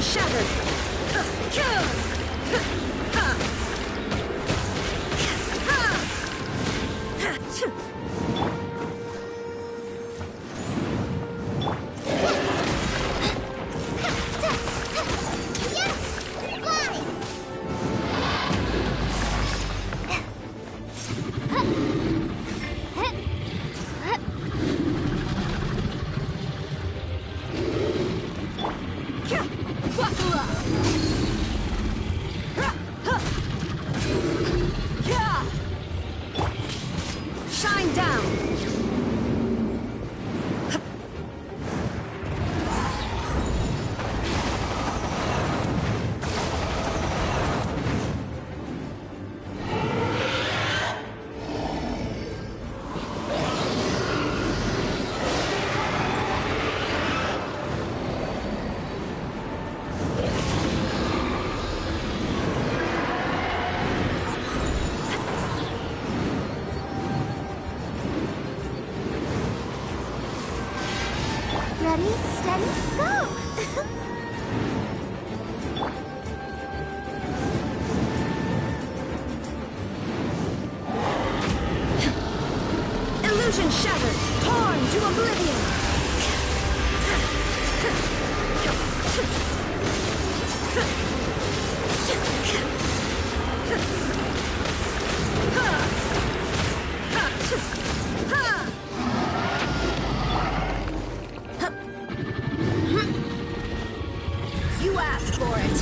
shattered! Shine down! Ready, steady, go! Illusion shattered, torn to oblivion. You asked for it.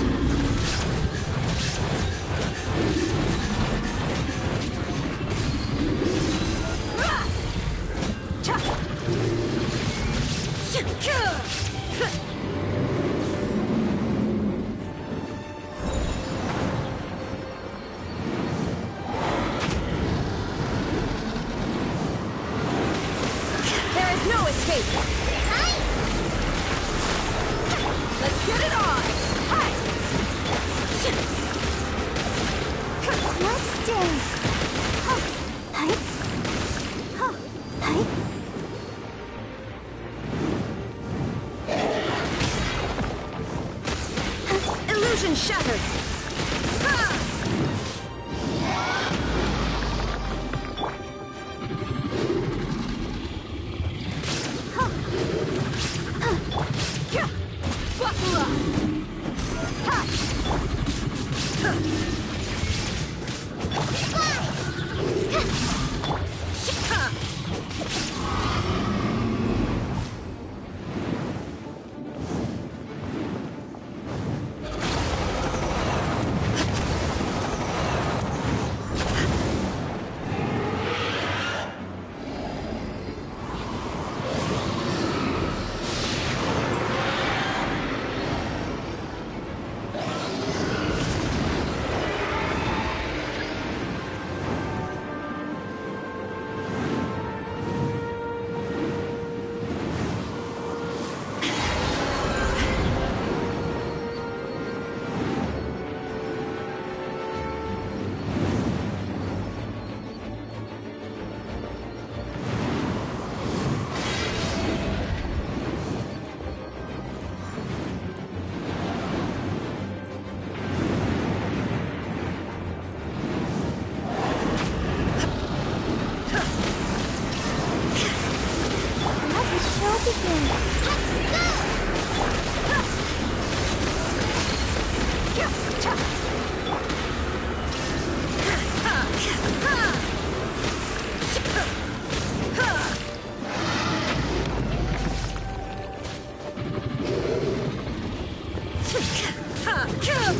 There is no escape. Let's get it on. Hi. Let's dance! Huh. Hi. Huh. Hi. Illusion shattered. Ha!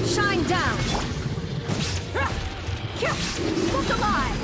Shine down! Look alive!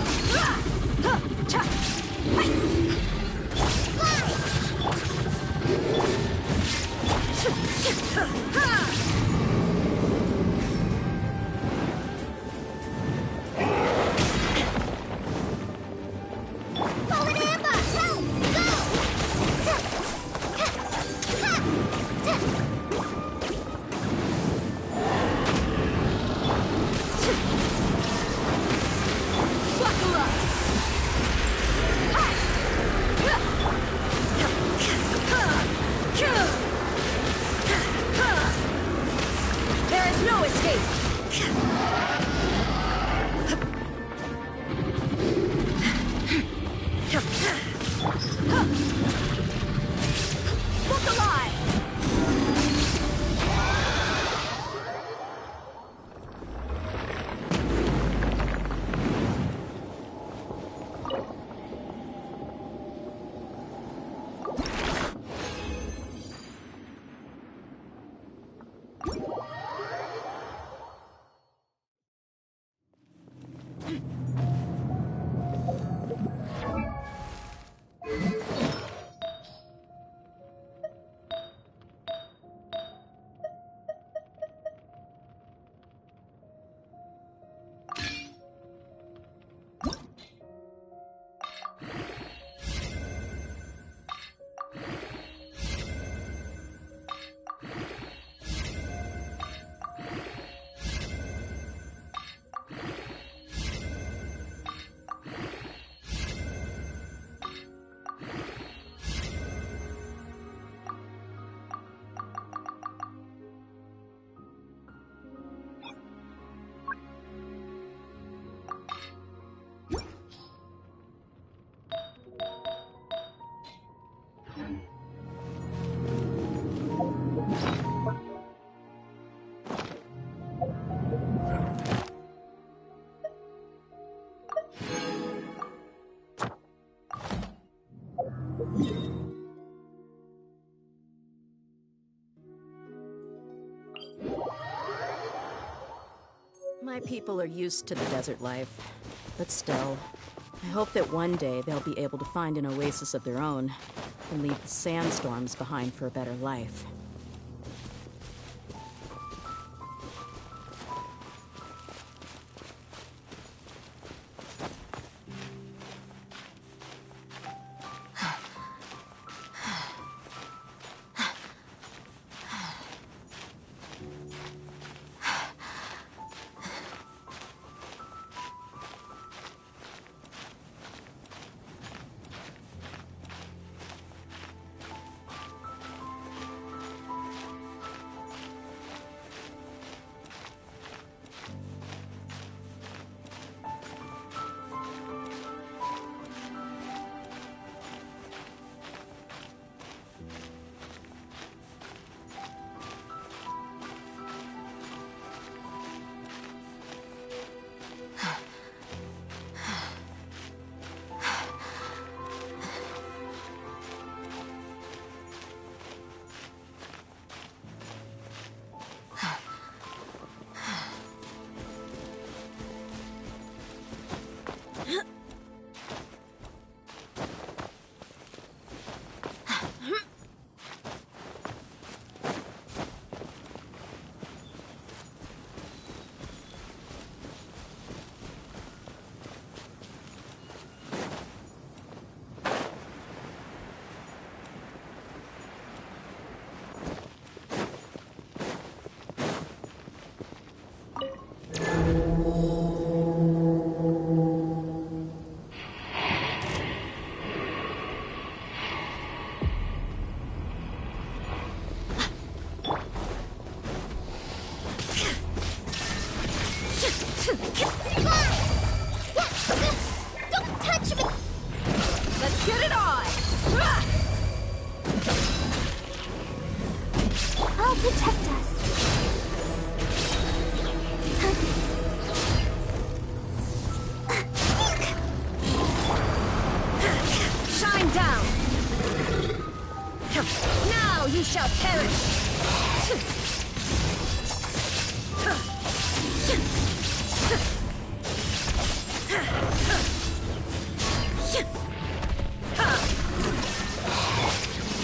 My people are used to the desert life, but still, I hope that one day they'll be able to find an oasis of their own and leave the sandstorms behind for a better life. Don't touch me! Let's get it on! I'll protect us. Shine down! Now you shall perish!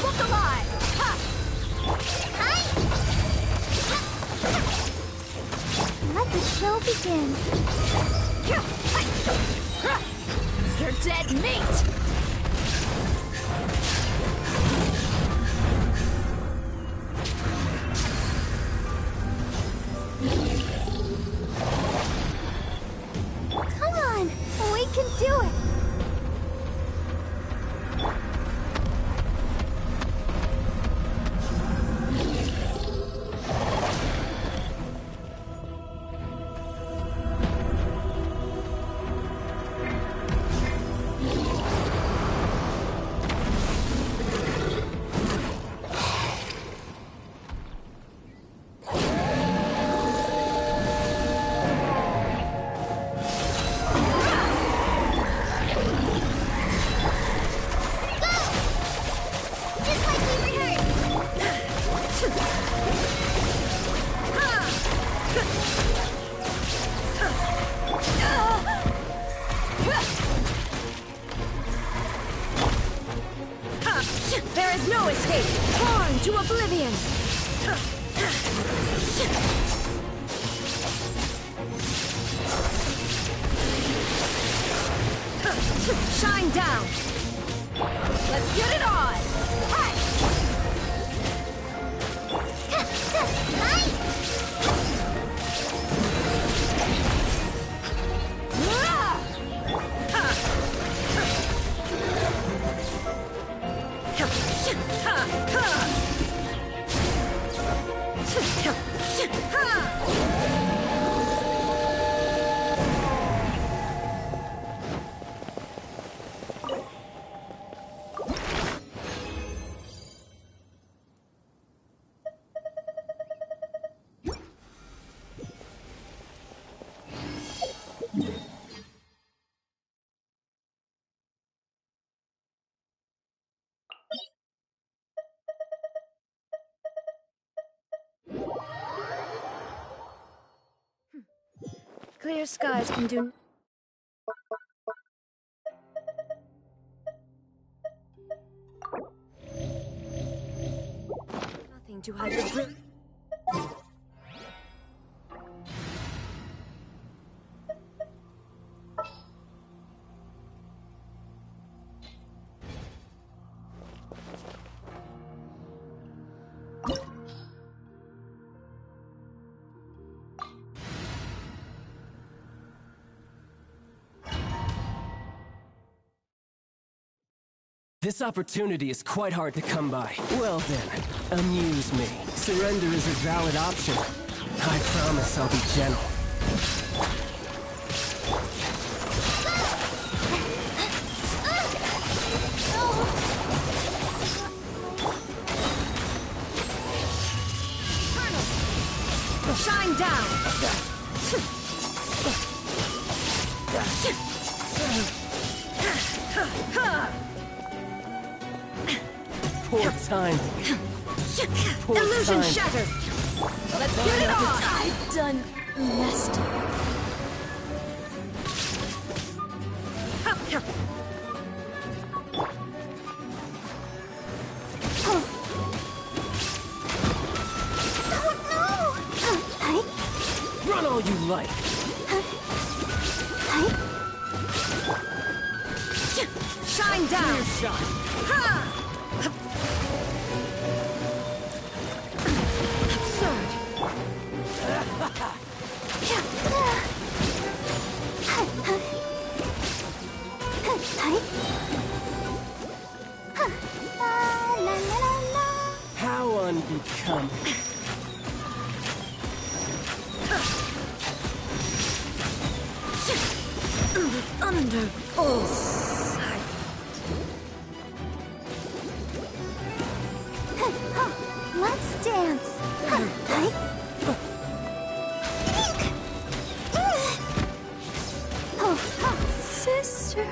Look alive! Let the show begin. You're dead meat! Come on, we can do it. There is no escape! Born to oblivion! Shine down! Let's get it on! Clear skies can do nothing to hide the truth. This opportunity is quite hard to come by. Well then, amuse me. Surrender is a valid option. I promise I'll be gentle. Shine down! Poor time. Poor Illusion time. shattered! Let's get it on! I've done messed up. Run all you like. Shine down! Clear shot. Absurd! How unbecoming. Under all sight. Let's dance. Sister.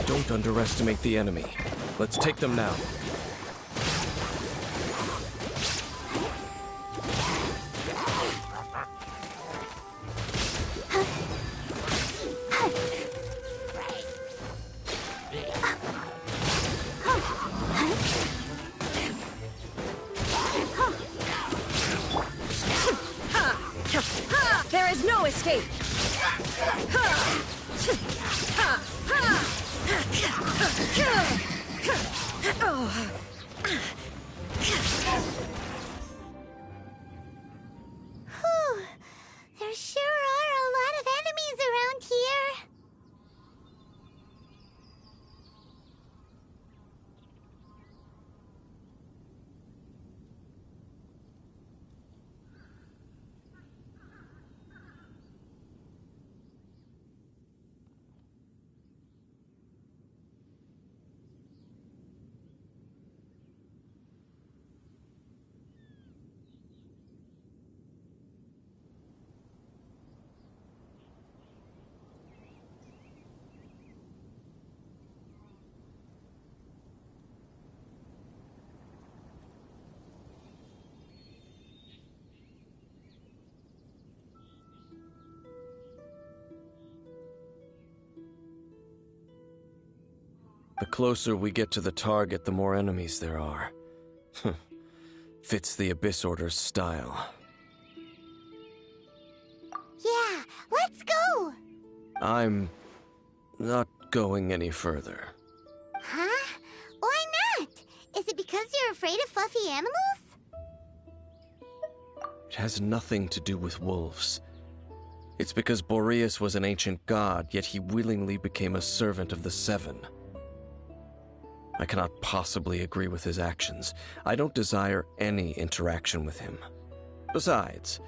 Don't underestimate the enemy. Let's take them now. There is no escape! Whew. There sure are a lot of enemies around here. closer we get to the target, the more enemies there are. Fits the Abyss Order's style. Yeah, let's go! I'm not going any further. Huh? Why not? Is it because you're afraid of fluffy animals? It has nothing to do with wolves. It's because Boreas was an ancient god, yet he willingly became a servant of the Seven. I cannot possibly agree with his actions. I don't desire any interaction with him. Besides,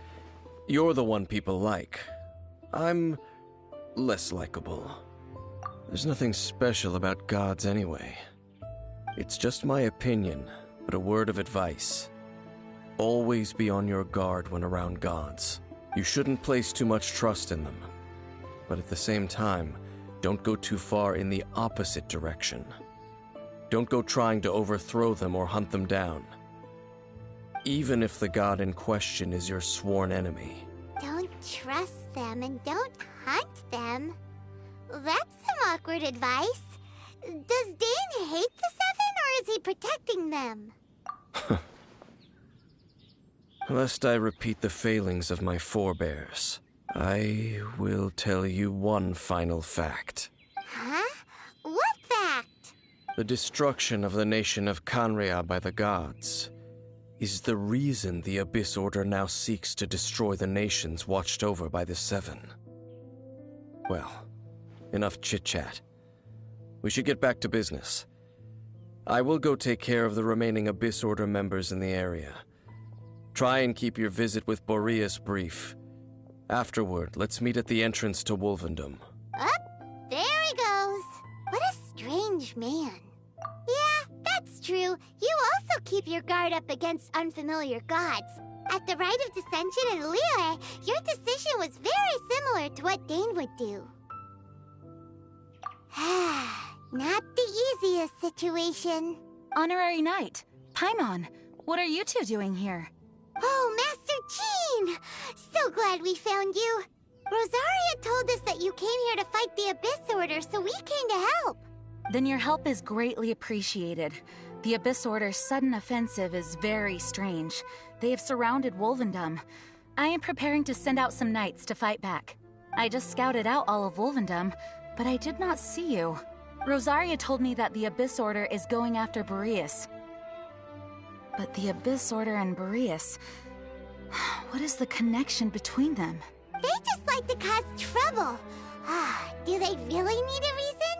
you're the one people like. I'm less likable. There's nothing special about gods anyway. It's just my opinion, but a word of advice. Always be on your guard when around gods. You shouldn't place too much trust in them. But at the same time, don't go too far in the opposite direction. Don't go trying to overthrow them or hunt them down. Even if the god in question is your sworn enemy. Don't trust them and don't hunt them. That's some awkward advice. Does Dane hate the Seven, or is he protecting them? Lest I repeat the failings of my forebears, I will tell you one final fact. Huh? What fact? The destruction of the nation of Canria by the gods is the reason the Abyss Order now seeks to destroy the nations watched over by the Seven. Well, enough chit-chat. We should get back to business. I will go take care of the remaining Abyss Order members in the area. Try and keep your visit with Boreas brief. Afterward, let's meet at the entrance to Wolvendom. Up, there he goes. What a strange man. Yeah, that's true. You also keep your guard up against unfamiliar gods. At the Rite of Dissension in Liyue, your decision was very similar to what Dane would do. Not the easiest situation. Honorary Knight, Paimon, what are you two doing here? Oh, Master Jean! So glad we found you. Rosaria told us that you came here to fight the Abyss Order, so we came to help. Then your help is greatly appreciated. The Abyss Order's sudden offensive is very strange. They have surrounded Wolvendom. I am preparing to send out some knights to fight back. I just scouted out all of Wolvendom, but I did not see you. Rosaria told me that the Abyss Order is going after Boreas. But the Abyss Order and Boreas... what is the connection between them? They just like to cause trouble. Do they really need a reason?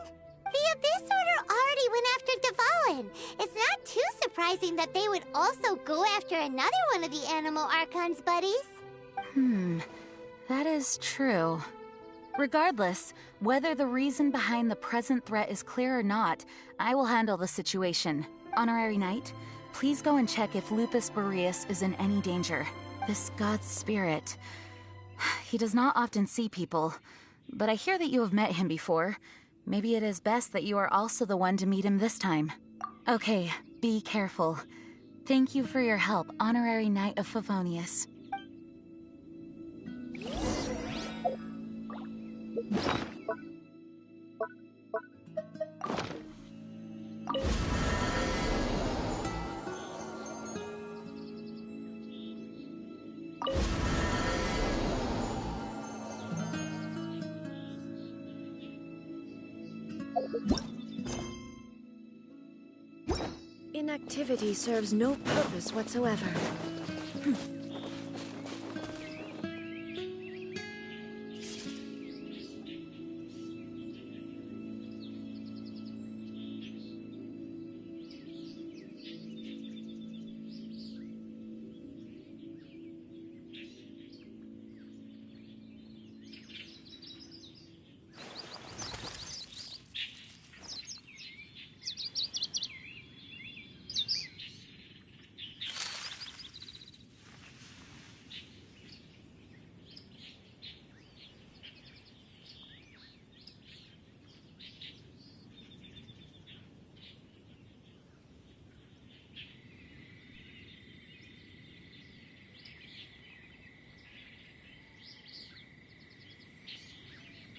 The Abyss Order already went after Dvalin. It's not too surprising that they would also go after another one of the Animal Archon's buddies. That is true. Regardless, whether the reason behind the present threat is clear or not, I will handle the situation. Honorary Knight, please go and check if Lupus Boreas is in any danger. This god's spirit... he does not often see people, but I hear that you have met him before. Maybe it is best that you are also the one to meet him this time. Okay, be careful. Thank you for your help, Honorary Knight of Favonius. Inactivity serves no purpose whatsoever.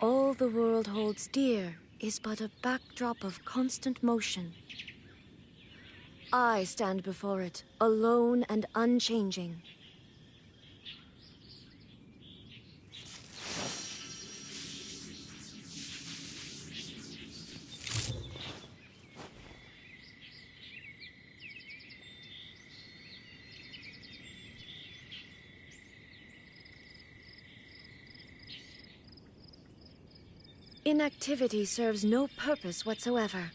All the world holds dear is but a backdrop of constant motion. I stand before it, alone and unchanging. Inactivity serves no purpose whatsoever.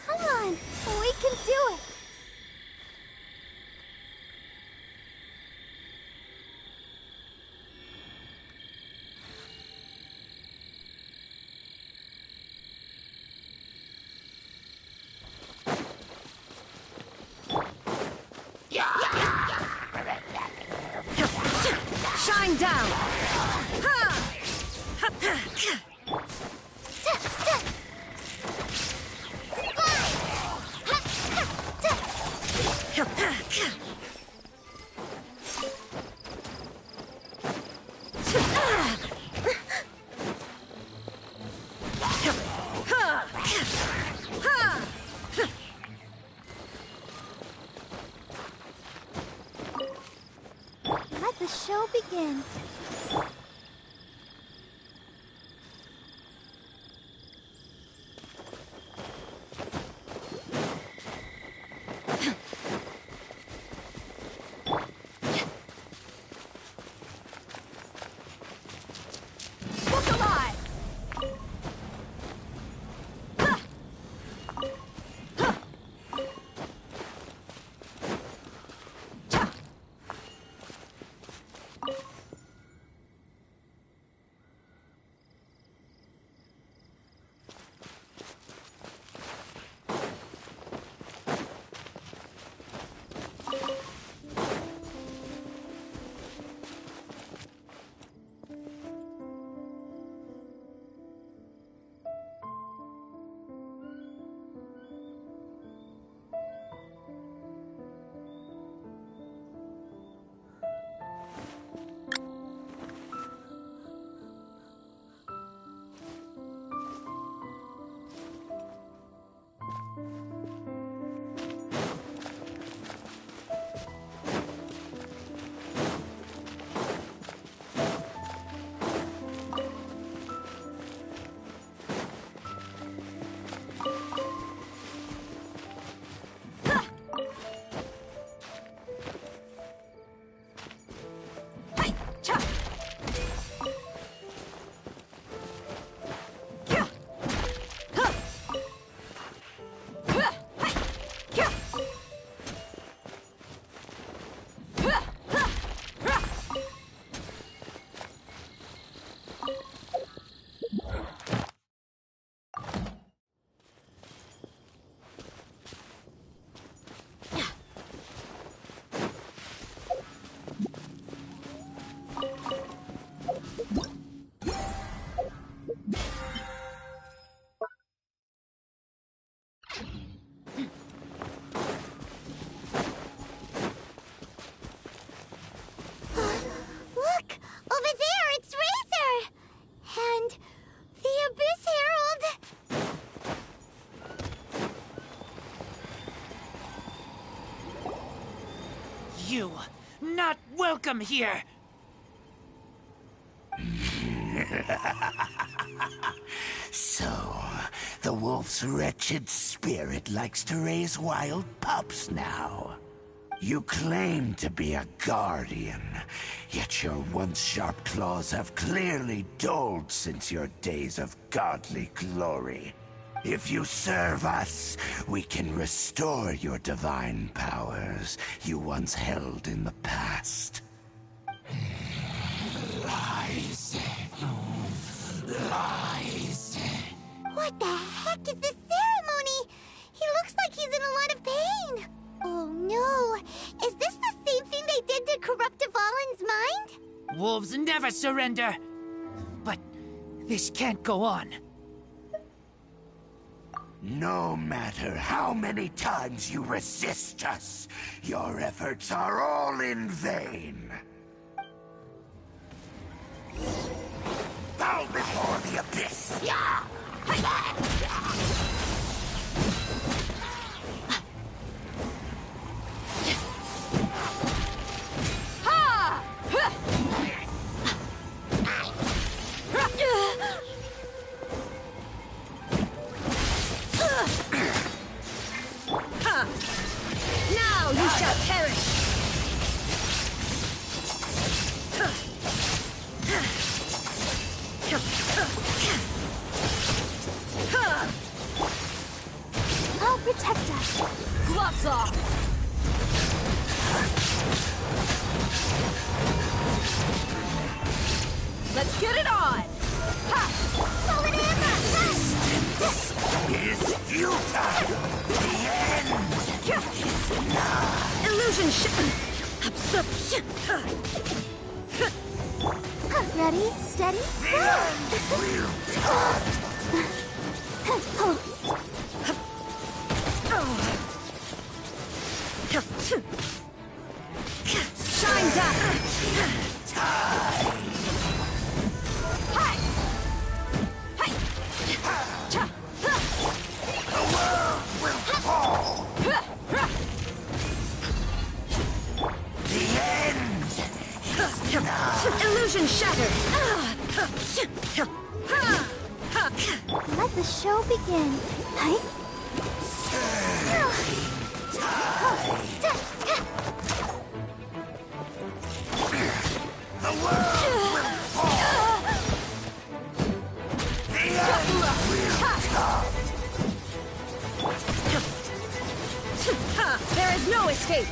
Come on, we can do it! Shine down! Let the show begin. Look alive! Look! Over there, it's Razor! And the Abyss Herald! You, not welcome here! So, the wolf's wretched spirit likes to raise wild pups now. You claim to be a guardian, yet your once sharp claws have clearly dulled since your days of godly glory. If you serve us, we can restore your divine powers you once held in the past. Lies. Lies. What the heck is this ceremony? He looks like he's in a lot of pain. Oh no! Is this the same thing they did to corrupt Dvalin's mind? Wolves never surrender! But this can't go on. No matter how many times you resist us, your efforts are all in vain. Bow before the abyss! Now you shall perish! I'll protect us. Gloves off! Let's get it on! Forward hammer! Is futile! The end is nigh! Illusion absorption! Ready, steady, The end will come! Shine down! Time! The world will fall! The end is nigh! Illusion shattered! Let the show begin. The world will fall! The end will come! There is no escape!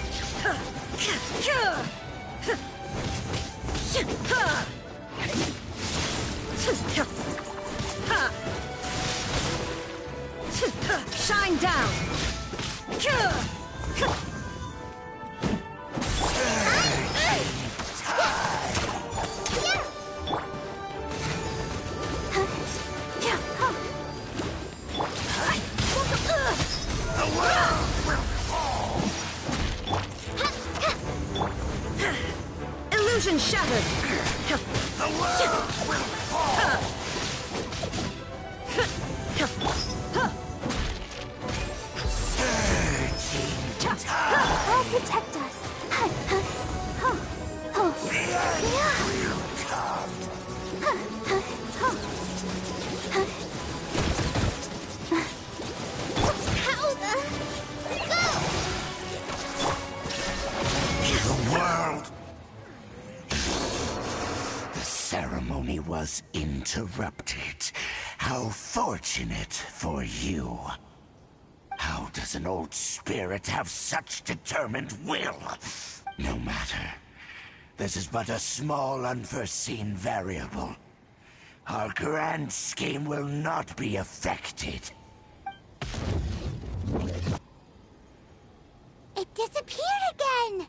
Shine down! The world will fall! Illusion shattered! The world will fall! Surging tide! I'll protect us. The end will come! The world... The ceremony was interrupted. How fortunate for you. How does an old spirit have such determined will? No matter. This is but a small unforeseen variable. Our grand scheme will not be affected. It disappeared again!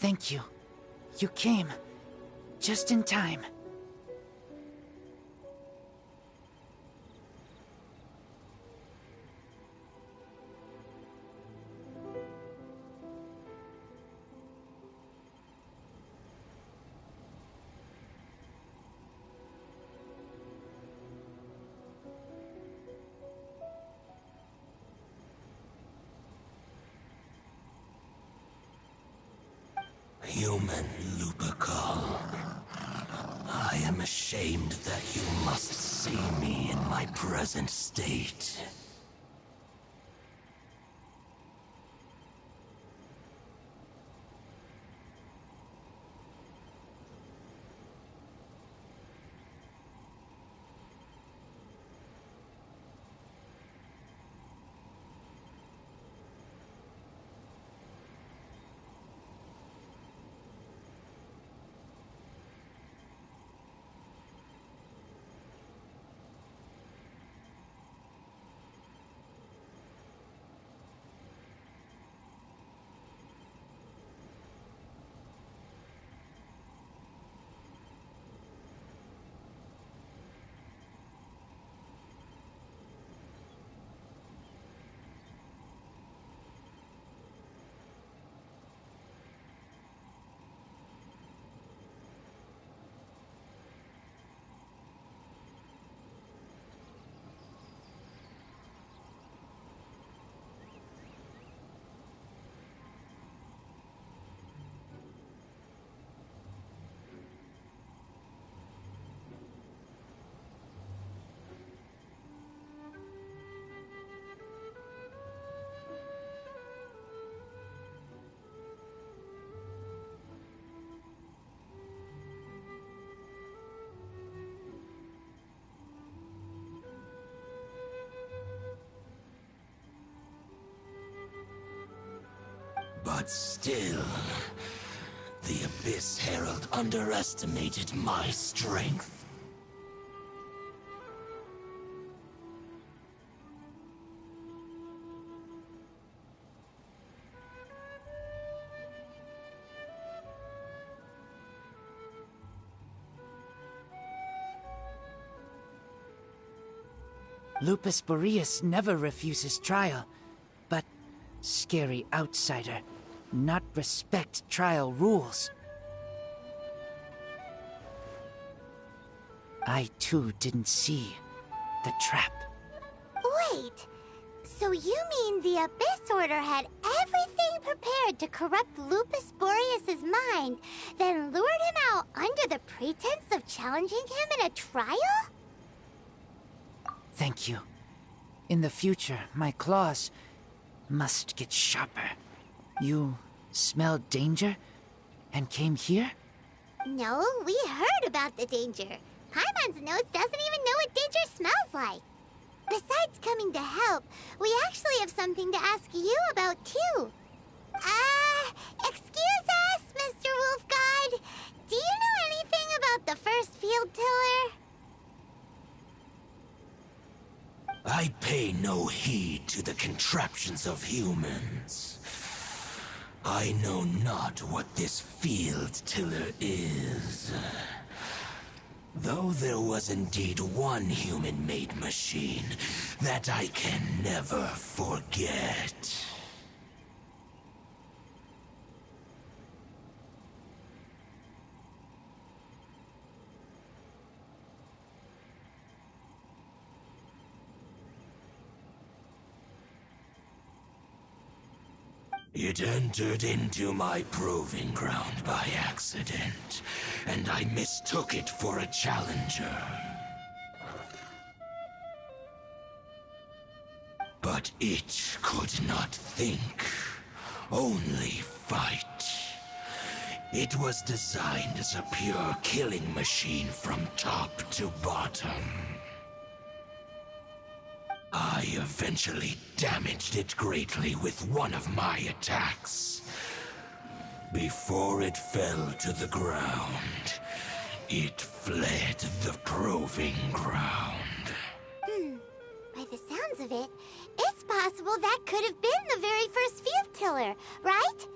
Thank you. You came. Just in time. Human Lupercal, I am ashamed that you must see me in my present state. But still, the Abyss Herald underestimated my strength. Lupus Boreas never refuses trial, but scary outsider, not respect trial rules. I too didn't see the trap. Wait, so you mean the Abyss Order had everything prepared to corrupt Lupus Boreas' mind, then lured him out under the pretense of challenging him in a trial? Thank you. In the future, my claws must get sharper. You smelled danger and came here? No, we heard about the danger. Paimon's nose doesn't even know what danger smells like. Besides coming to help, we actually have something to ask you about too. Excuse us, Mr. Wolf God. Do you know anything about the first field tiller? I pay no heed to the contraptions of humans. I know not what this field tiller is. Though there was indeed one human-made machine that I can never forget. It entered into my proving ground by accident, and I mistook it for a challenger. But it could not think, only fight. It was designed as a pure killing machine from top to bottom. I eventually damaged it greatly with one of my attacks. Before it fell to the ground, it fled the proving ground. By the sounds of it, it's possible that could have been the very first field tiller, right?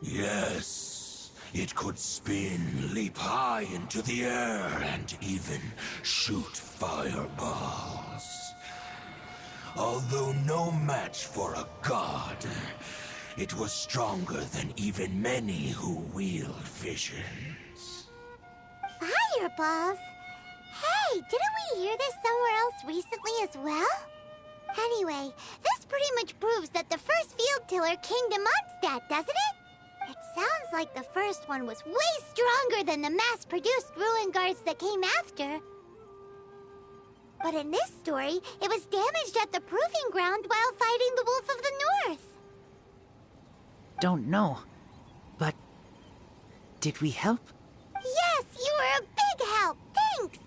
Yes, it could spin, leap high into the air, and even shoot fireballs. Although no match for a god, it was stronger than even many who wield visions. Fireballs? Hey, didn't we hear this somewhere else recently as well? Anyway, this pretty much proves that the first field tiller came to Mondstadt, doesn't it? It sounds like the first one was way stronger than the mass-produced ruin guards that came after. But in this story, it was damaged at the proving ground while fighting the Wolf of the North. Don't know, but did we help? Yes, you were a big help. Thanks.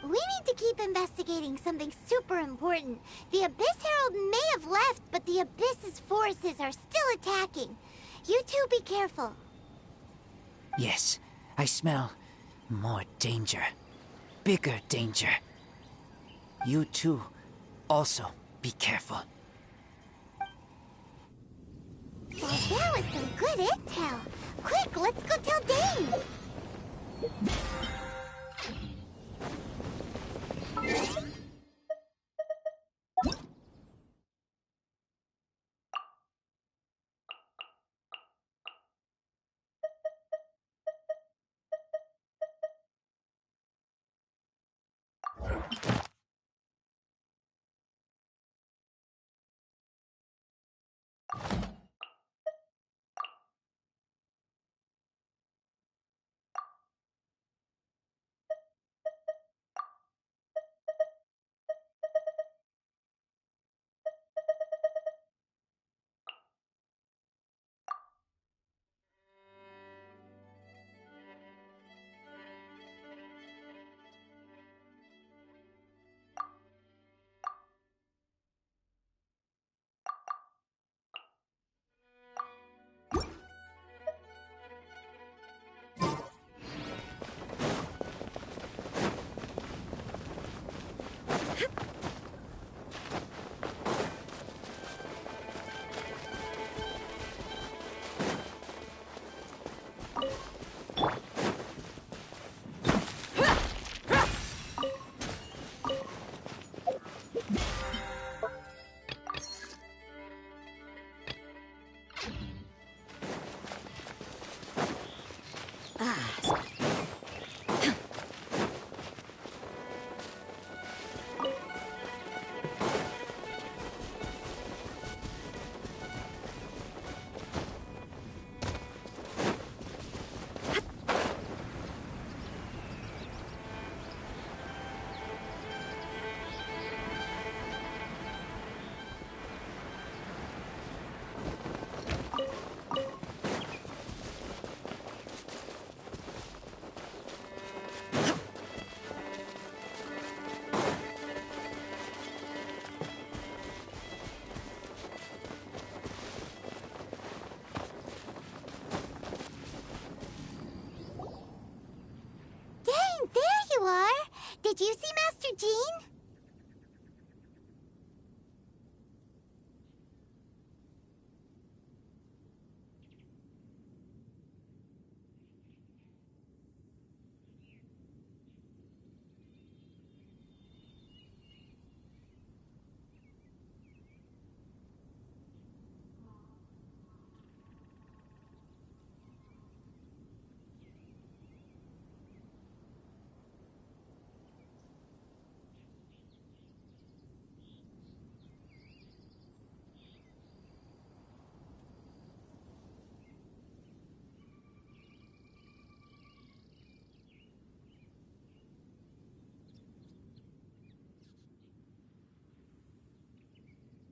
We need to keep investigating something super important. The Abyss Herald may have left, but the Abyss's forces are still attacking. You two be careful. Yes, I smell more danger. Bigger danger. You too, also be careful. Well, that was some good intel. Quick, let's go tell Dane. Did you see Master Jean?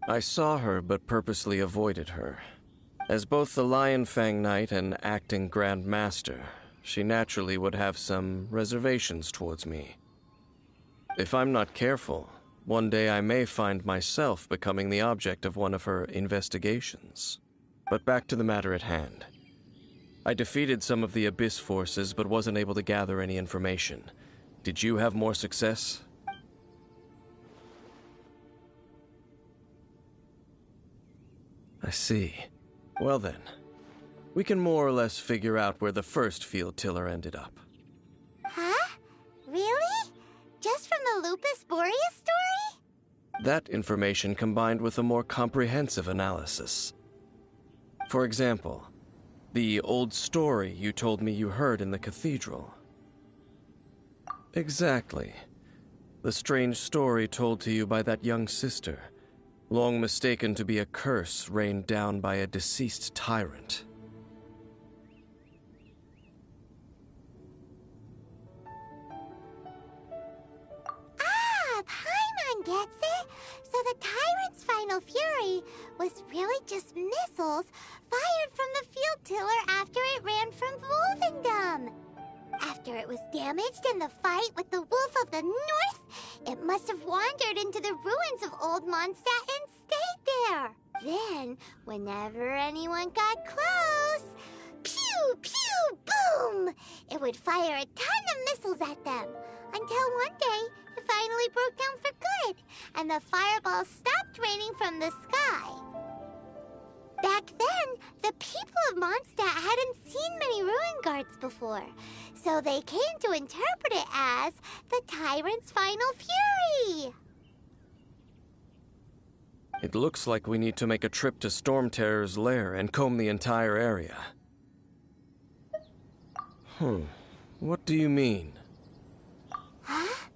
I saw her but purposely avoided her. As both the Lion Fang Knight and acting Grand Master, she naturally would have some reservations towards me. If I'm not careful, one day I may find myself becoming the object of one of her investigations. But back to the matter at hand. I defeated some of the Abyss forces but wasn't able to gather any information. Did you have more success? I see. Well then, we can more or less figure out where the first field tiller ended up. Huh? Really? Just from the Lupus Boreas story? That information combined with a more comprehensive analysis. For example, the old story you told me you heard in the cathedral. Exactly. The strange story told to you by that young sister, long mistaken to be a curse rained down by a deceased tyrant. Ah, Paimon gets it! So the tyrant's final fury was really just missiles fired from the field tiller after it ran from Wolvendom. After it was damaged in the fight with the Wolf of the North, it must have wandered into the ruins of Old Mondstadt and stayed there. Then, whenever anyone got close, pew, pew, boom! It would fire a ton of missiles at them, until one day it finally broke down for good, and the fireballs stopped raining from the sky. Back then, the people of Mondstadt hadn't seen many ruin guards before, so they came to interpret it as the tyrant's final fury. It looks like we need to make a trip to Storm Terror's lair and comb the entire area. What do you mean? Huh?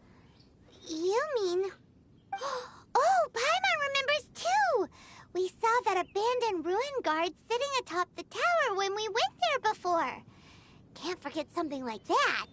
You mean... Oh, Paimon remembers too! We saw that abandoned ruin guard sitting atop the tower when we went there before. Can't forget something like that.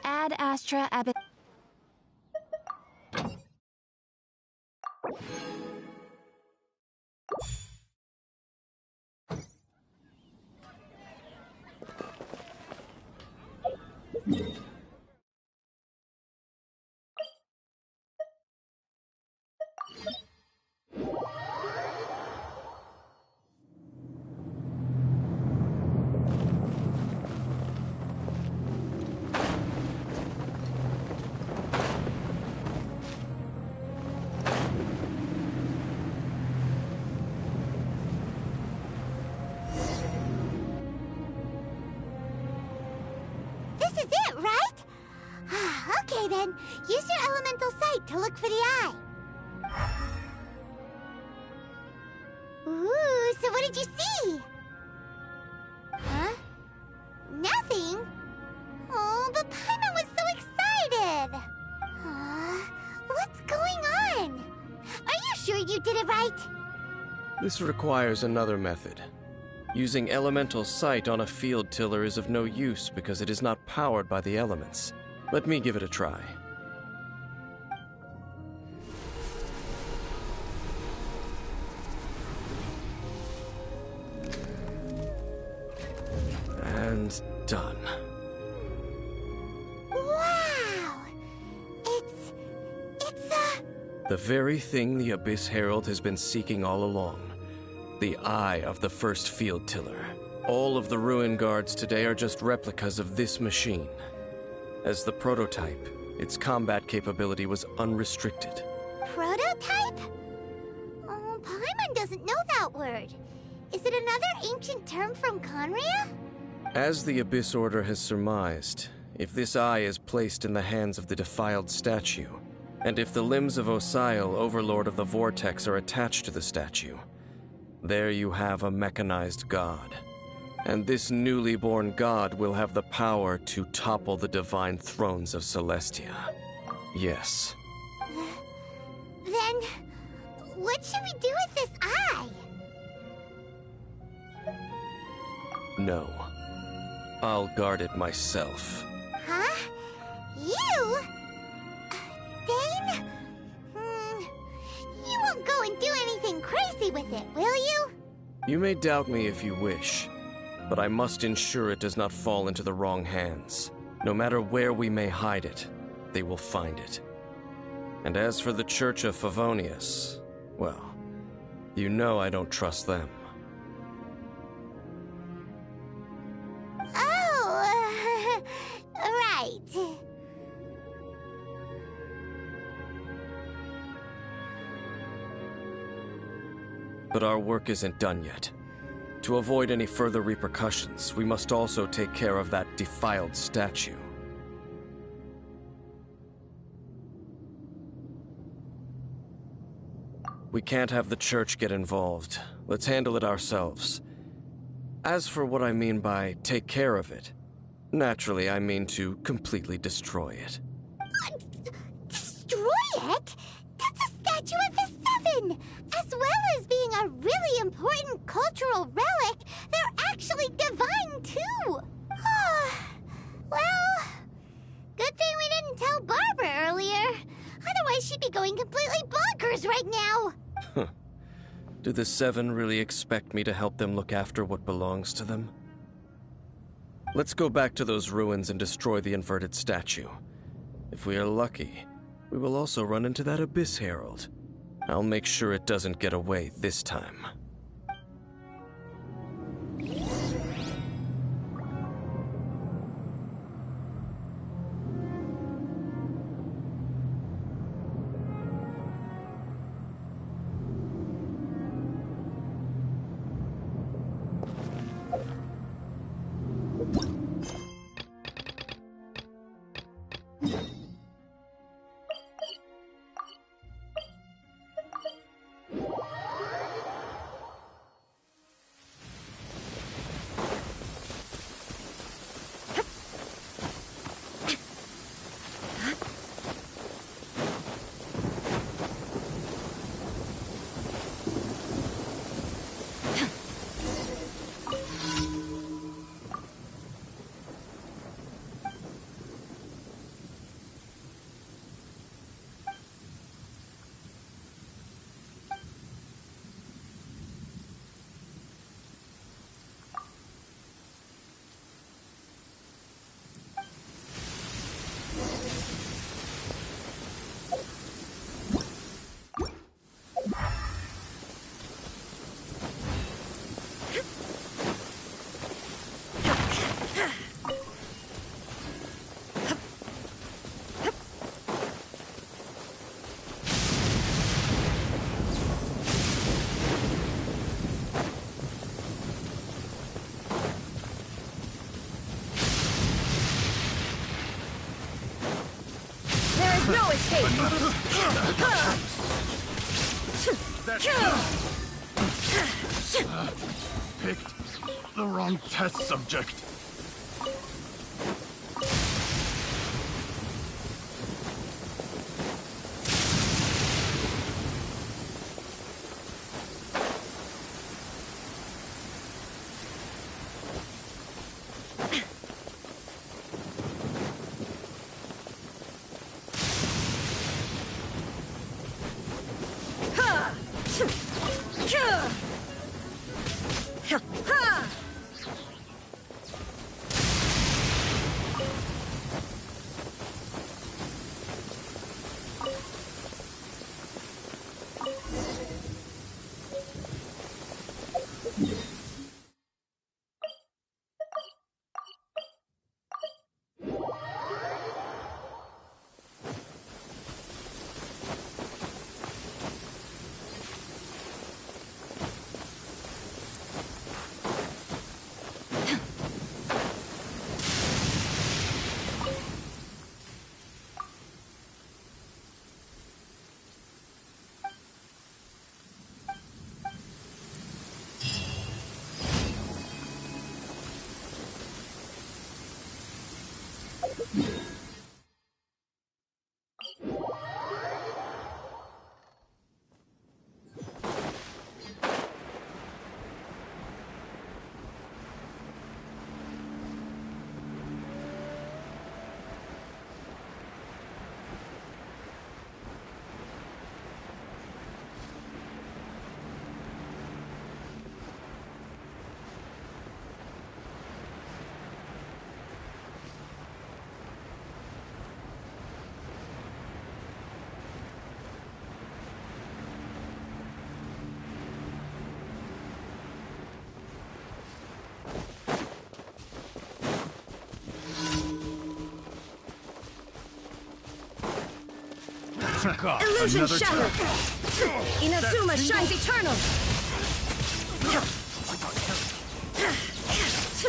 Ad Astra Ab... This is it, right? Okay then, use your elemental sight to look for the eye. Ooh, so what did you see? Huh? Nothing? Oh, but Paimon was so excited. What's going on? Are you sure you did it right? This requires another method. Using elemental sight on a field tiller is of no use because it is not powered by the elements. Let me give it a try. And done. Wow! It's The very thing the Abyss Herald has been seeking all along. The eye of the first field tiller. All of the ruin guards today are just replicas of this machine. As the prototype, its combat capability was unrestricted. Prototype? Oh, Paimon doesn't know that word. Is it another ancient term from Conria? As the Abyss Order has surmised, if this eye is placed in the hands of the defiled statue, and if the limbs of Osial, Overlord of the Vortex, are attached to the statue, there you have a mechanized god. And this newly born god will have the power to topple the divine thrones of Celestia. Yes. Then, what should we do with this eye? No. I'll guard it myself. Huh? You? Dane? You won't go and do anything crazy with it, will you? You may doubt me if you wish, but I must ensure it does not fall into the wrong hands. No matter where we may hide it, they will find it. And as for the Church of Favonius, well, you know I don't trust them. Oh, right. But our work isn't done yet. To avoid any further repercussions, we must also take care of that defiled statue. We can't have the church get involved. Let's handle it ourselves. As for what I mean by take care of it, naturally I mean to completely destroy it. Destroy it? That's a statue of the Seven! As well as being a really important cultural relic, they're actually divine too! Well, good thing we didn't tell Barbara earlier. Otherwise she'd be going completely bonkers right now! Do the Seven really expect me to help them look after what belongs to them? Let's go back to those ruins and destroy the inverted statue. If we are lucky, we will also run into that Abyss Herald. I'll make sure it doesn't get away this time. No escape! Picked the wrong test subject. Illusion shattered! Inazuma shines eternal!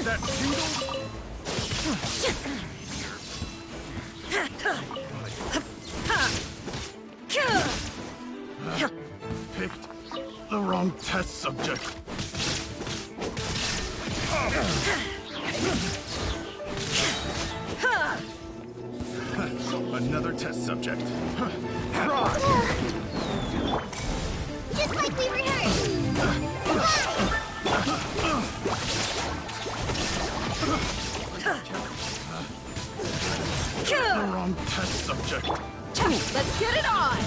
That tingle? Picked the wrong test subject. Another test subject. Just like we rehearsed. The wrong test subject. Let's get it on!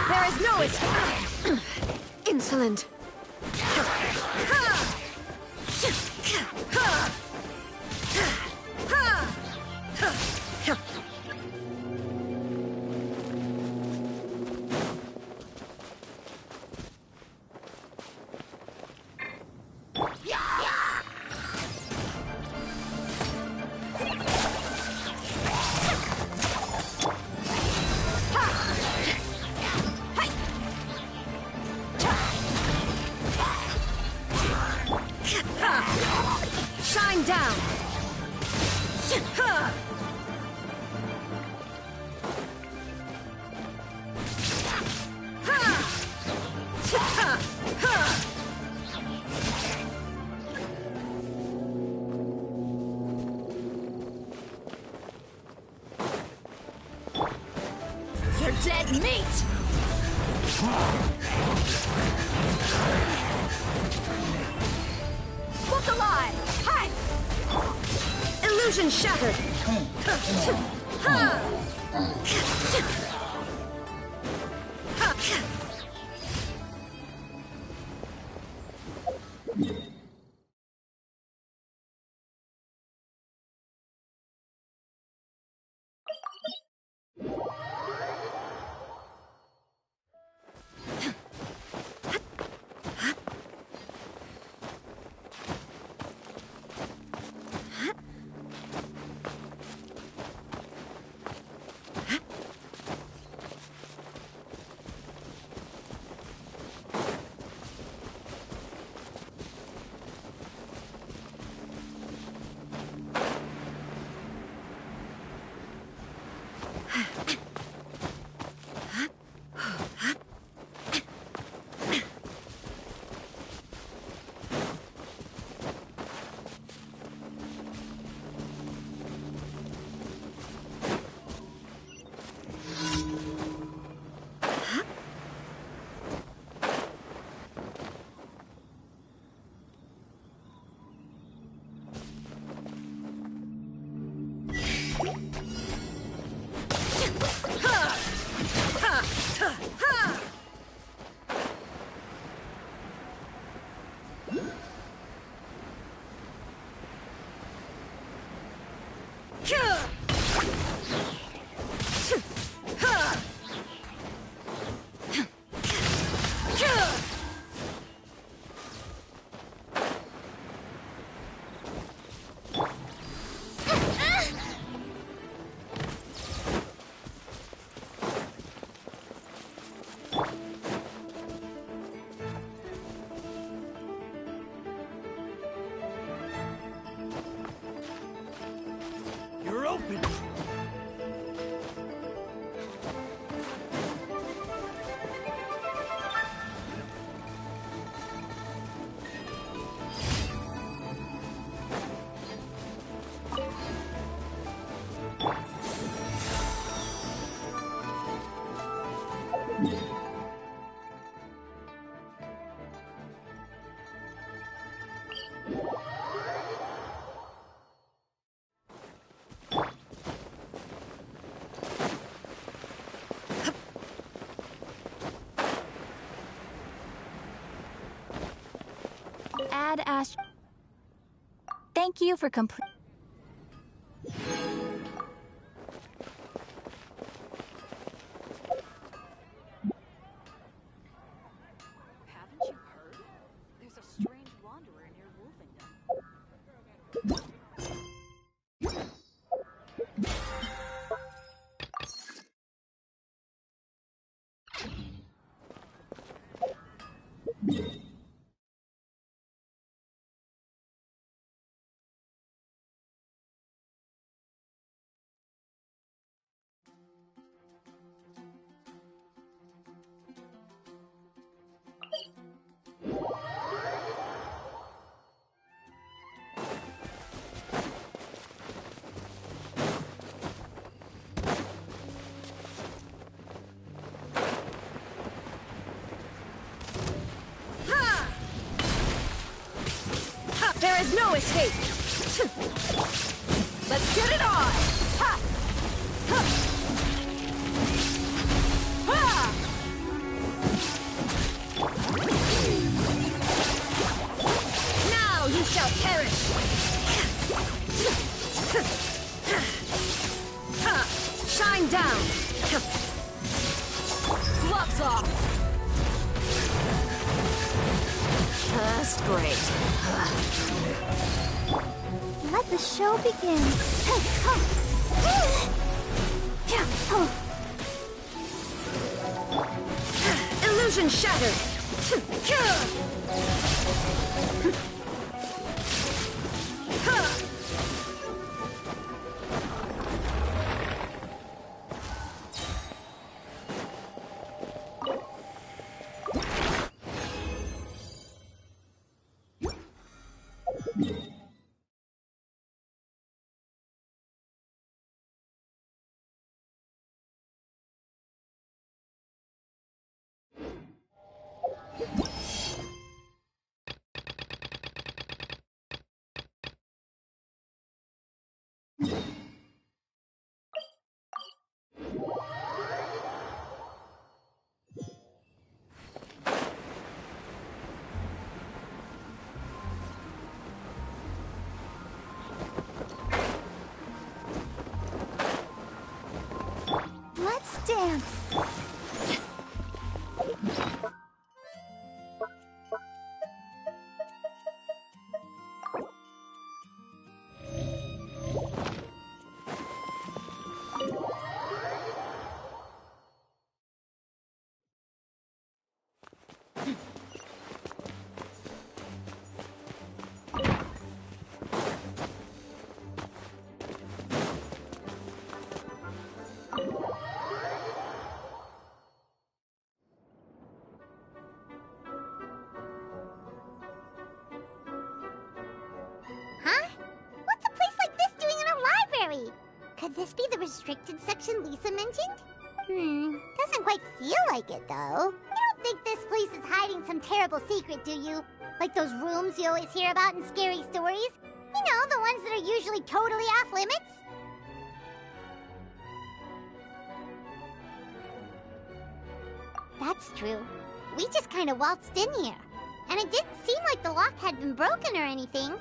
There is no escape! Insolent! Shine down! You're dead meat! Look alive! Hi! Illusion shattered! open! Add Ash. Thank you for complete. Haven't you heard? There's a strange wanderer near Wolfingdom. There is no escape! Let's get it on! Ha! Ha! Ha! Now you shall perish! Shine down! Gloves off! Just great. Let the show begin. Illusion shattered! Let's dance. Huh? What's a place like this doing in a library? Could this be the restricted section Lisa mentioned? Doesn't quite feel like it, though. You don't think this place is hiding some terrible secret, do you? Like those rooms you always hear about in scary stories? You know, the ones that are usually totally off limits? That's true. We just kind of waltzed in here. And it didn't seem like the lock had been broken or anything.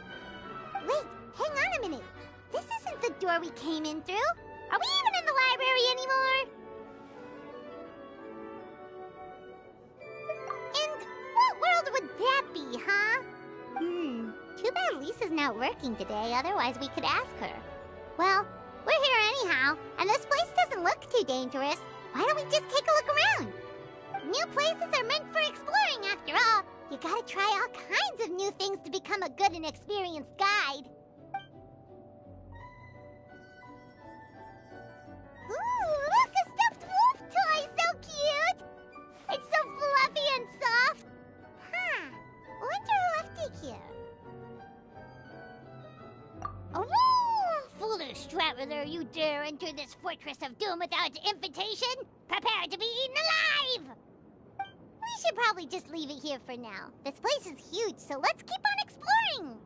Wait, hang on a minute. This isn't the door we came in through. Are we even in the library anymore? And what world would that be, huh? Too bad Lisa's not working today, otherwise we could ask her. Well, we're here anyhow, and this place doesn't look too dangerous. Why don't we just take a look around? New places are meant for exploring, after all. You gotta try all kinds of new things to become a good and experienced guide. traveler, you dare enter this fortress of doom without invitation? Prepare to be eaten alive! We should probably just leave it here for now. This place is huge, so let's keep on exploring!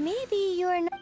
Maybe you're not.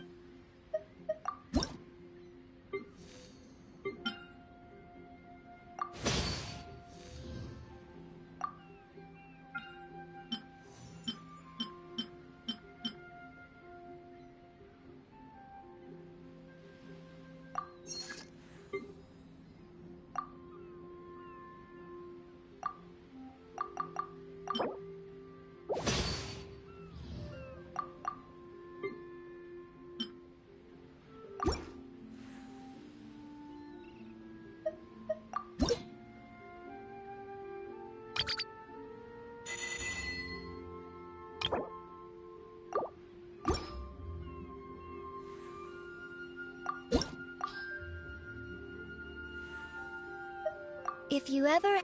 If you ever...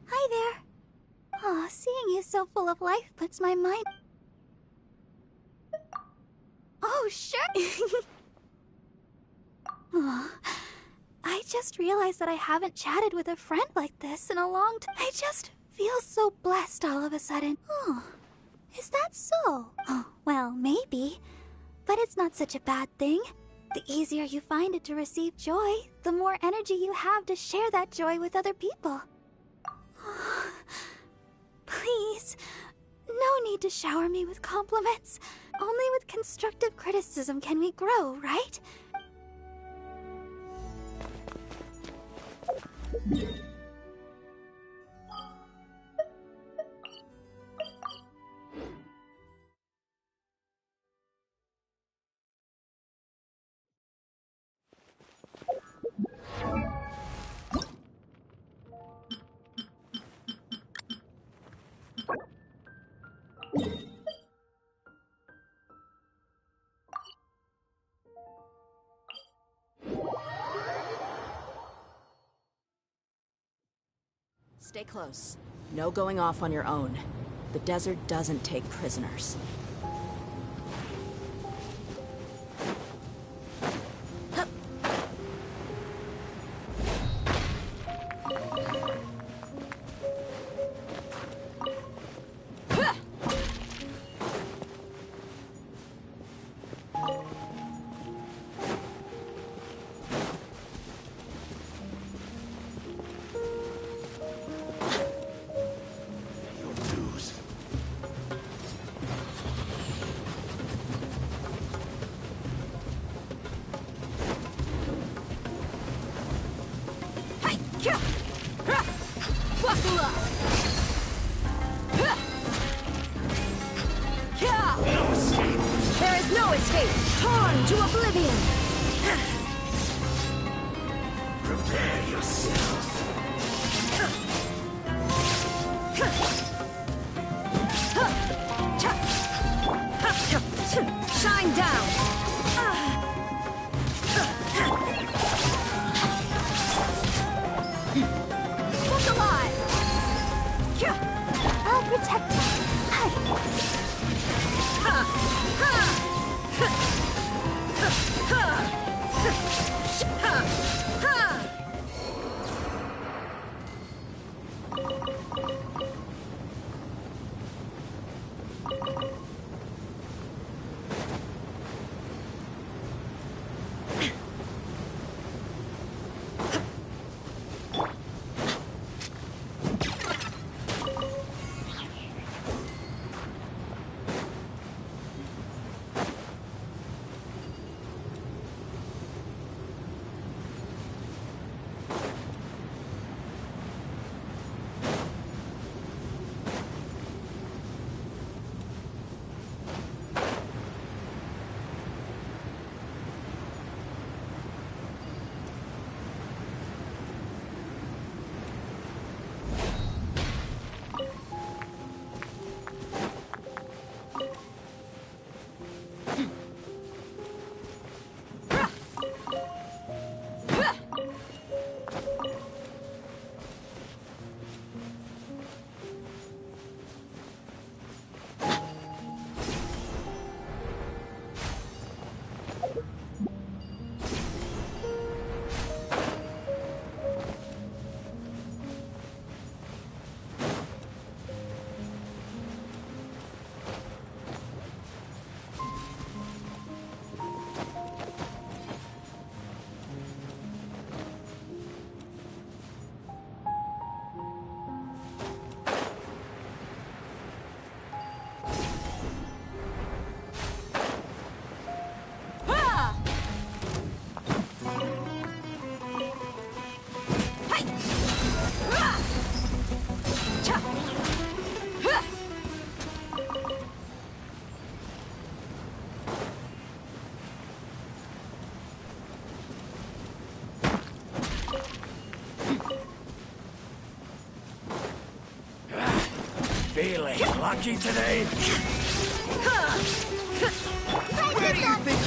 Hi there. Oh, seeing you so full of life puts my mind... Oh, sure. Aw, I just realized that I haven't chatted with a friend like this in a long time. I just feel so blessed all of a sudden. Oh, is that so? Oh, well, maybe. But it's not such a bad thing. The easier you find it to receive joy, the more energy you have to share that joy with other people. Please, no need to shower me with compliments. Only with constructive criticism can we grow, right? Stay close. No going off on your own. The desert doesn't take prisoners. No escape! There is no escape! Torn to oblivion! Prepare yourself! Shine down! Look alive! I'll protect you. Feeling lucky today? Where do you think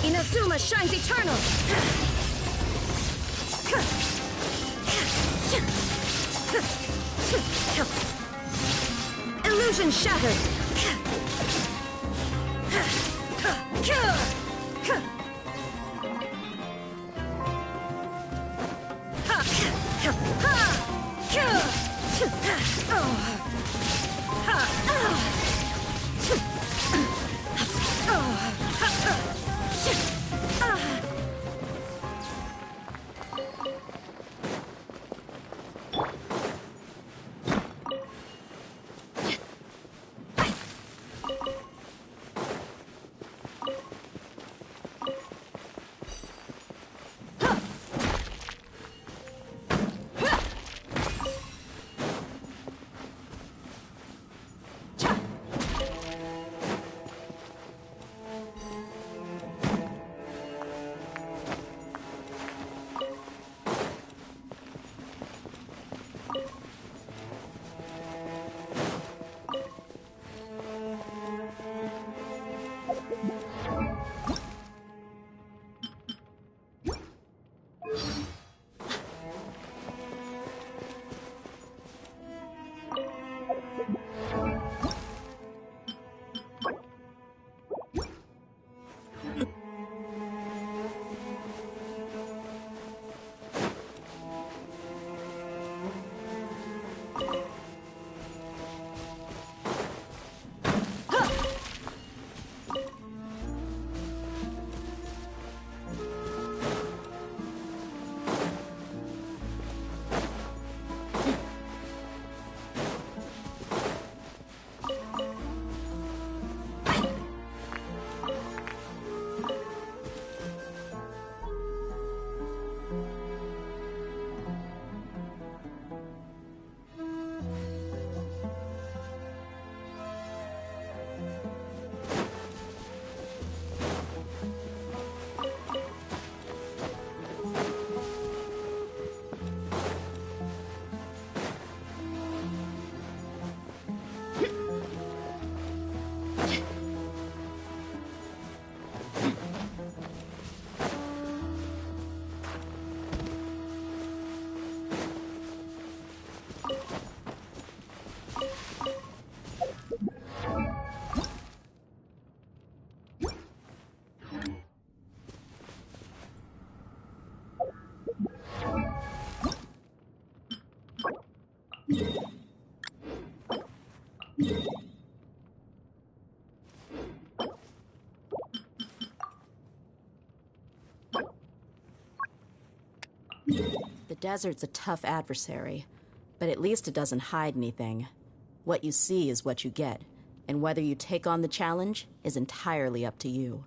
Inazuma shines eternal! Illusion shattered! The desert's a tough adversary, but at least it doesn't hide anything. What you see is what you get, and whether you take on the challenge is entirely up to you.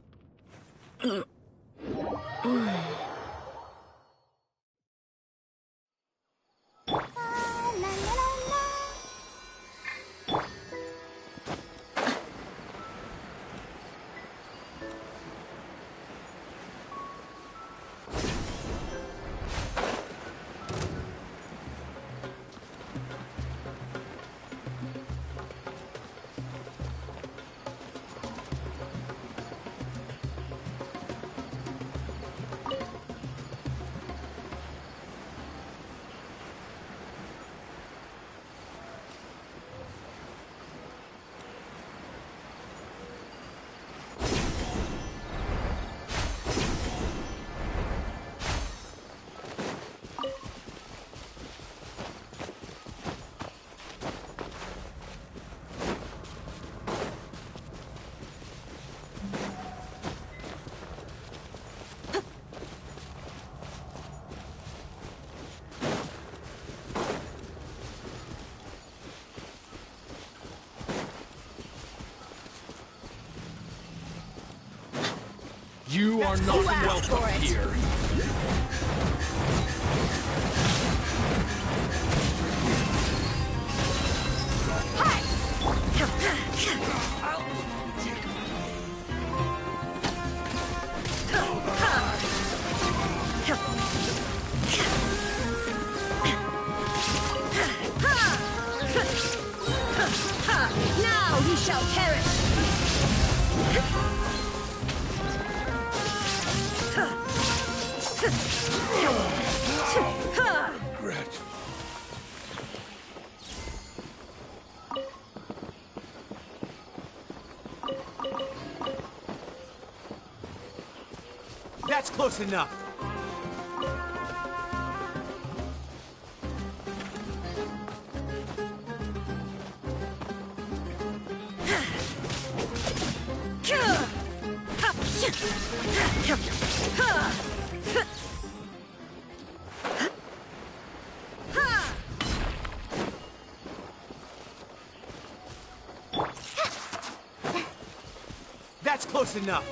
You are not welcome here. Now he shall perish! Regret. That's close enough. That's close enough.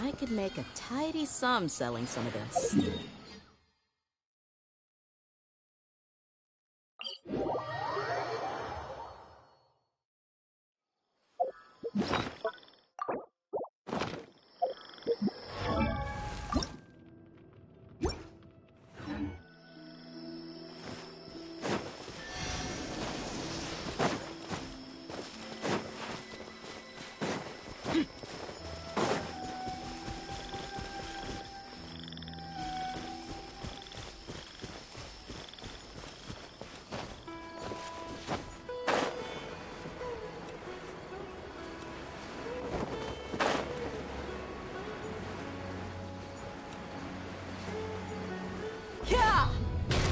I could make a tidy sum selling some of this.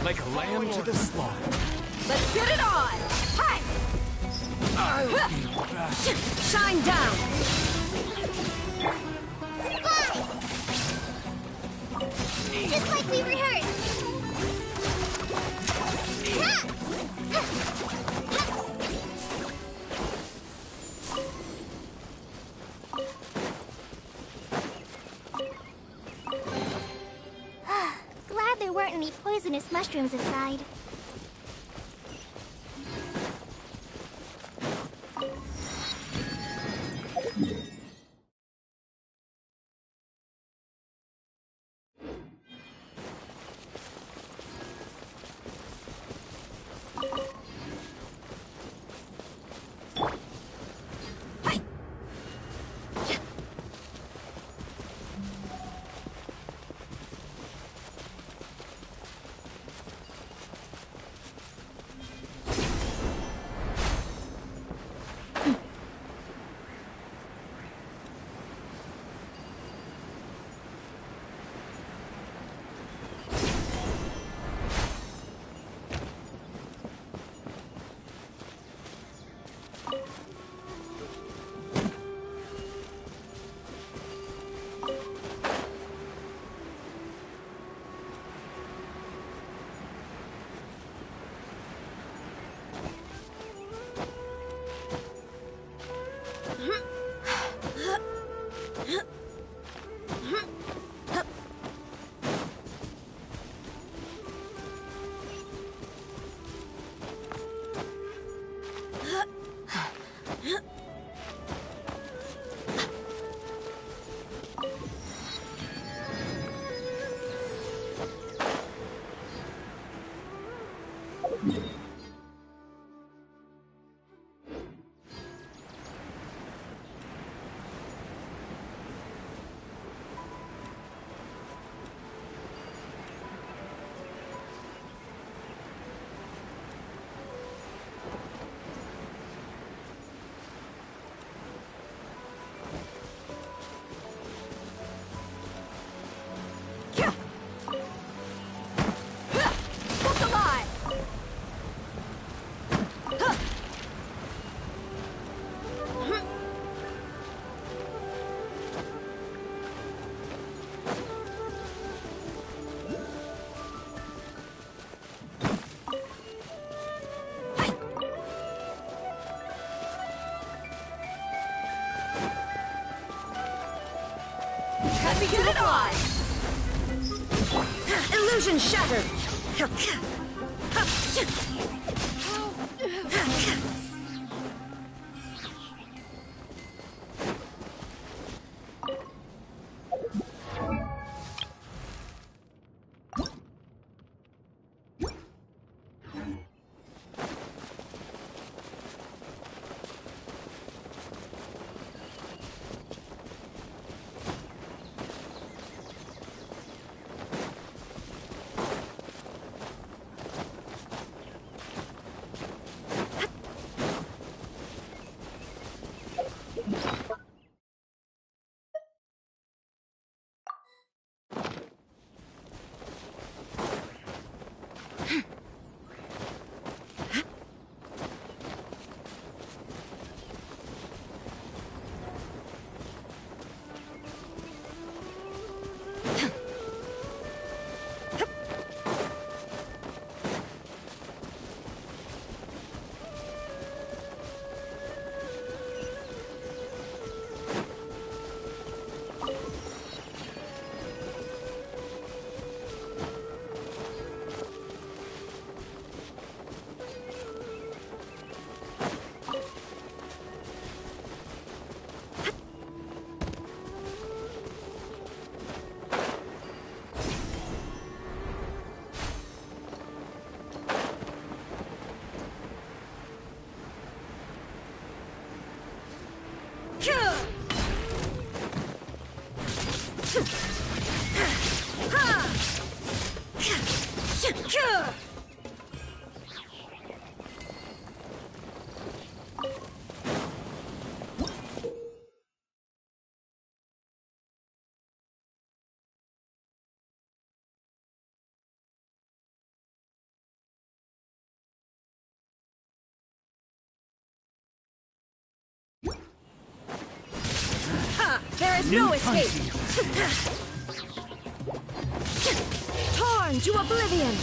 Like a lamb to the slaughter. Let's get it on! Hi! Shine down! Fly! Just like we rehearsed! Glad there weren't any poisonous mushrooms inside. Illusion shattered! There is no escape! Torn to oblivion!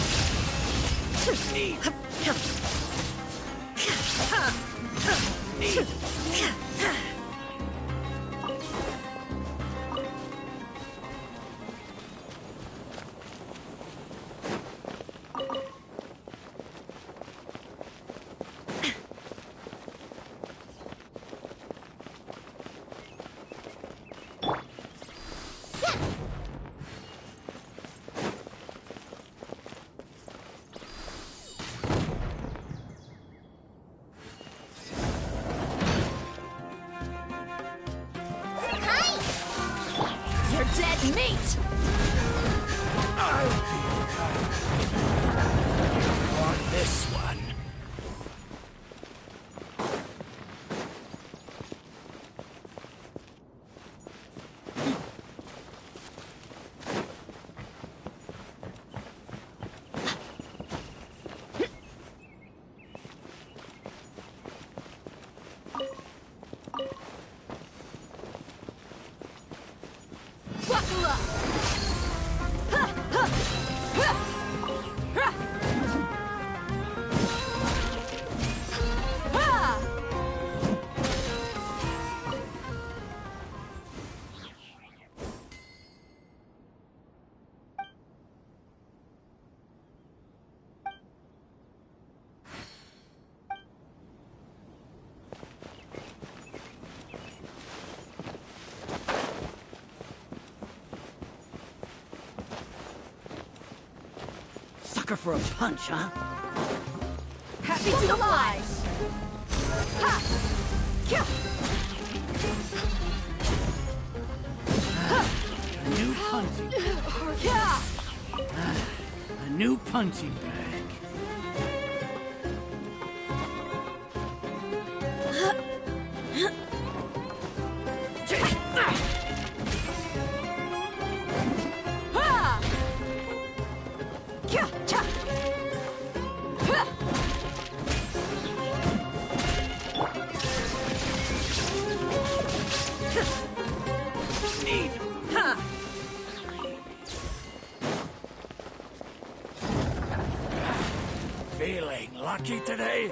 Dead meat! Want this one? Sucker for a punch, huh? Happy to oblige! Ha! Kill! A new punching. Yeah! A new punching bag. Feeling lucky today?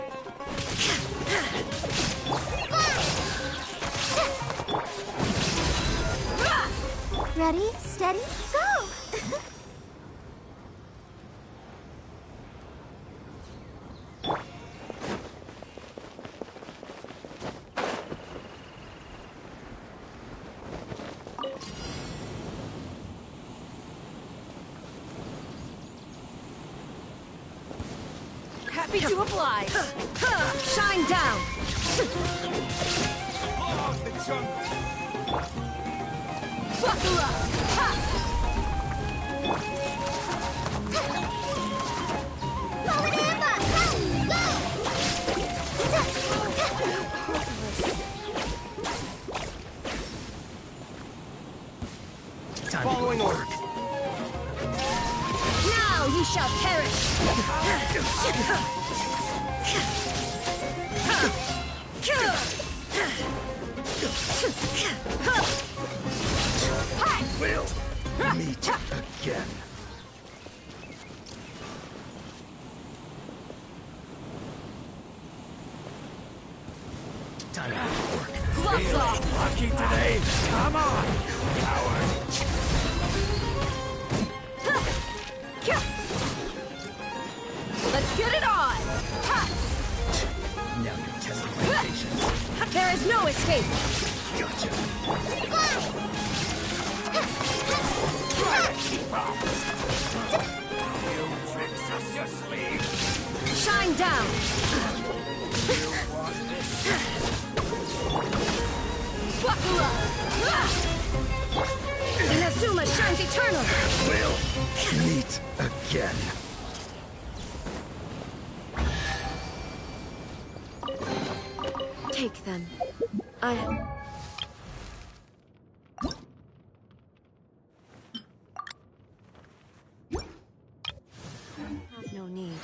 Ready, steady, go! Happy to oblige. Shine down. Oh, the jungle. Buckle up. Ha! Following order. Now you shall perish. We'll meet again. Time to work. Gloves off. Lucky today. Come on, coward. Let's get it on. Ha! Now you're testing my patience. There is no escape. Gotcha. You tricks up your sleeve. Shine down. You want this? Buckle up. Inazuma shines eternal. We'll meet again. Take them. I... have no need.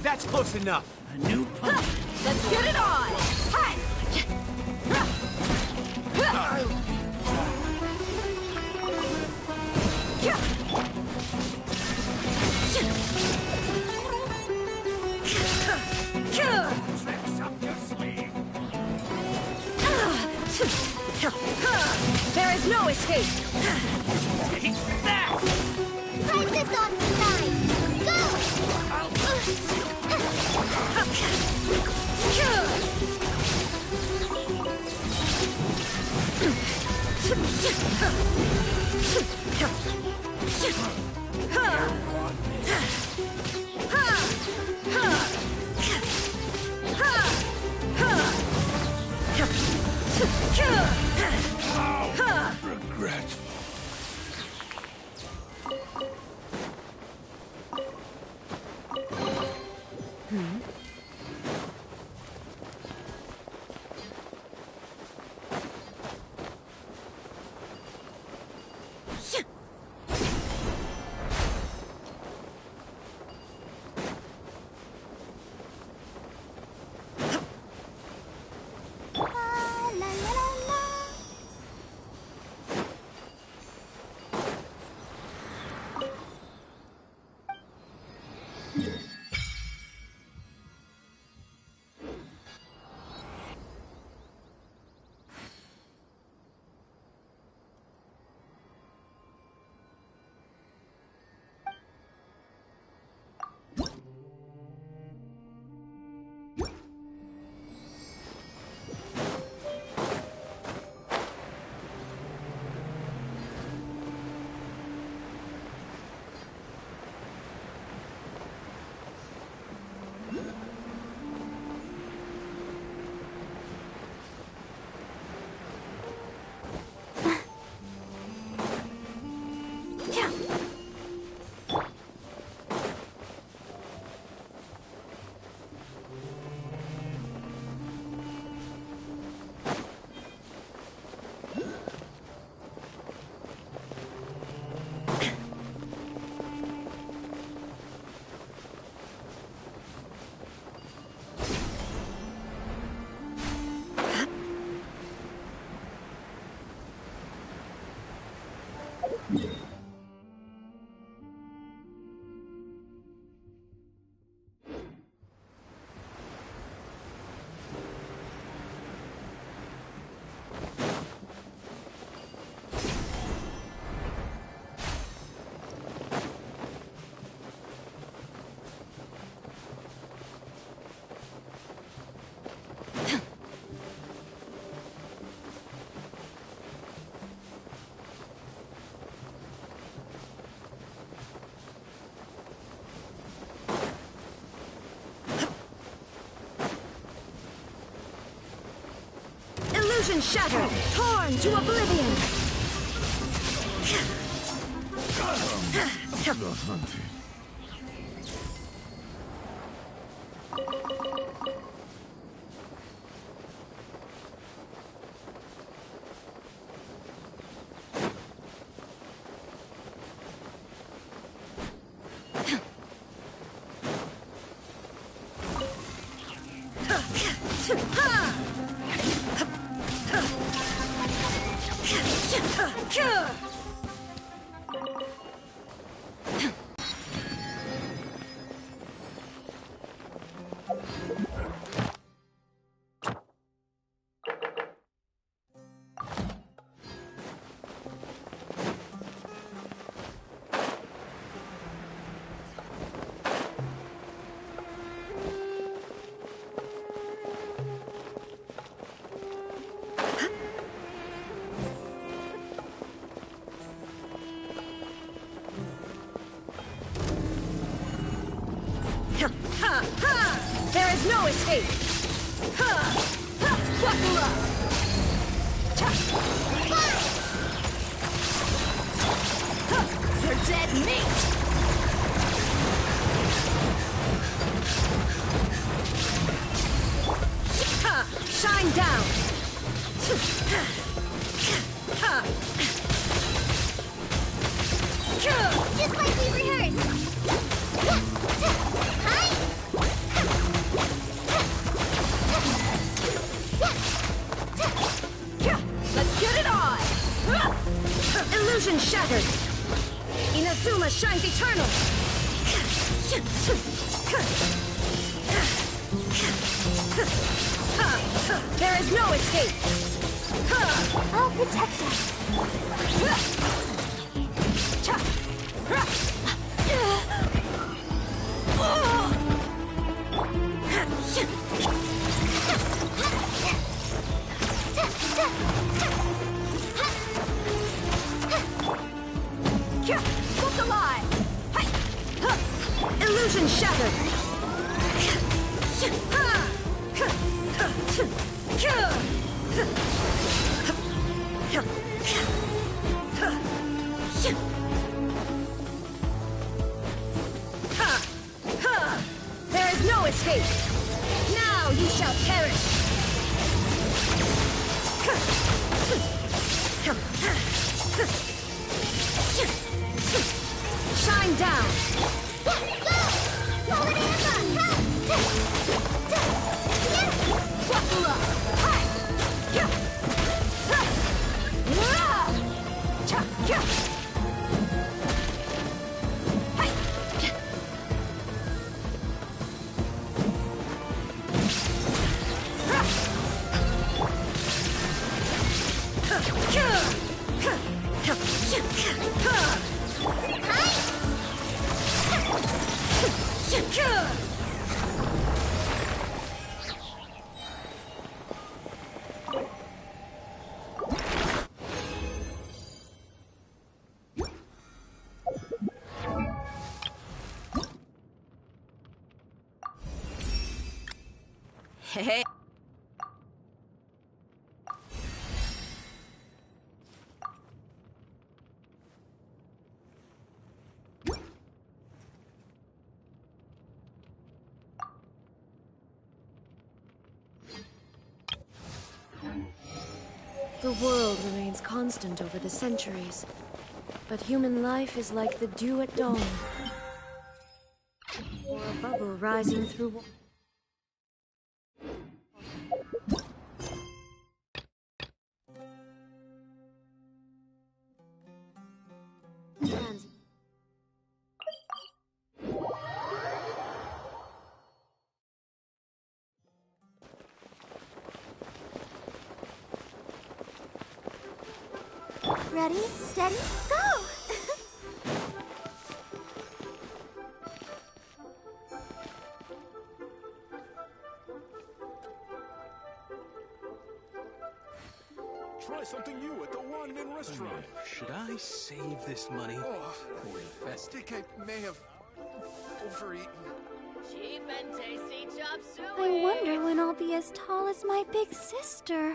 That's close enough. A new punch. Let's get it on. Hi. Tricks up your sleeve. There is no escape. Take that. Fight this on the side. Go! Regretful. Illusion shattered! Torn to oblivion! There is no escape! Buckle up! You're dead meat! Shine down! Just like we rehearsed! Let's get it on! Illusion shattered! Inazuma shines eternal! There is no escape! I'll protect us. Look alive! Illusion shattered! There is no escape! Now you shall perish! Shine down! Buckle up! Hey. The world remains constant over the centuries, but human life is like the dew at dawn, or a bubble rising through. Ready, steady, go! Try something new at the Wanmin restaurant. Should I save this money? Oh, I think I may have overeaten. Cheap and tasty chop suey. I wonder when I'll be as tall as my big sister.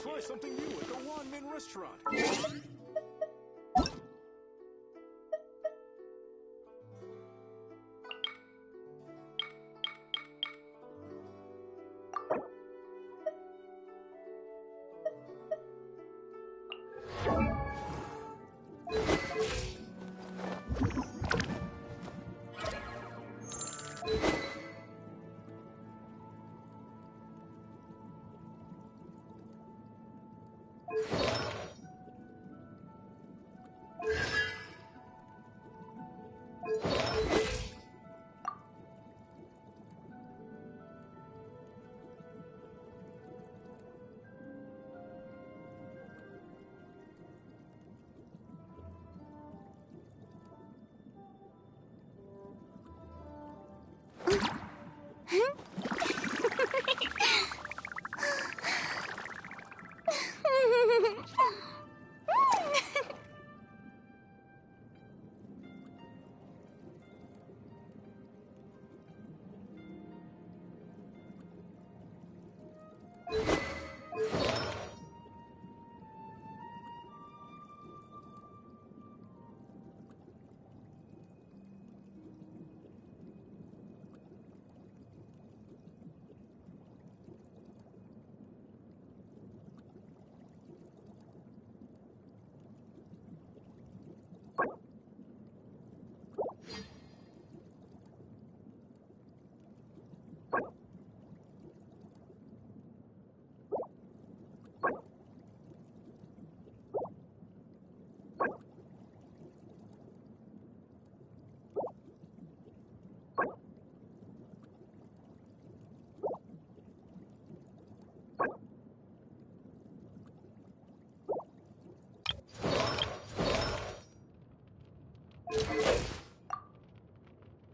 Try something new at the Wan Min restaurant.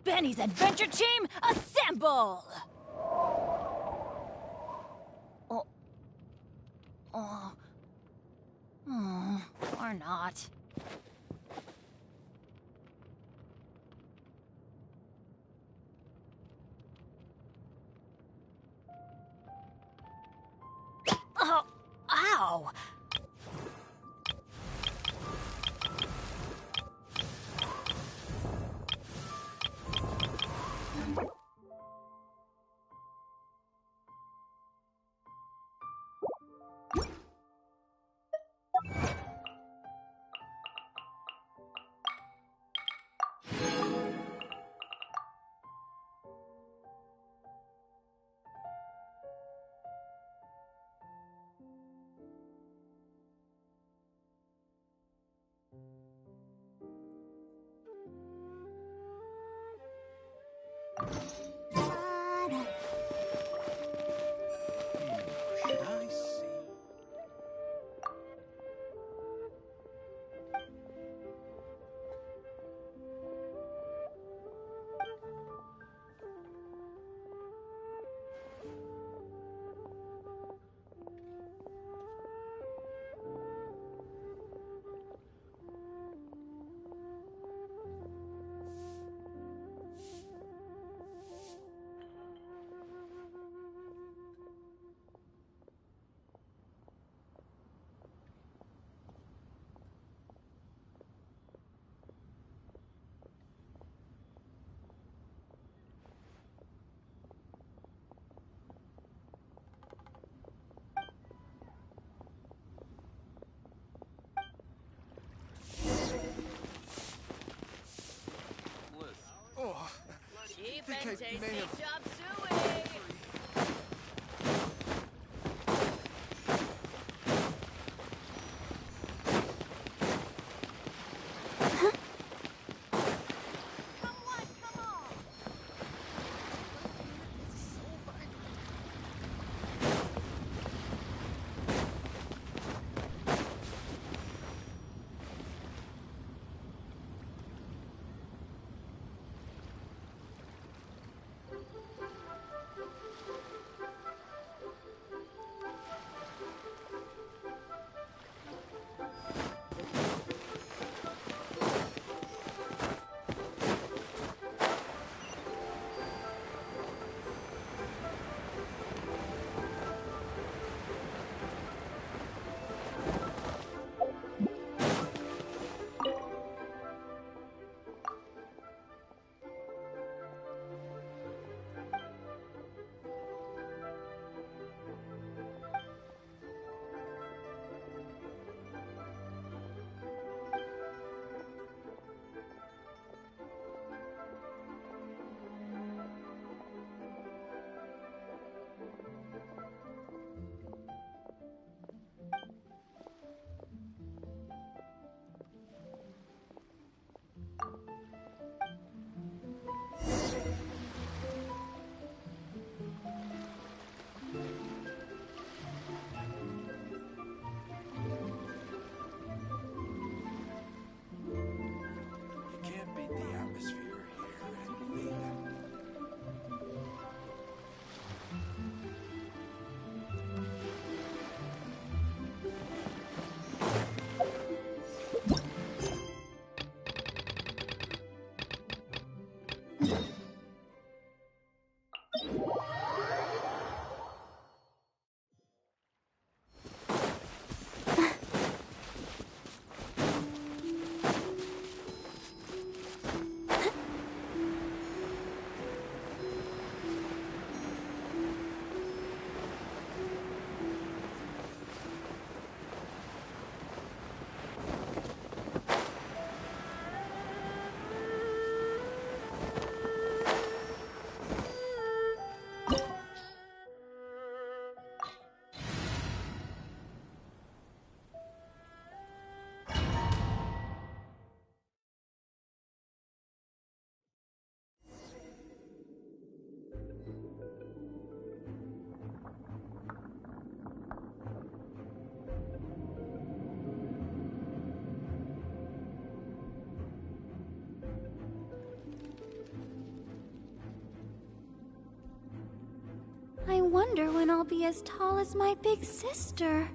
Benny's adventure team, assemble! Or not. Oh, ow! Okay, may have... Chop suey! You can't beat the atmosphere here at Vega. I wonder when I'll be as tall as my big sister.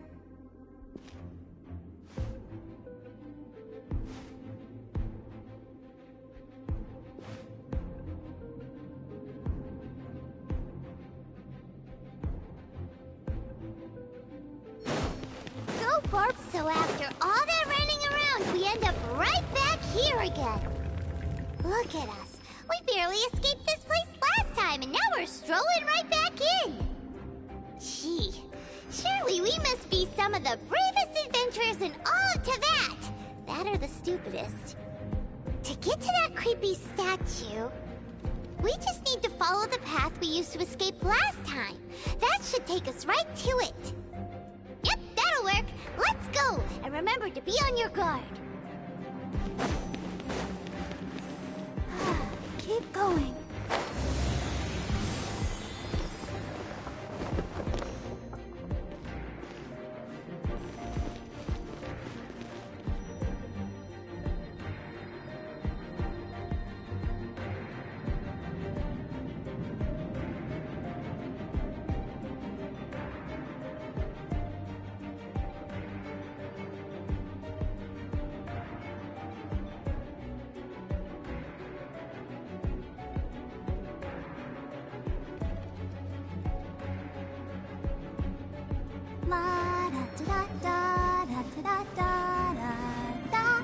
Go, Barb! So after all that running around, we end up right back here again. Look at us. We barely escaped this place last time, and now we're strolling right back in. Gee, surely we must be some of the bravest adventurers in all of Teyvat. That or the stupidest. To get to that creepy statue, we just need to follow the path we used to escape last time. That should take us right to it. Yep, that'll work. Let's go, and remember to be on your guard. Keep going. La da da da da da da da da.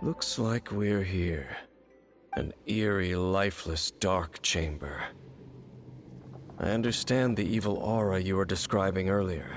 Looks like we're here. An eerie, lifeless, dark chamber. I understand the evil aura you were describing earlier.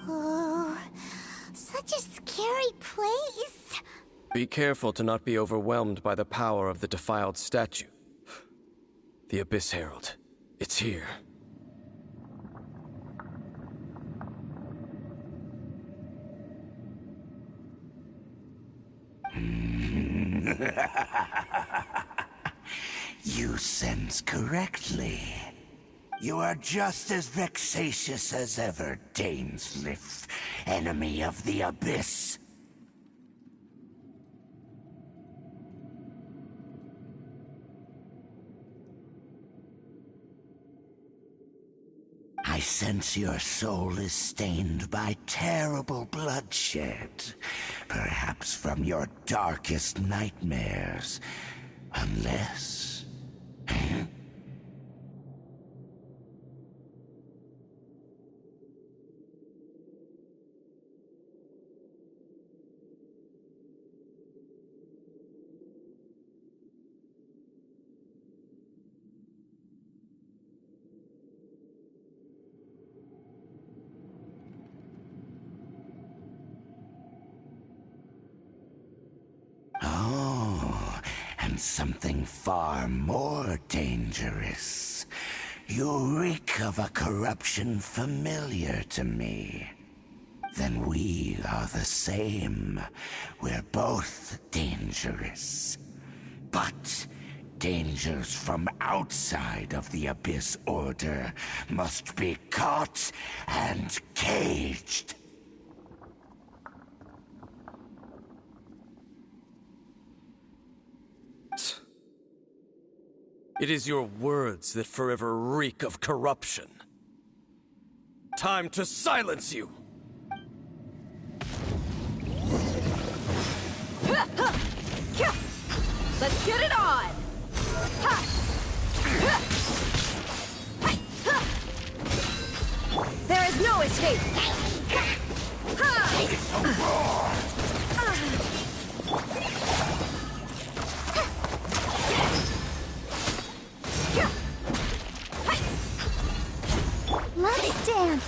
Oh, such a scary place. Be careful to not be overwhelmed by the power of the defiled statue. The Abyss Herald. It's here. You sense correctly. You are just as vexatious as ever, Dainsleif, enemy of the Abyss. I sense your soul is stained by terrible bloodshed, perhaps from your darkest nightmares, unless... Oh, and something far more dangerous. You reek of a corruption familiar to me. Then we are the same. We're both dangerous. But dangers from outside of the Abyss Order must be caught and caged. It is your words that forever reek of corruption. Time to silence you! Let's get it on! There is no escape! Let's dance.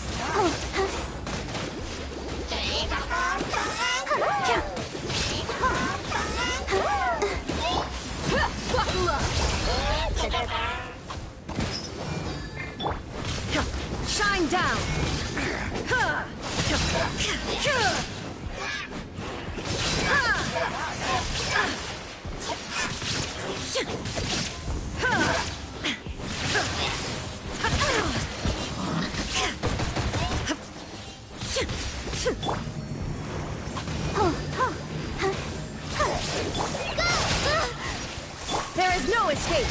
Shine down! There is no escape!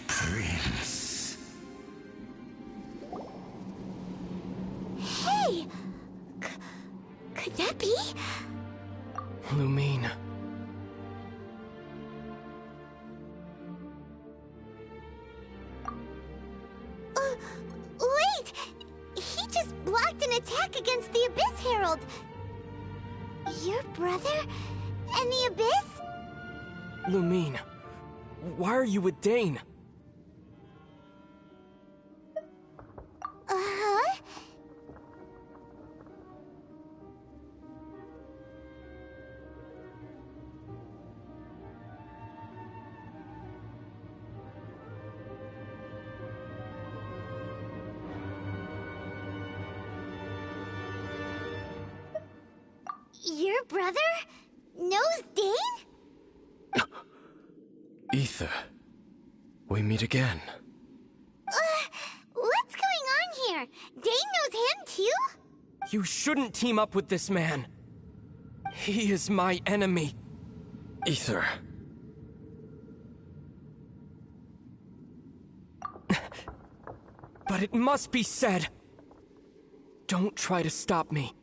Prince. Hey! Could that be? Lumine. Wait! He just blocked an attack against the Abyss Herald! Your brother? And the Abyss? Lumine. Why are you with Dane? Uh-huh. Your brother knows Dane? Ether, we meet again. What's going on here? Dane knows him too? You shouldn't team up with this man. He is my enemy. Ether. But it must be said. Don't try to stop me.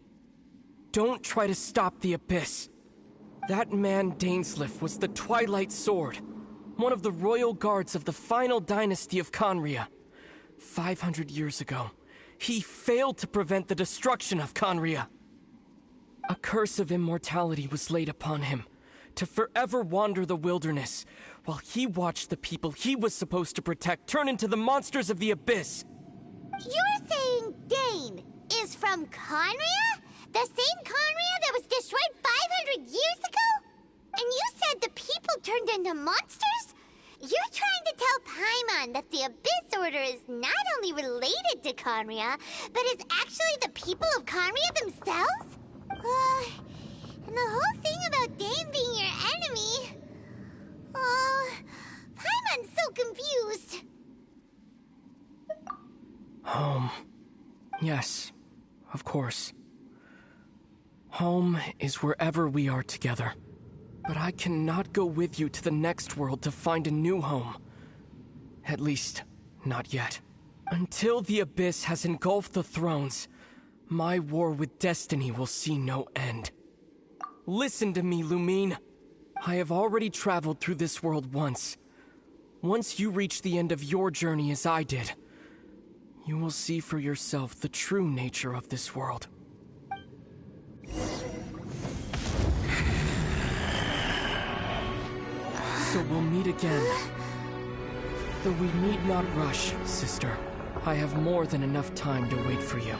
Don't try to stop the Abyss. That man Dainsleif was the Twilight Sword, one of the royal guards of the final dynasty of Conria. 500 years ago, he failed to prevent the destruction of Conria. A curse of immortality was laid upon him, to forever wander the wilderness, while he watched the people he was supposed to protect turn into the monsters of the Abyss. You're saying Dane is from Conria? The same Conria that was destroyed 500 years ago? And you said the people turned into monsters? You're trying to tell Paimon that the Abyss Order is not only related to Conria, but is actually the people of Conria themselves? And the whole thing about Dane being your enemy... Paimon's so confused. Home. Yes, of course. Home is wherever we are together. But I cannot go with you to the next world to find a new home. At least, not yet. Until the Abyss has engulfed the thrones, my war with destiny will see no end. Listen to me, Lumine. I have already traveled through this world once. Once you reach the end of your journey as I did, you will see for yourself the true nature of this world. So we'll meet again. Though we need not rush, sister. I have more than enough time to wait for you.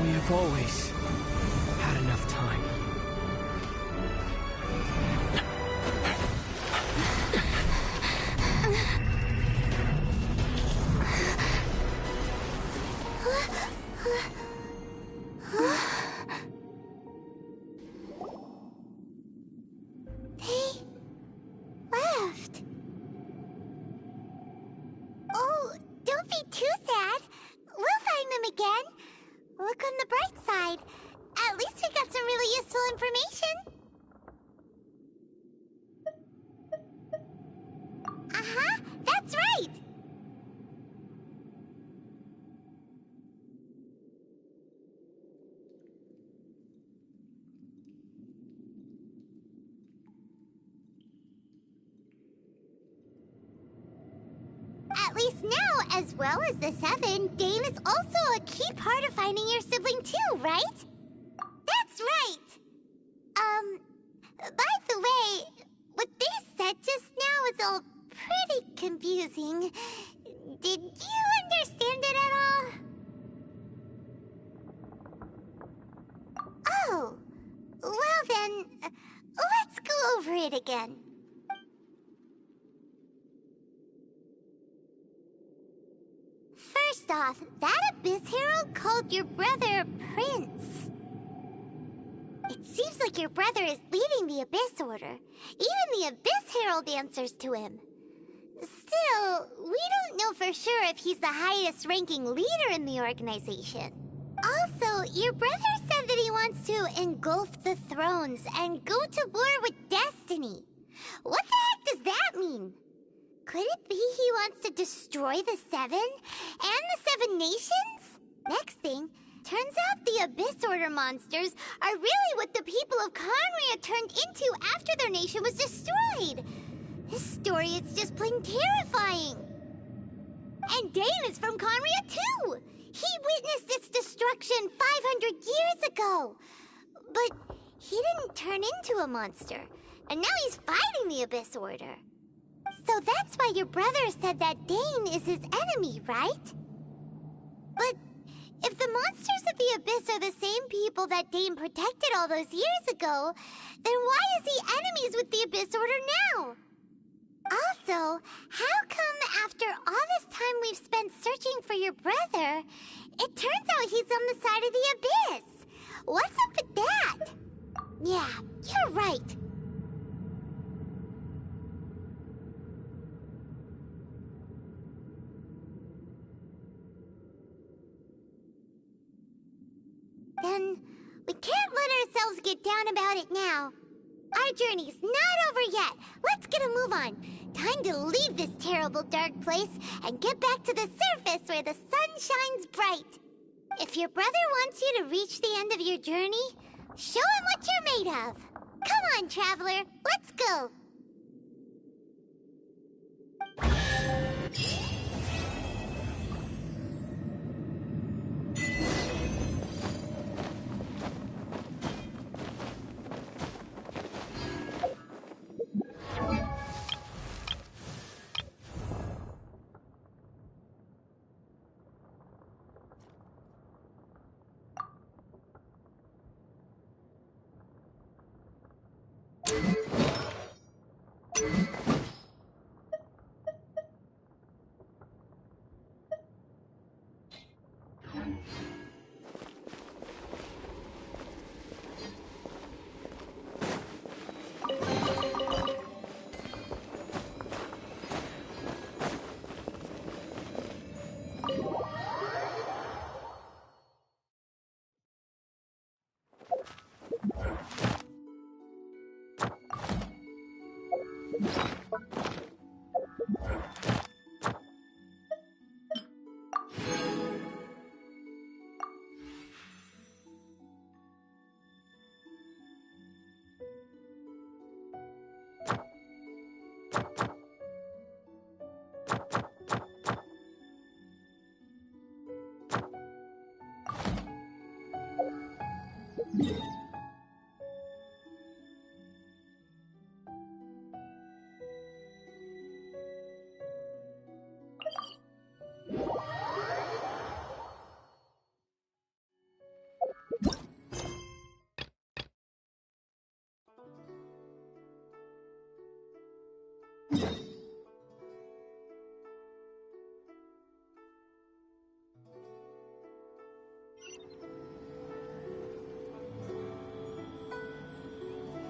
We have always had enough time. They left. Oh, don't be too sad. We'll find them again. Look on the bright side. At least we got some really useful information. Uh-huh, that's right. At least now, as well as the Seven, Dane is also a key part of finding your sibling too, right? That's right! By the way, what they said just now is all pretty confusing. Did you understand it at all? Oh, well then, let's go over it again. First off, that Abyss Herald called your brother Prince. It seems like your brother is leading the Abyss Order. Even the Abyss Herald answers to him. Still, we don't know for sure if he's the highest ranking leader in the organization. Also, your brother said that he wants to engulf the thrones and go to war with Destiny. What the heck does that mean? Could it be he wants to destroy the Seven and the Seven Nations? Next thing, turns out the Abyss Order monsters are really what the people of Conria turned into after their nation was destroyed. This story is just plain terrifying. And Dane is from Conria too. He witnessed its destruction 500 years ago. But he didn't turn into a monster. And now he's fighting the Abyss Order. So that's why your brother said that Dane is his enemy, right? But if the monsters of the Abyss are the same people that Dane protected all those years ago, then why is he enemies with the Abyss Order now? Also, how come after all this time we've spent searching for your brother, it turns out he's on the side of the Abyss? What's up with that? Yeah, you're right. Then, we can't let ourselves get down about it now. Our journey's not over yet. Let's get a move on. Time to leave this terrible dark place and get back to the surface where the sun shines bright. If your brother wants you to reach the end of your journey, show him what you're made of. Come on, traveler. Let's go.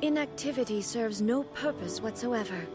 Inactivity serves no purpose whatsoever.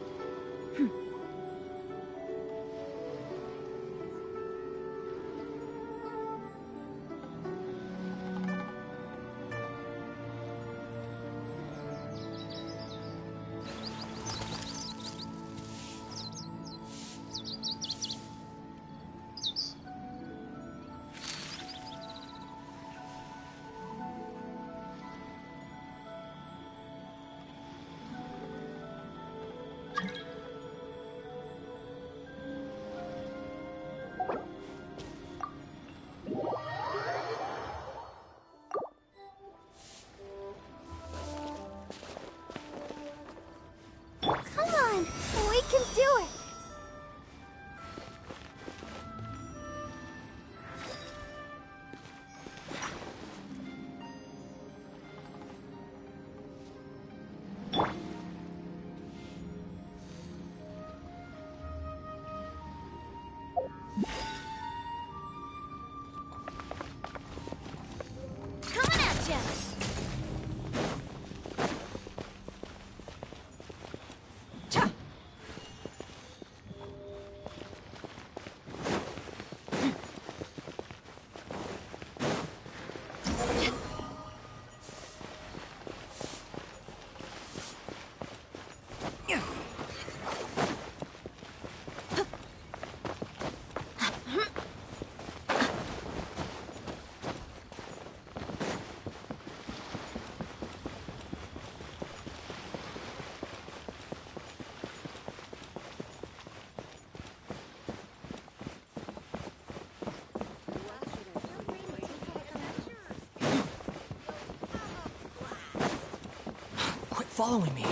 following me.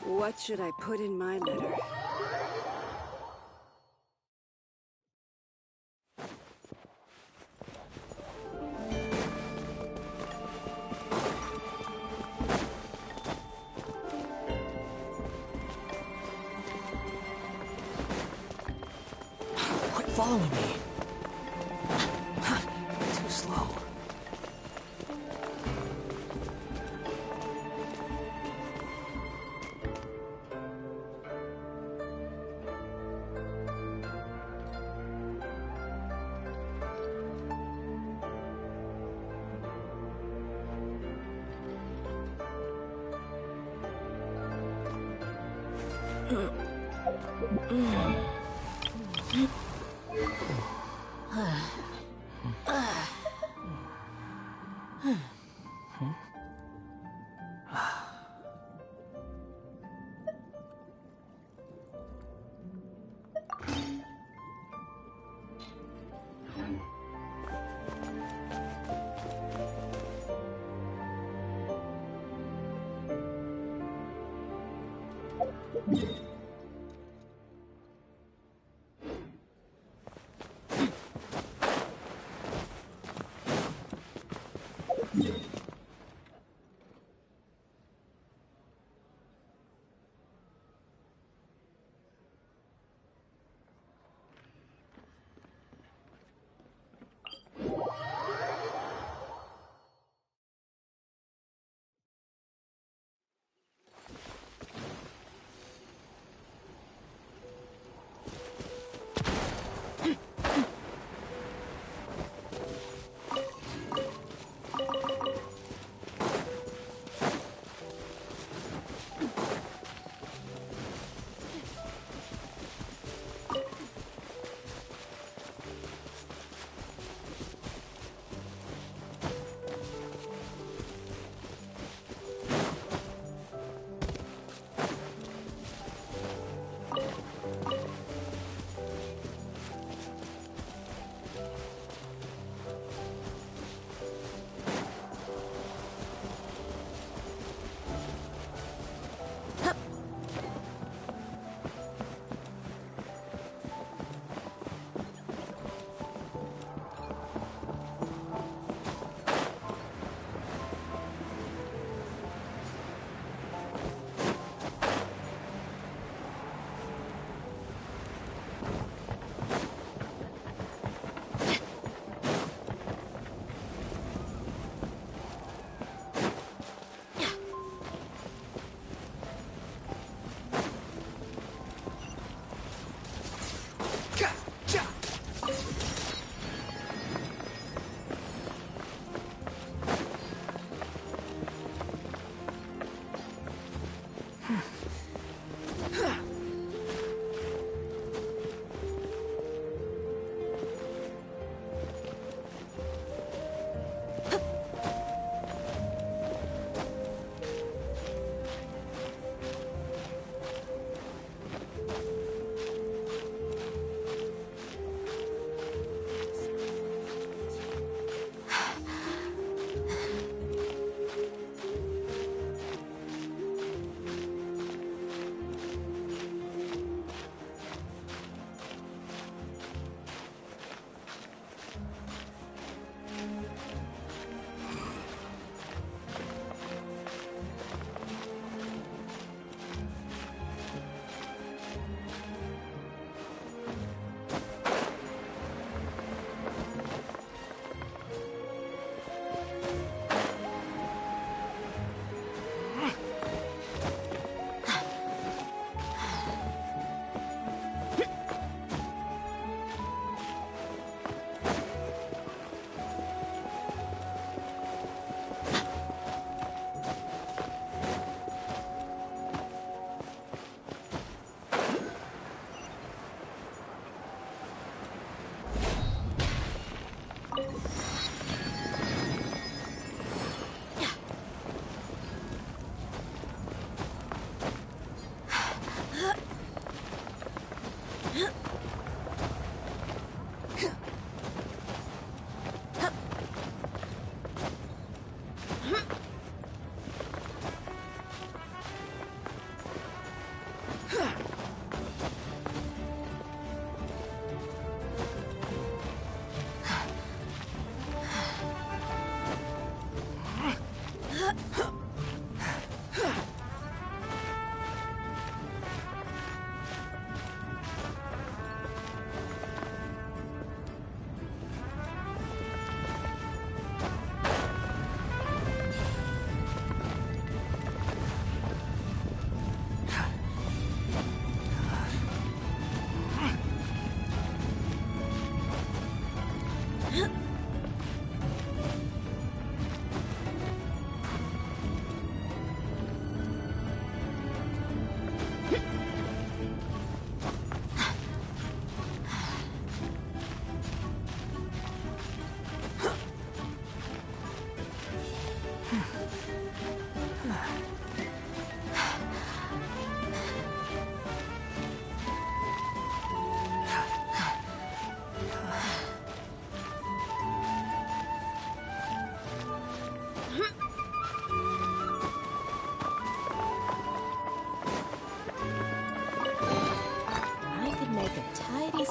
What should I put in my letter? Quit following me. Too slow.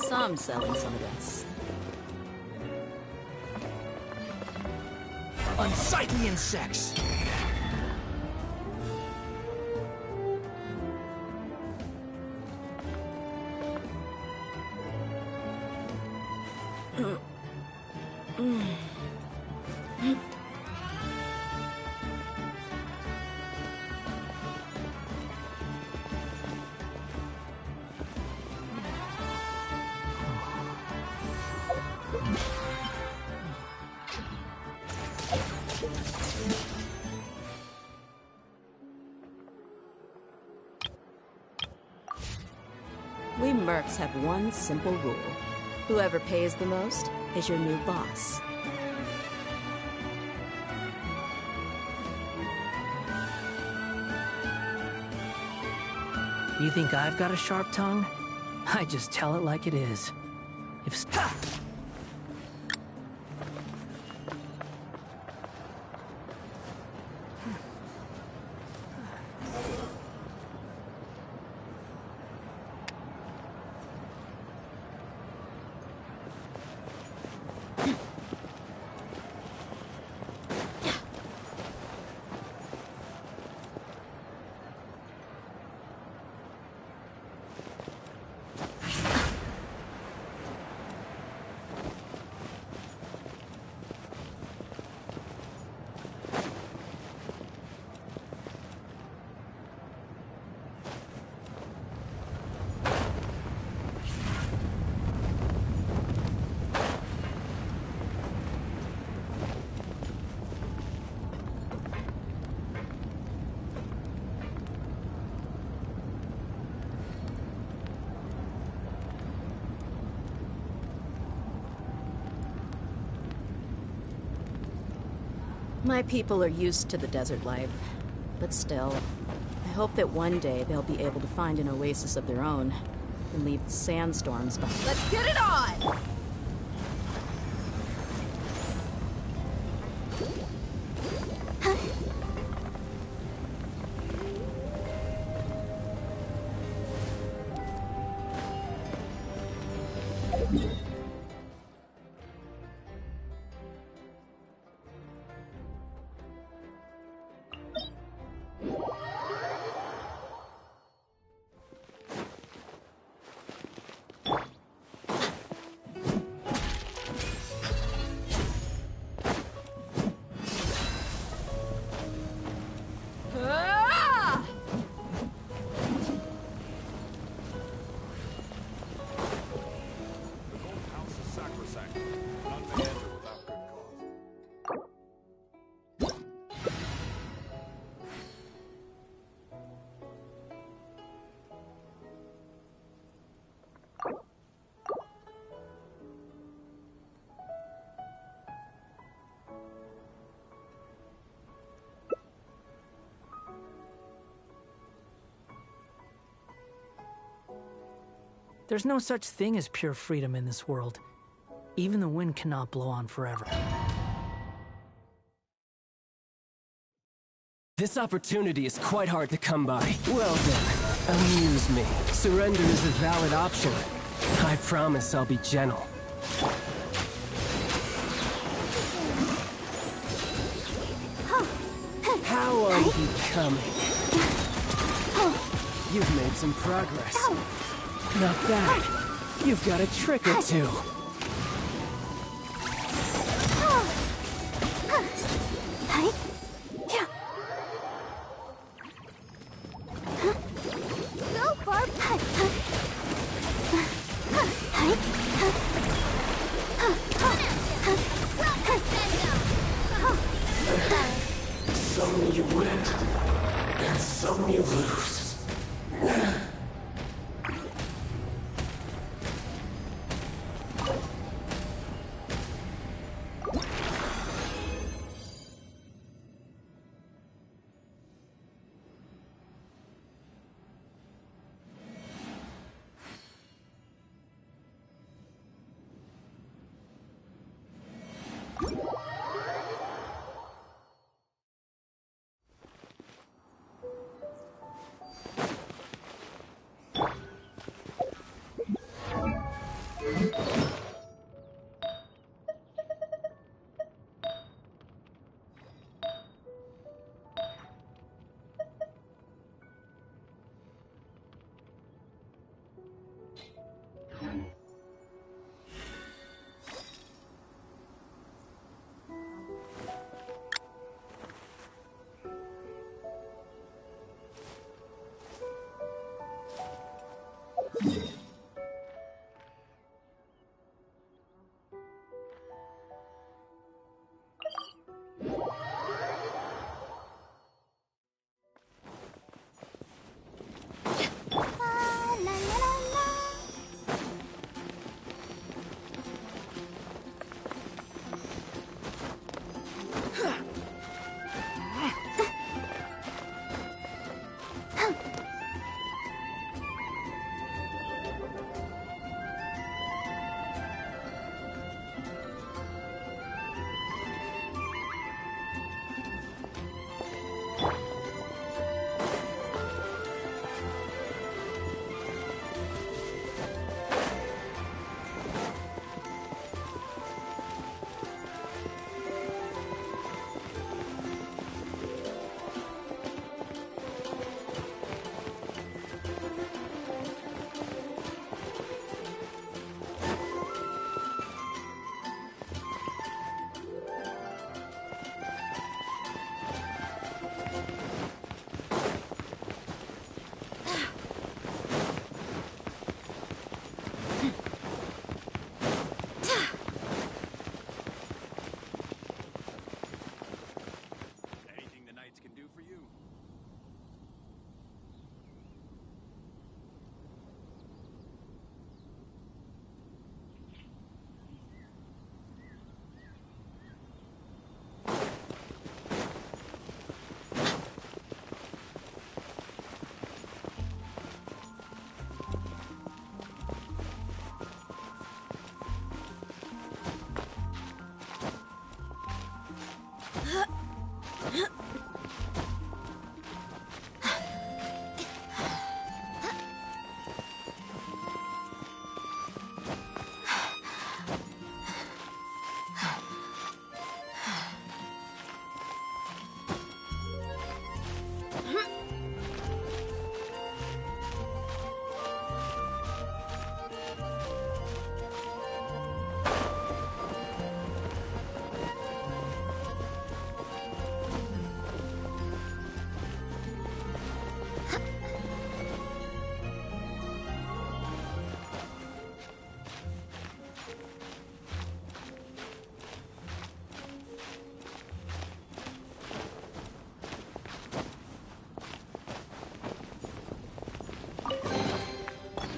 some selling some of this. Unsightly insects! We mercs have one simple rule. Whoever pays the most is your new boss. You think I've got a sharp tongue? I just tell it like it is. If... Ha! My people are used to the desert life, but still, I hope that one day they'll be able to find an oasis of their own and leave the sandstorms behind. Let's get it on! There's no such thing as pure freedom in this world. Even the wind cannot blow on forever. This opportunity is quite hard to come by. Well then, amuse me. Surrender is a valid option. I promise I'll be gentle. How are you coming? You've made some progress. Not bad. You've got a trick or two. Some you win, and some you lose.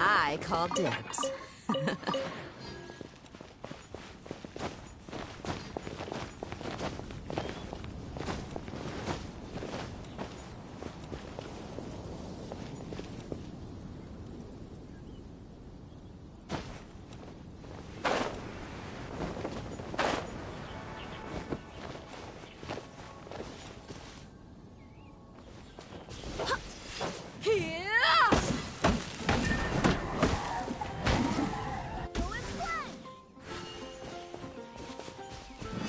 I call dibs.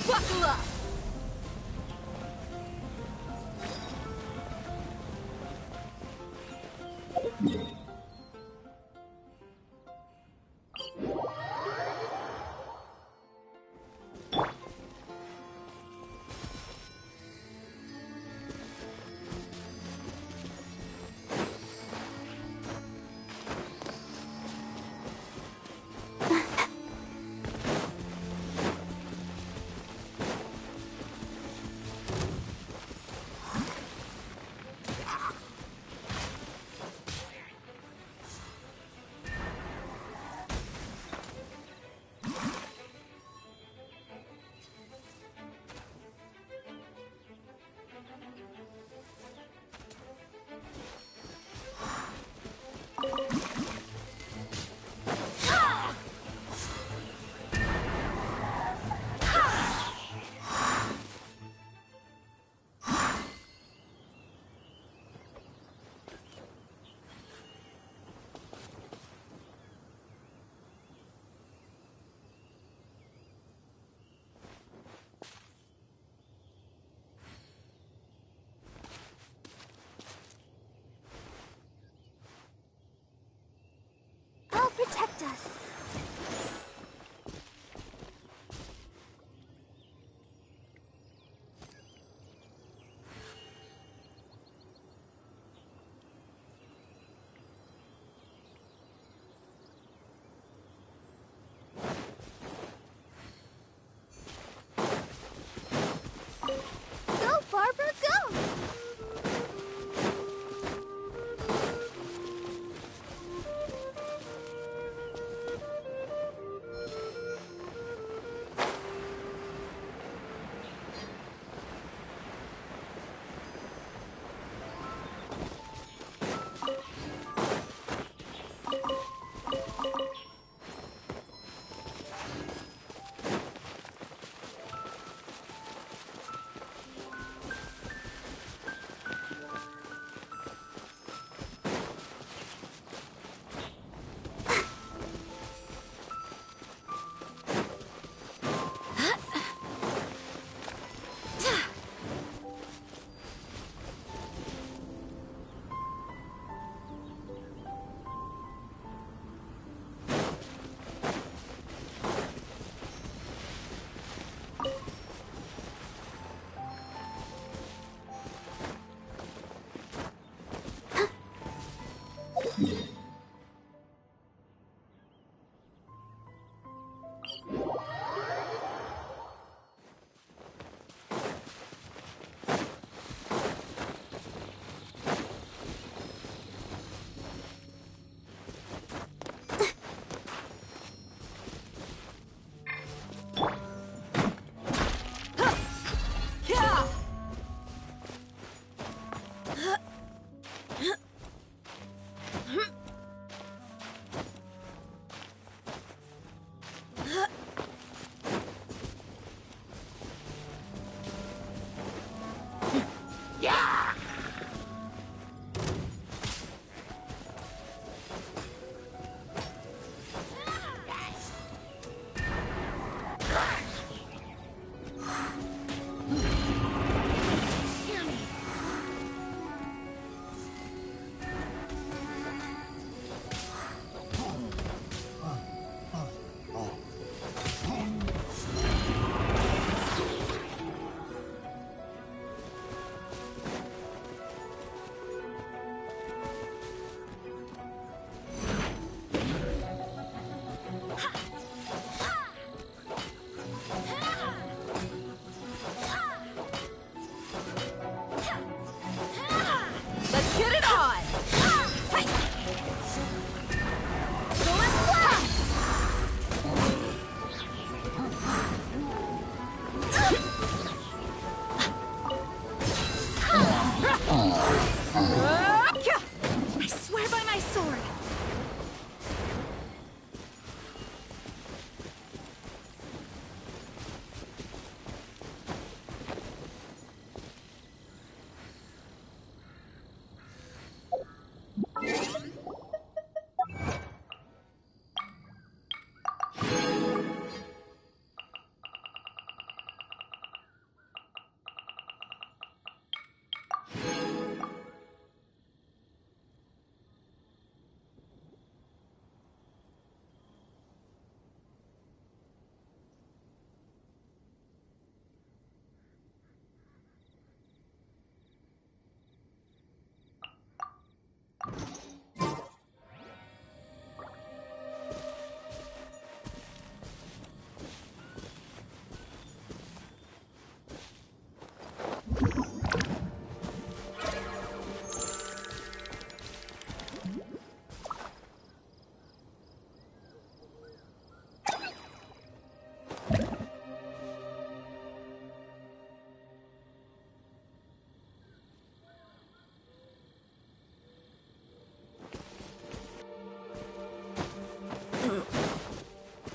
Buckle up! I'll protect us. Go, Barbara, go!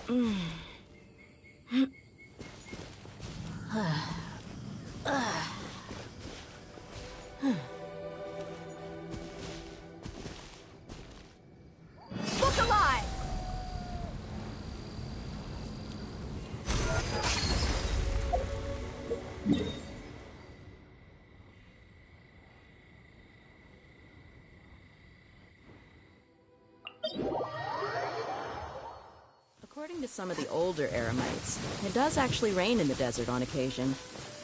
Look alive! According to some of the older Eremites, it does actually rain in the desert on occasion.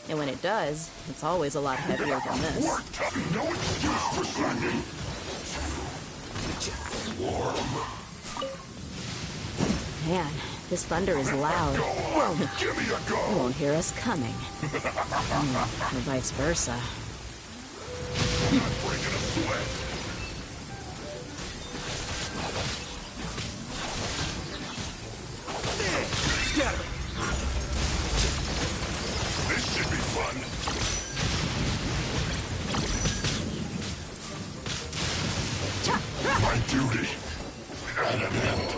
And when it does, it's always a lot heavier than this. No excuse for slacking! Man, this thunder is loud. Give me a You go! won't hear us coming. Or vice versa. Not breaking a sweat! This should be fun! My duty at an end.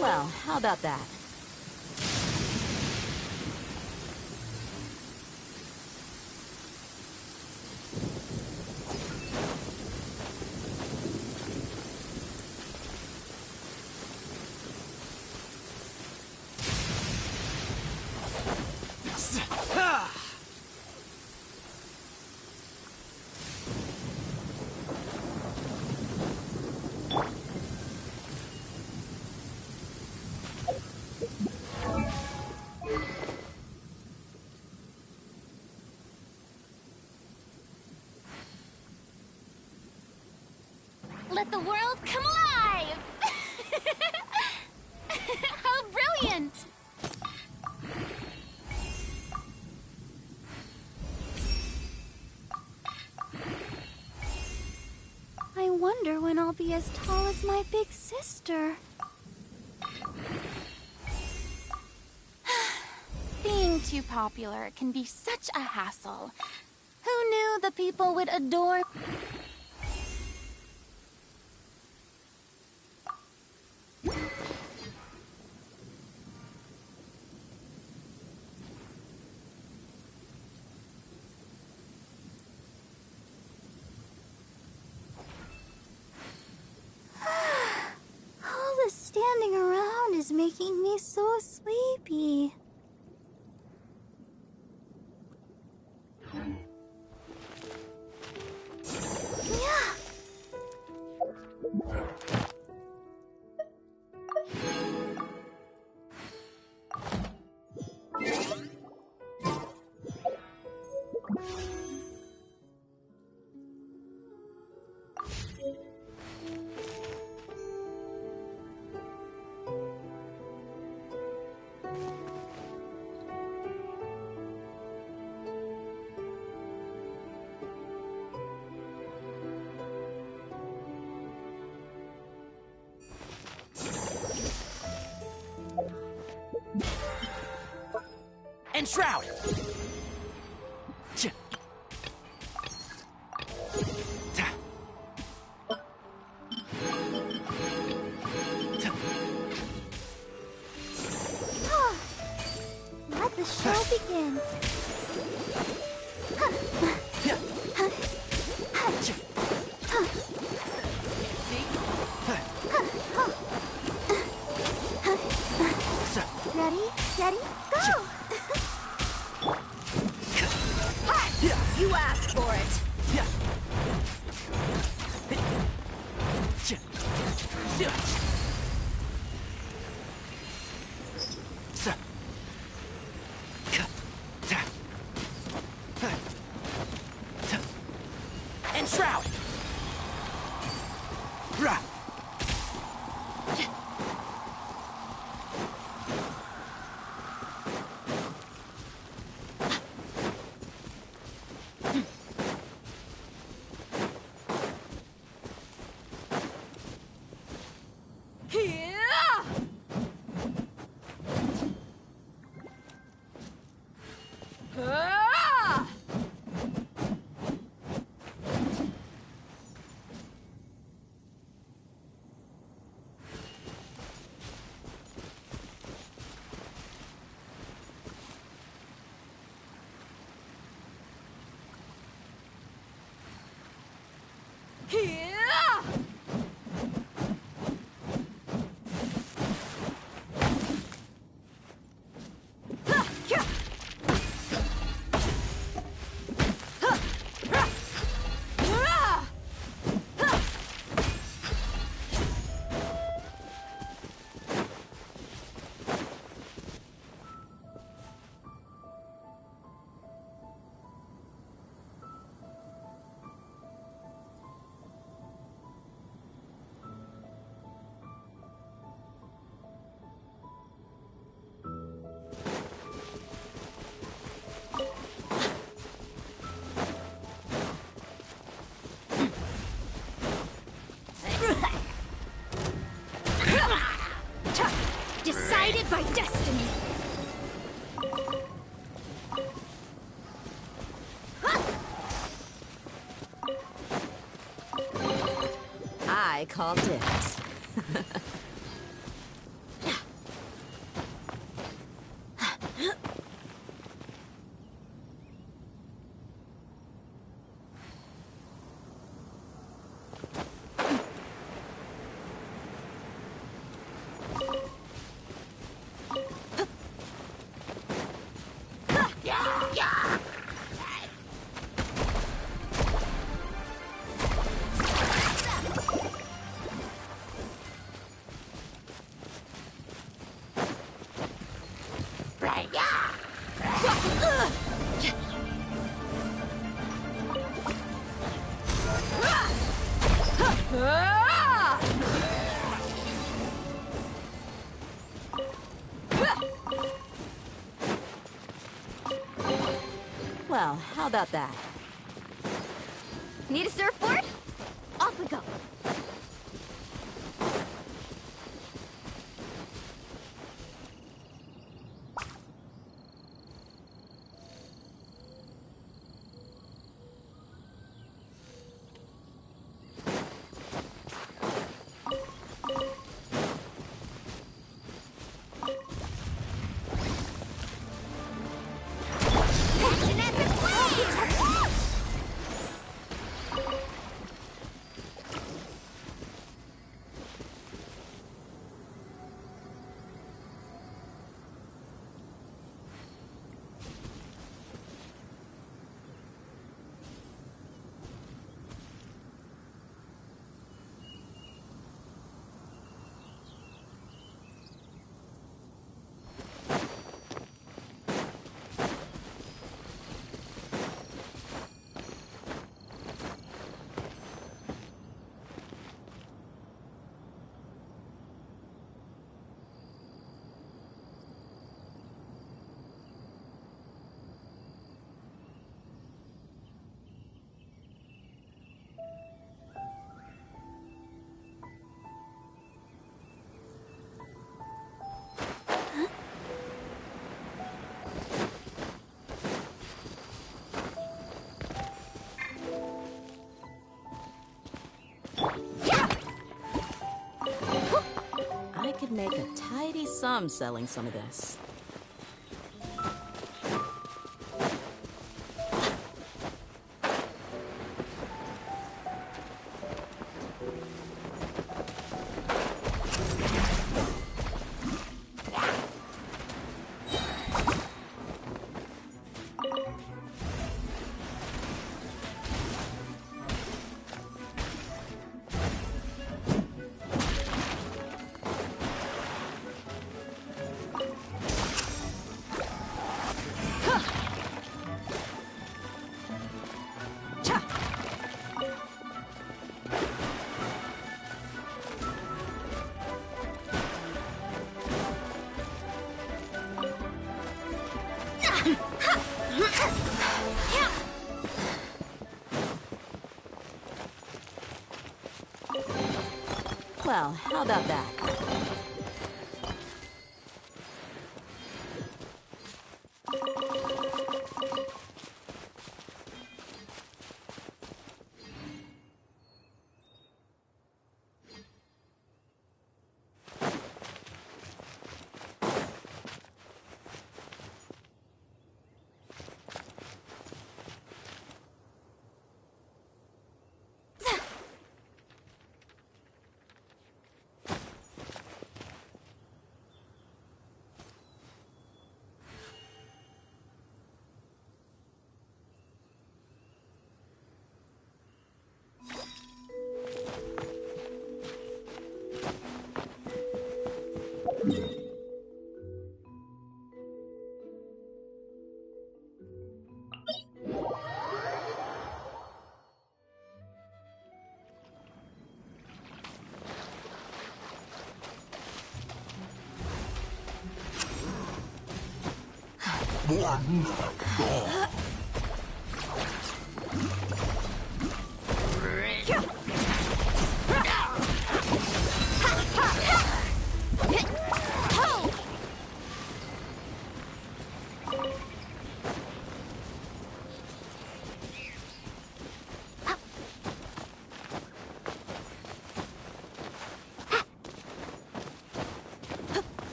Well, how about that? Let the world come alive! How brilliant! I wonder when I'll be as tall as my big sister. Being too popular can be such a hassle. Who knew the people would adore... All the standing around is making me so sleepy. Yeah. Enshroud! Let the show begin. Ready, steady, go! You asked for it. Enshroud! Rah! Decided by destiny. I call dibs. Well, how about that? Need a surfboard? Off we go. I could make a tidy sum selling some of this. Well, how about that?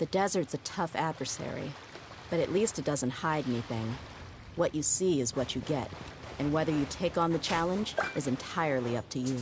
The desert's a tough adversary, but at least it doesn't hide anything. What you see is what you get, and whether you take on the challenge is entirely up to you.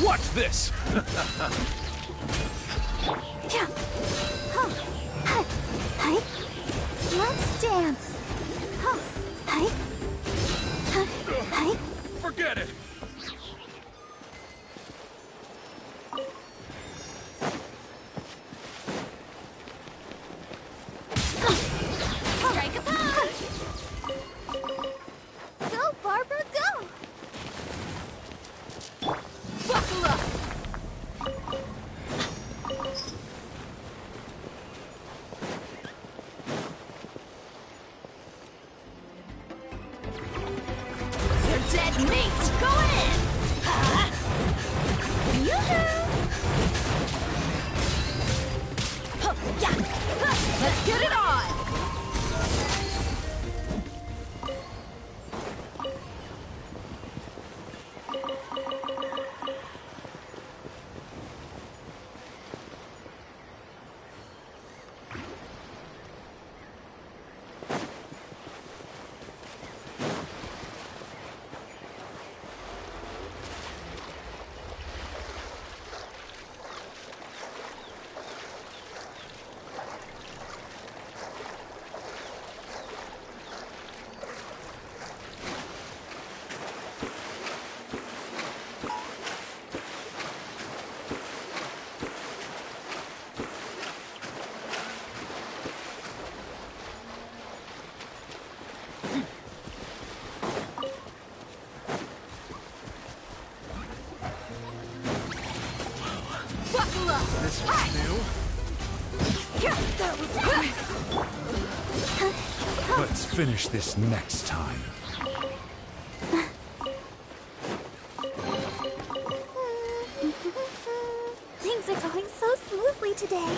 Watch this! Let's dance. Let's get it on! This was new. That was quick! Let's finish this next time. Things are going so smoothly today.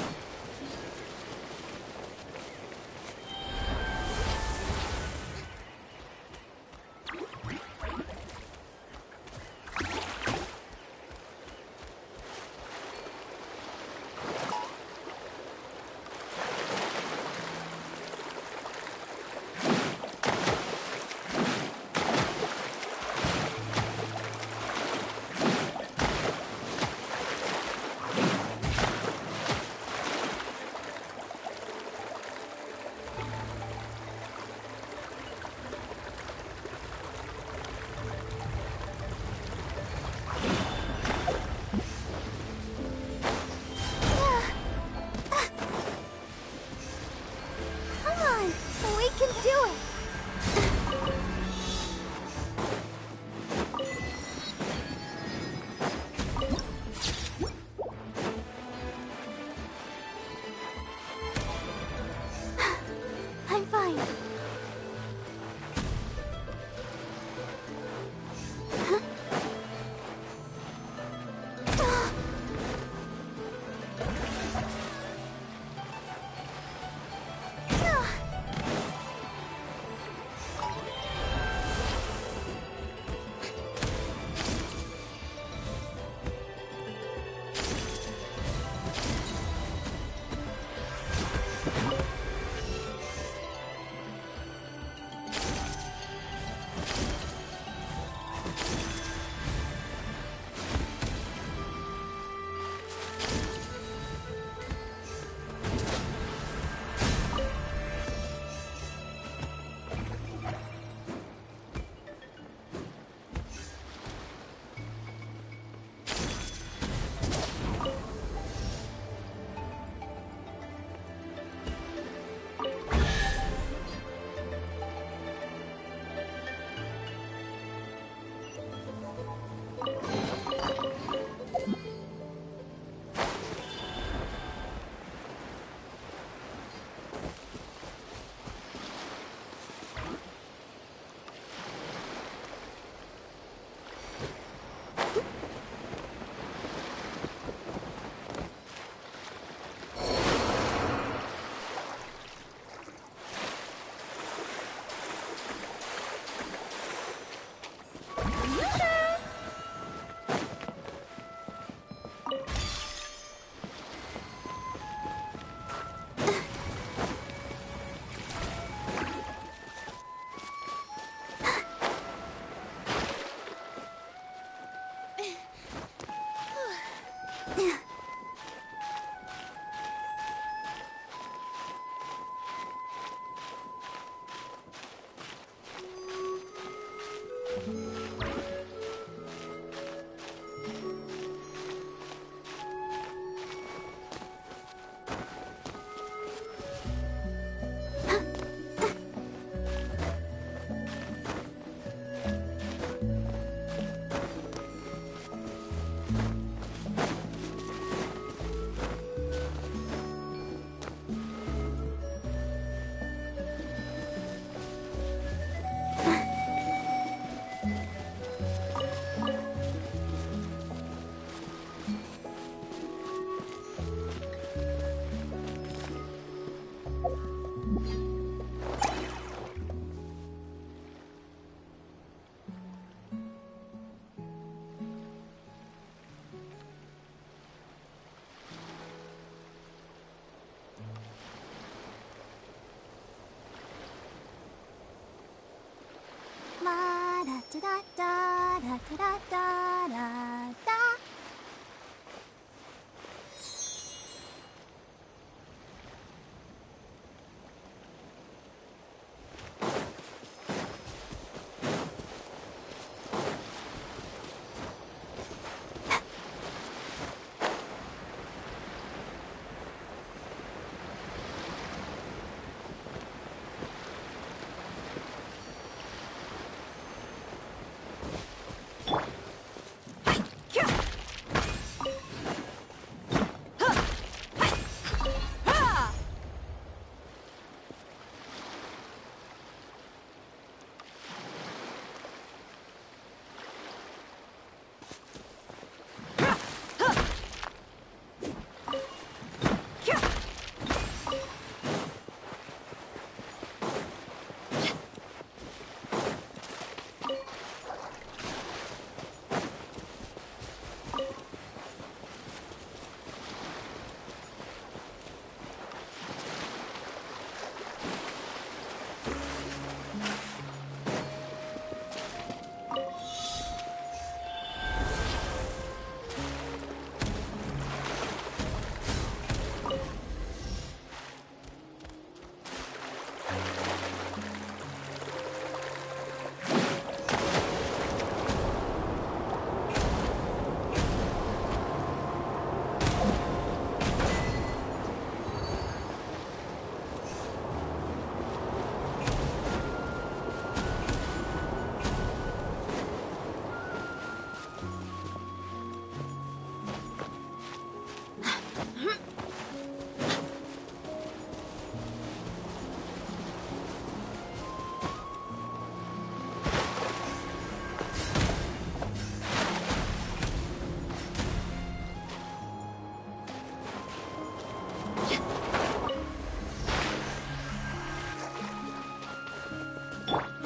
da da da da da da.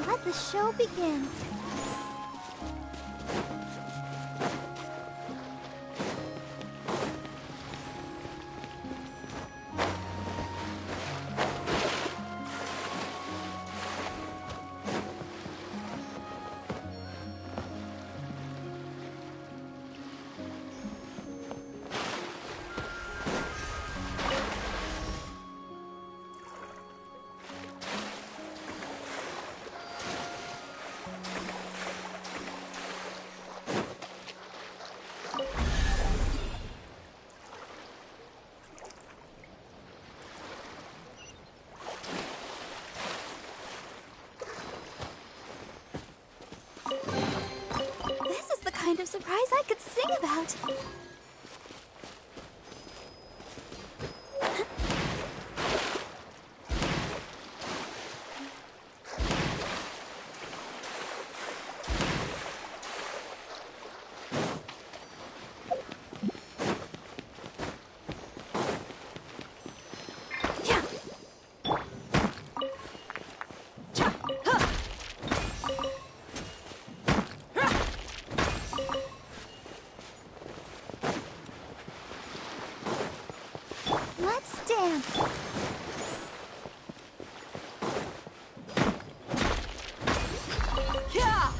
Let the show begin. This is the kind of surprise I could sing about. Let's dance. Yeah!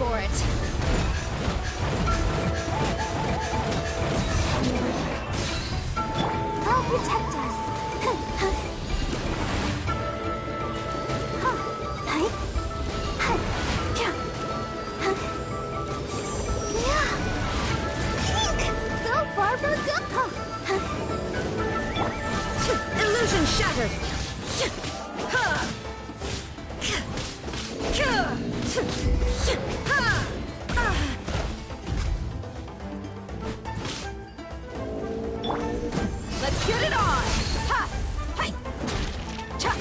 for it. I'll protect us. Go, Barbara, go! Illusion shattered. Let's get it on! Ha! Hi! Cha!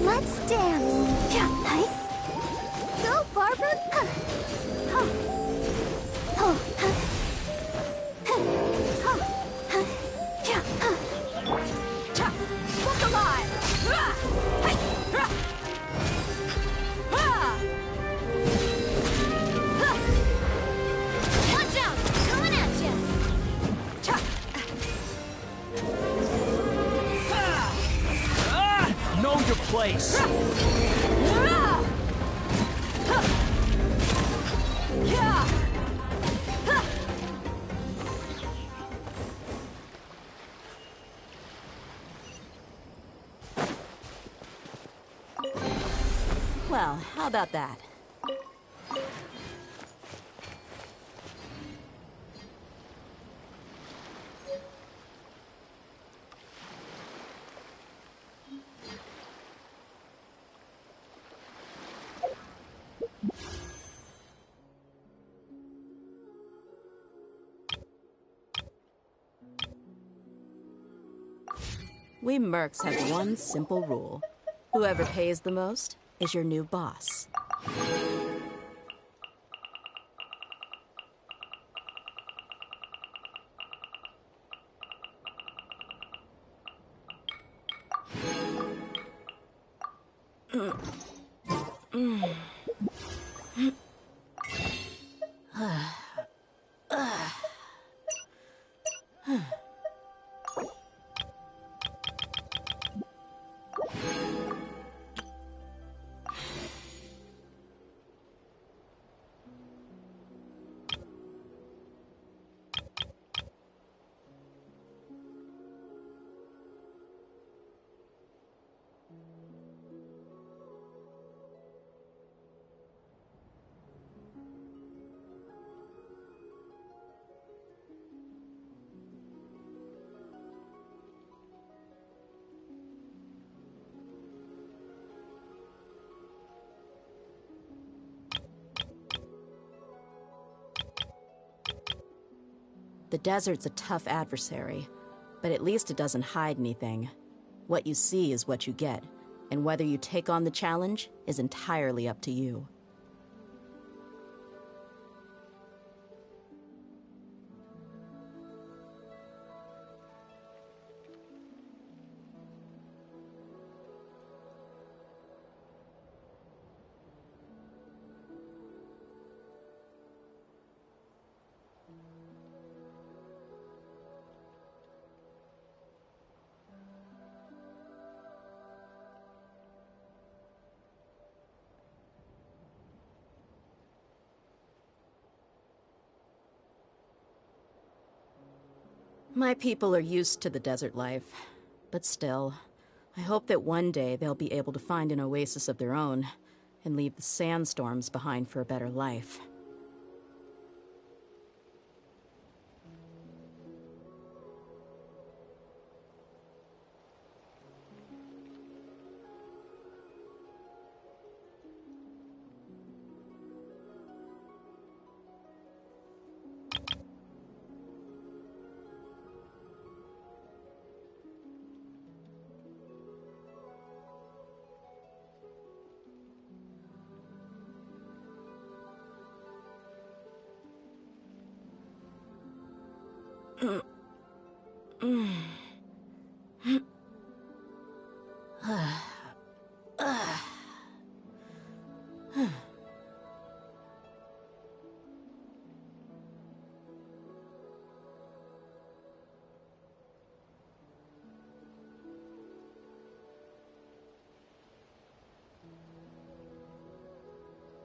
Let's dance. Go, Barbara. Look alive! Watch out! Coming at you! Know your place. Well, how about that? We mercs have one simple rule. Whoever pays the most is your new boss. The desert's a tough adversary, but at least it doesn't hide anything. What you see is what you get, and whether you take on the challenge is entirely up to you. My people are used to the desert life, but still, I hope that one day they'll be able to find an oasis of their own and leave the sandstorms behind for a better life.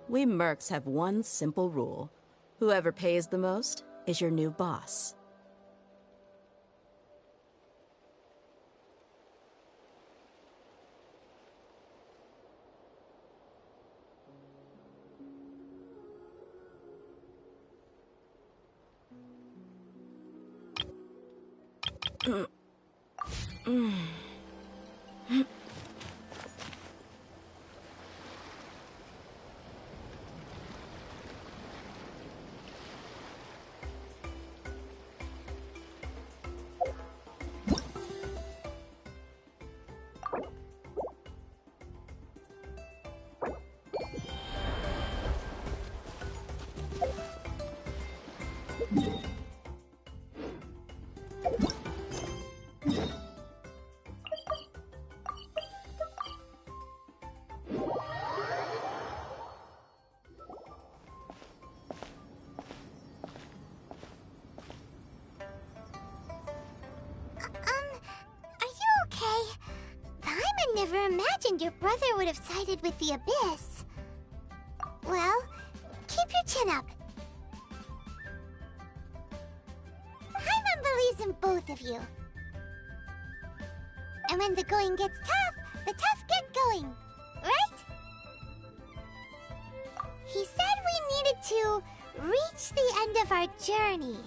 We mercs have one simple rule. Whoever pays the most is your new boss. Never imagined your brother would have sided with the Abyss. Well, keep your chin up. Paimon believes in both of you. And when the going gets tough, the tough get going, right? He said we needed to reach the end of our journey.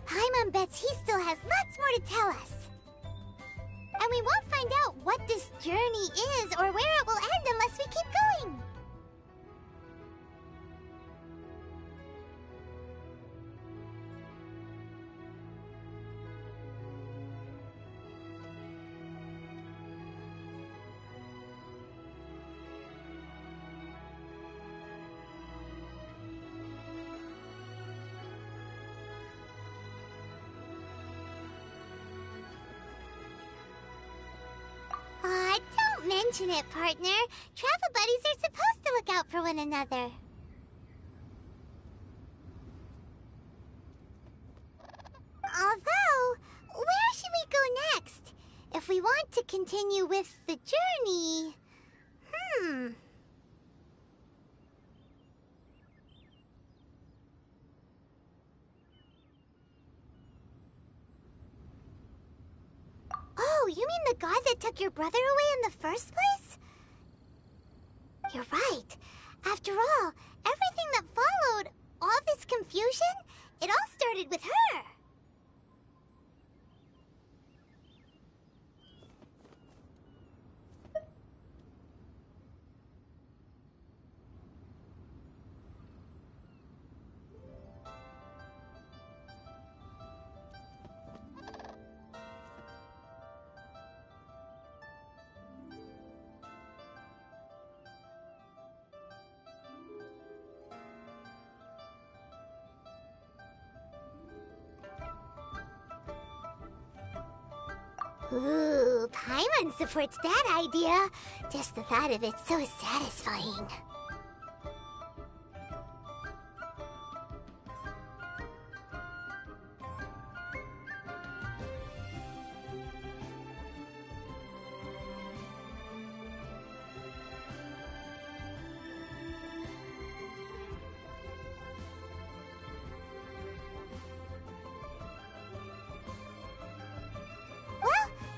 Paimon bets he still has lots more to tell us. And we won't find out what this journey is or where it will end unless we keep going. Don't mention it, partner. Travel buddies are supposed to look out for one another. Although, where should we go next? If we want to continue with the journey... Oh, you mean the god that took your brother away in the first place? You're right. After all, everything that followed, all this confusion, it all started with her. Ooh, Paimon supports that idea. Just the thought of it's so satisfying.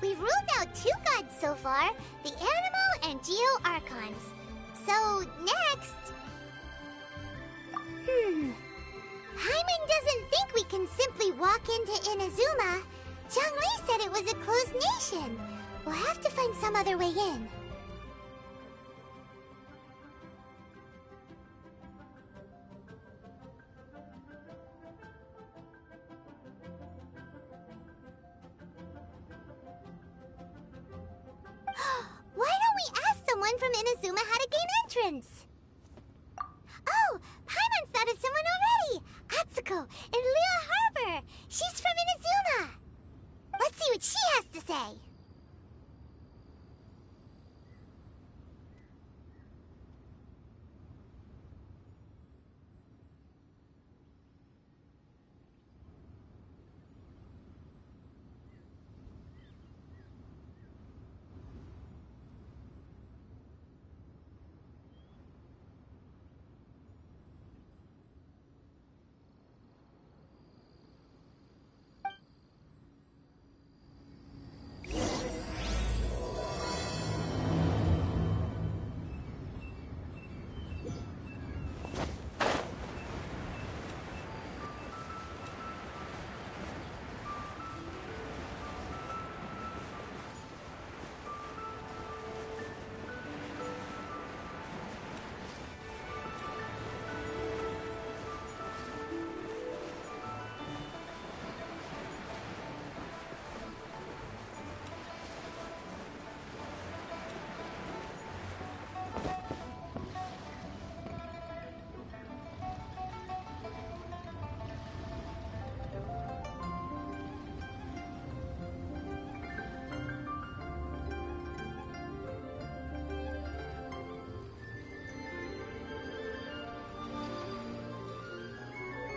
We've ruled out two gods so far, the Animo and Geo Archons. So, next... Paimon doesn't think we can simply walk into Inazuma. Zhongli said it was a closed nation. We'll have to find some other way in. Why don't we ask someone from Inazuma how to gain entrance? Oh, Paimon thought of someone already! Atsuko, in Liyue Harbor! She's from Inazuma! Let's see what she has to say!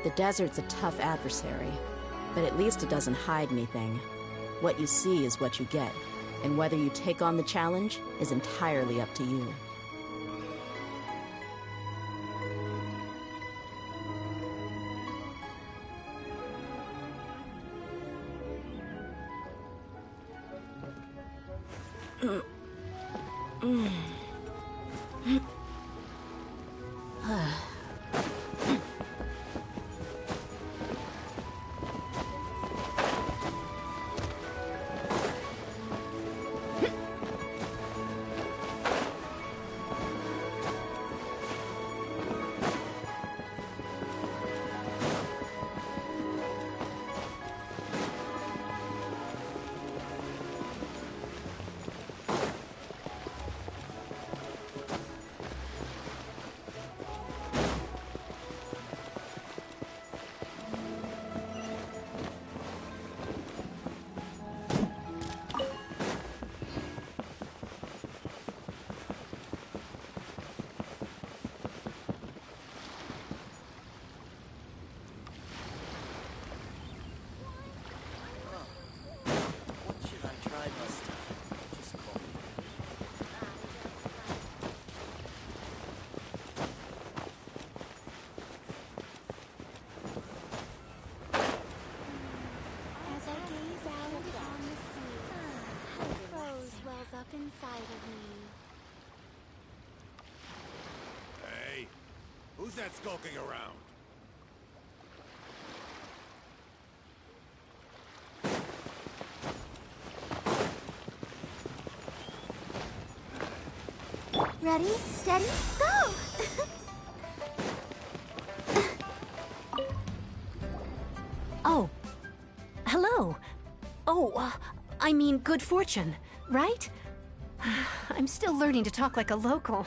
The desert's a tough adversary, but at least it doesn't hide anything. What you see is what you get, and whether you take on the challenge is entirely up to you. Inside of me. Hey, who's that skulking around? Ready, steady, go! Oh. Hello. Oh, I mean good fortune, right? I'm still learning to talk like a local.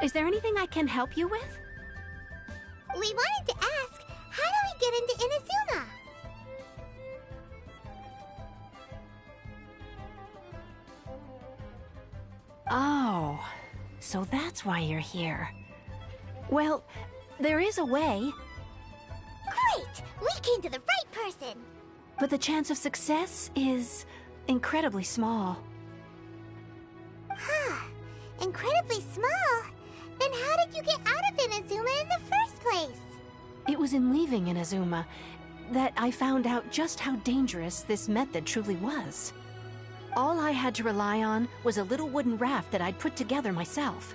Is there anything I can help you with? We wanted to ask, how do we get into Inazuma? Oh, so that's why you're here. Well, there is a way. Great! We came to the right person! But the chance of success is incredibly small. Huh. Incredibly small? Then how did you get out of Inazuma in the first place? It was in leaving Inazuma that I found out just how dangerous this method truly was. All I had to rely on was a little wooden raft that I'd put together myself.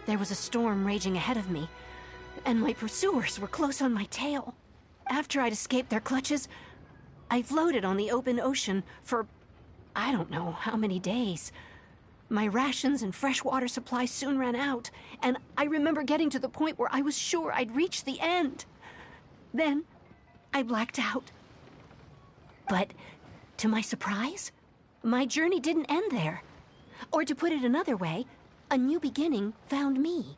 There was a storm raging ahead of me, and my pursuers were close on my tail. After I'd escaped their clutches, I floated on the open ocean for I don't know how many days. My rations and fresh water supply soon ran out, and I remember getting to the point where I was sure I'd reached the end. Then, I blacked out. But, to my surprise, my journey didn't end there. Or to put it another way, a new beginning found me.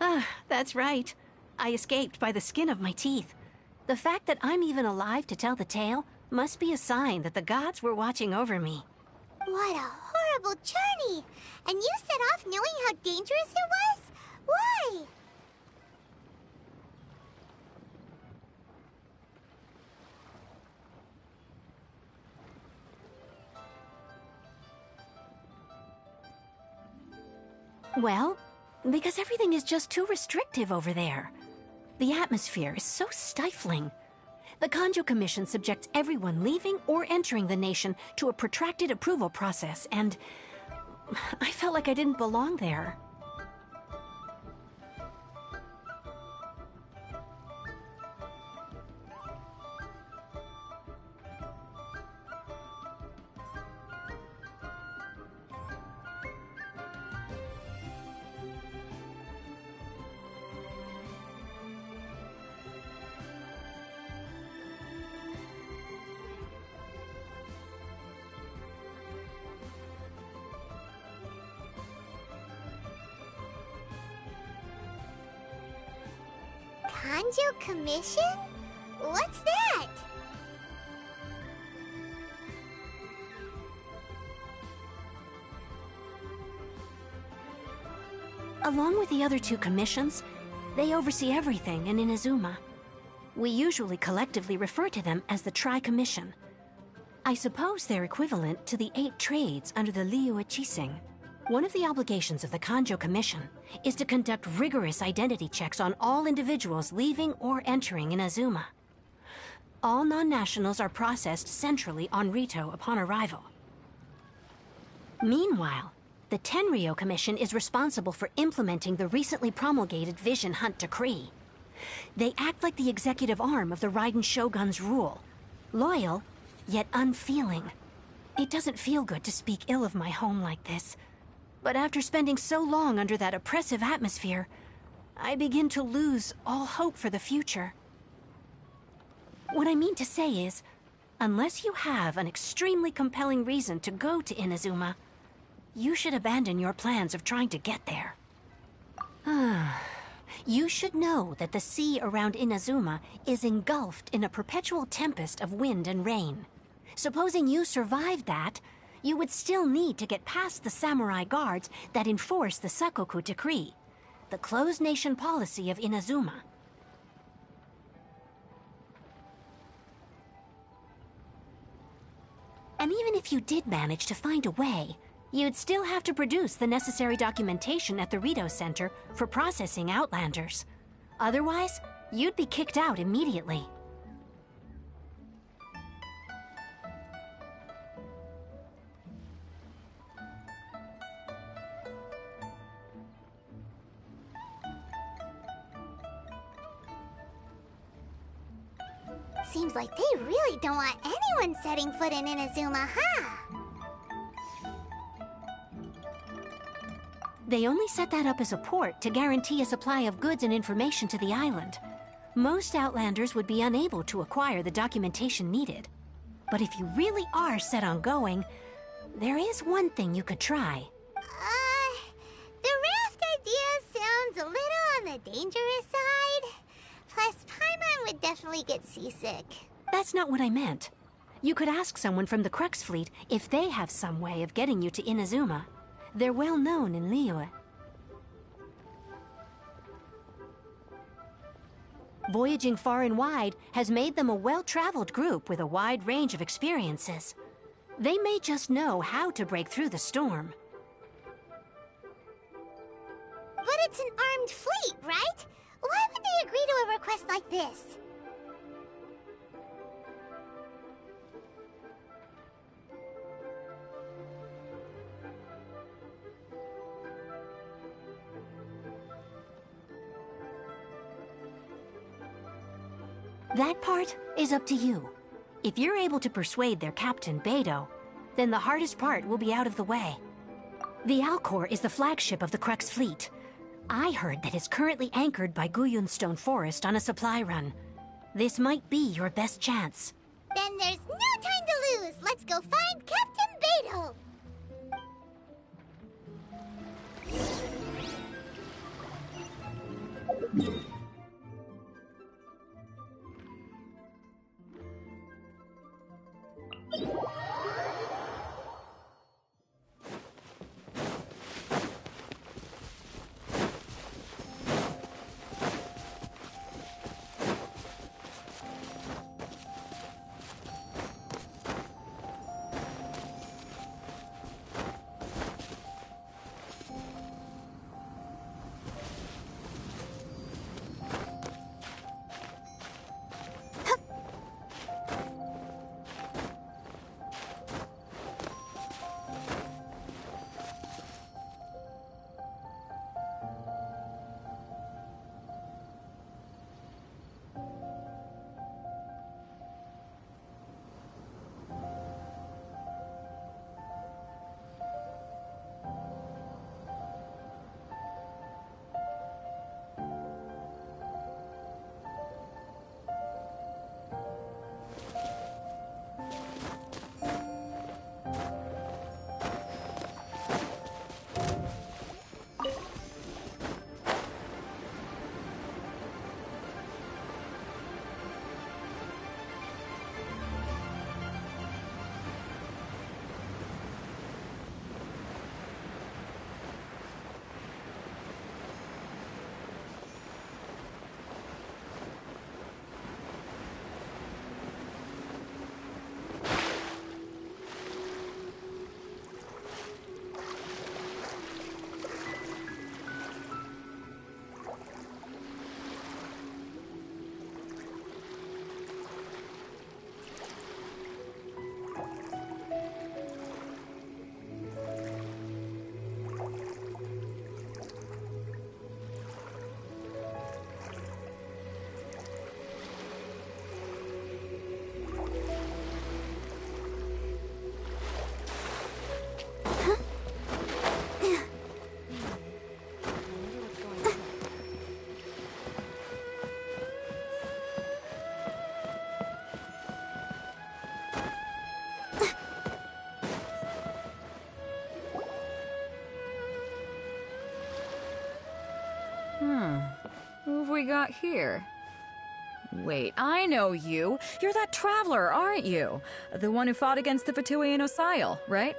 Ah, that's right. I escaped by the skin of my teeth. The fact that I'm even alive to tell the tale must be a sign that the gods were watching over me. What a horrible journey! And you set off knowing how dangerous it was? Why? Well, because everything is just too restrictive over there. The atmosphere is so stifling. The Kanjo Commission subjects everyone leaving or entering the nation to a protracted approval process, and I felt like I didn't belong there. Kanjo Commission? What's that? Along with the other two commissions, they oversee everything in Inazuma. We usually collectively refer to them as the Tri-Commission. I suppose they're equivalent to the 8 trades under the Liyue Qixing. One of the obligations of the Kanjo Commission is to conduct rigorous identity checks on all individuals leaving or entering Inazuma. All non-nationals are processed centrally on Rito upon arrival. Meanwhile, the Tenryo Commission is responsible for implementing the recently promulgated Vision Hunt Decree. They act like the executive arm of the Raiden Shogun's rule. Loyal, yet unfeeling. It doesn't feel good to speak ill of my home like this. But after spending so long under that oppressive atmosphere, I begin to lose all hope for the future. What I mean to say is, unless you have an extremely compelling reason to go to Inazuma, you should abandon your plans of trying to get there. You should know that the sea around Inazuma is engulfed in a perpetual tempest of wind and rain. Supposing you survived that, you would still need to get past the samurai guards that enforce the Sakoku Decree, the closed nation policy of Inazuma. And even if you did manage to find a way, you'd still have to produce the necessary documentation at the Rito Center for processing Outlanders. Otherwise, you'd be kicked out immediately. Seems like they really don't want anyone setting foot in Inazuma, huh? They only set that up as a port to guarantee a supply of goods and information to the island. Most Outlanders would be unable to acquire the documentation needed. But if you really are set on going, there is one thing you could try. The raft idea sounds a little on the dangerous side. Plus, Paimon would definitely get seasick. That's not what I meant. You could ask someone from the Crux Fleet if they have some way of getting you to Inazuma. They're well known in Liyue. Voyaging far and wide has made them a well-traveled group with a wide range of experiences. They may just know how to break through the storm. But it's an armed fleet, right? Why would they agree to a request like this? That part is up to you. If you're able to persuade their captain, Beidou, then the hardest part will be out of the way. The Alcor is the flagship of the Crux Fleet. I heard that it's currently anchored by Guyunstone Forest on a supply run. This might be your best chance. Then there's no time to lose. Let's go find Captain Beidou. got here? Wait, I know you. You're that traveler, aren't you? The one who fought against the Fatui and Osile, right?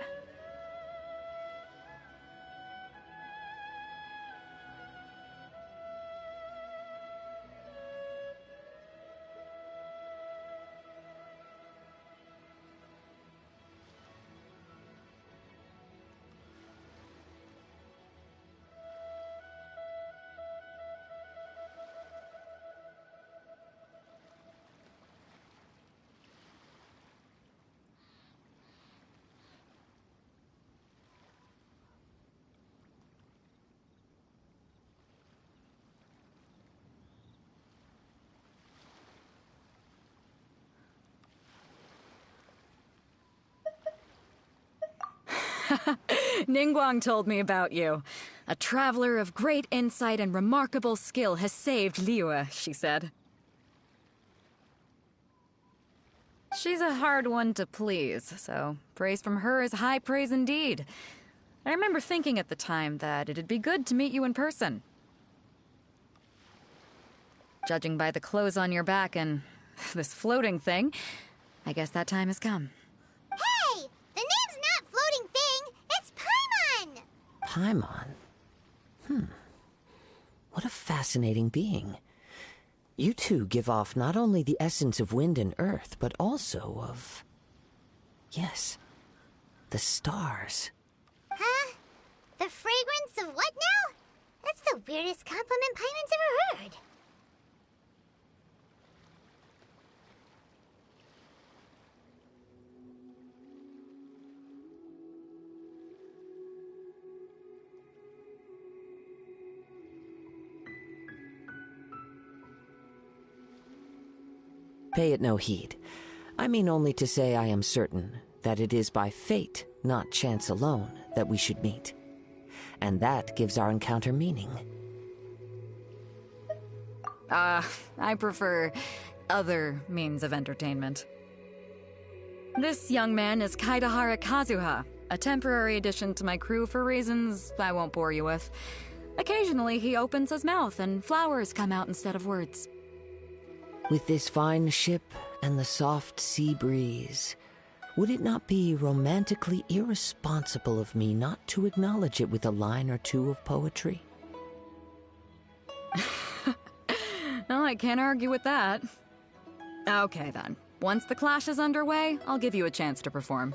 Ningguang told me about you. A traveler of great insight and remarkable skill has saved Liyue, she said. She's a hard one to please, so praise from her is high praise indeed. I remember thinking at the time that it'd be good to meet you in person. Judging by the clothes on your back and this floating thing, I guess that time has come. Hey! The name's not Floating Thing, it's Paimon! Paimon? What a fascinating being. You two give off not only the essence of wind and earth, but also of... yes, the stars. Huh? The fragrance of what now? That's the weirdest compliment Paimon's ever heard. Pay it no heed. I mean only to say I am certain that it is by fate, not chance alone, that we should meet. And that gives our encounter meaning. I prefer other means of entertainment. This young man is Kaidahara Kazuha, a temporary addition to my crew for reasons I won't bore you with. Occasionally he opens his mouth and flowers come out instead of words. With this fine ship and the soft sea breeze, would it not be romantically irresponsible of me not to acknowledge it with a line or two of poetry? No, I can't argue with that. Okay then. Once the clash is underway, I'll give you a chance to perform.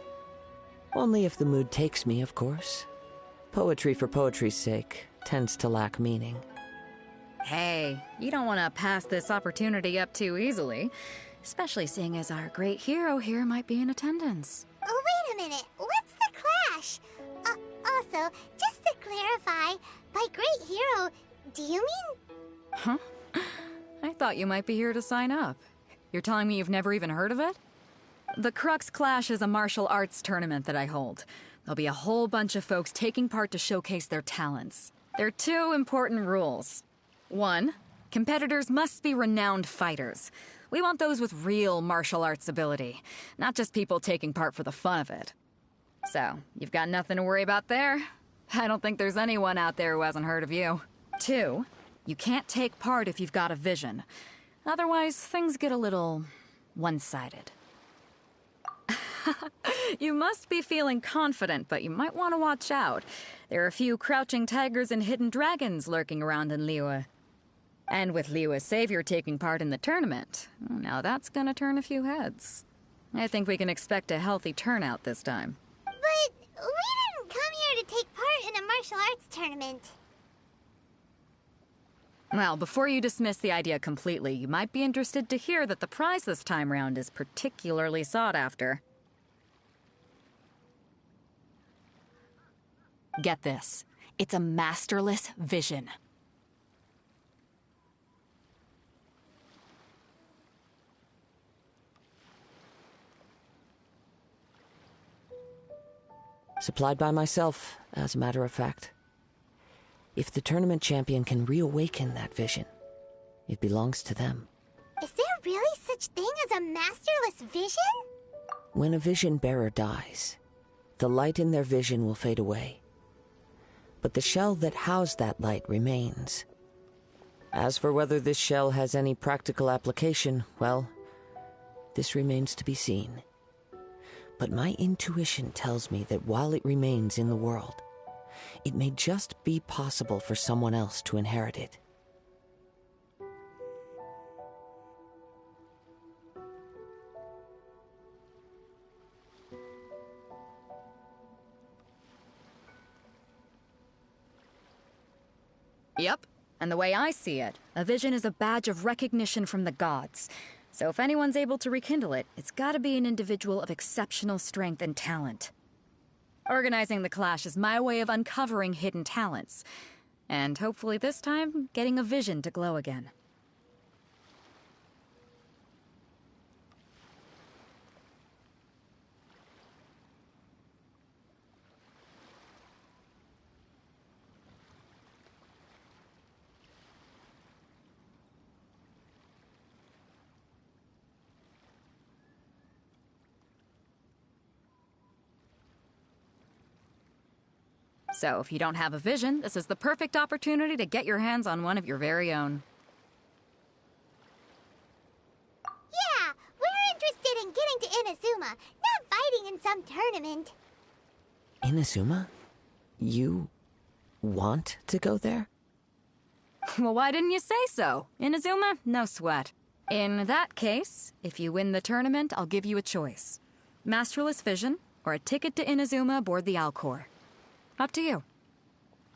Only if the mood takes me, of course. Poetry for poetry's sake tends to lack meaning. Hey, you don't want to pass this opportunity up too easily, especially seeing as our great hero here might be in attendance. Oh, wait a minute. What's the clash? Also, just to clarify, by great hero, do you mean... Huh? I thought you might be here to sign up. You're telling me you've never even heard of it? The Crux Clash is a martial arts tournament that I hold. There'll be a whole bunch of folks taking part to showcase their talents. There are two important rules. 1, competitors must be renowned fighters. We want those with real martial arts ability, not just people taking part for the fun of it. So, you've got nothing to worry about there. I don't think there's anyone out there who hasn't heard of you. 2, you can't take part if you've got a vision. Otherwise, things get a little one-sided. You must be feeling confident, but you might want to watch out. There are a few crouching tigers and hidden dragons lurking around in Liyue. And with Liyue's savior taking part in the tournament, now that's gonna turn a few heads. I think we can expect a healthy turnout this time. But we didn't come here to take part in a martial arts tournament. Well, before you dismiss the idea completely, you might be interested to hear that the prize this time round is particularly sought after. Get this. It's a masterless vision. Supplied by myself, as a matter of fact. If the tournament champion can reawaken that vision, it belongs to them. Is there really such thing as a masterless vision? When a vision bearer dies, the light in their vision will fade away. But the shell that housed that light remains. As for whether this shell has any practical application, well, this remains to be seen. But my intuition tells me that while it remains in the world, it may just be possible for someone else to inherit it. Yep. And the way I see it, a vision is a badge of recognition from the gods. So if anyone's able to rekindle it, it's gotta be an individual of exceptional strength and talent. Organizing the clash is my way of uncovering hidden talents. And hopefully this time, getting a vision to glow again. So if you don't have a vision, this is the perfect opportunity to get your hands on one of your very own. Yeah, we're interested in getting to Inazuma, not fighting in some tournament. Inazuma? You want to go there? Well, why didn't you say so? Inazuma? No sweat. In that case, if you win the tournament, I'll give you a choice. Masterless Vision, or a ticket to Inazuma aboard the Alcor. Up to you.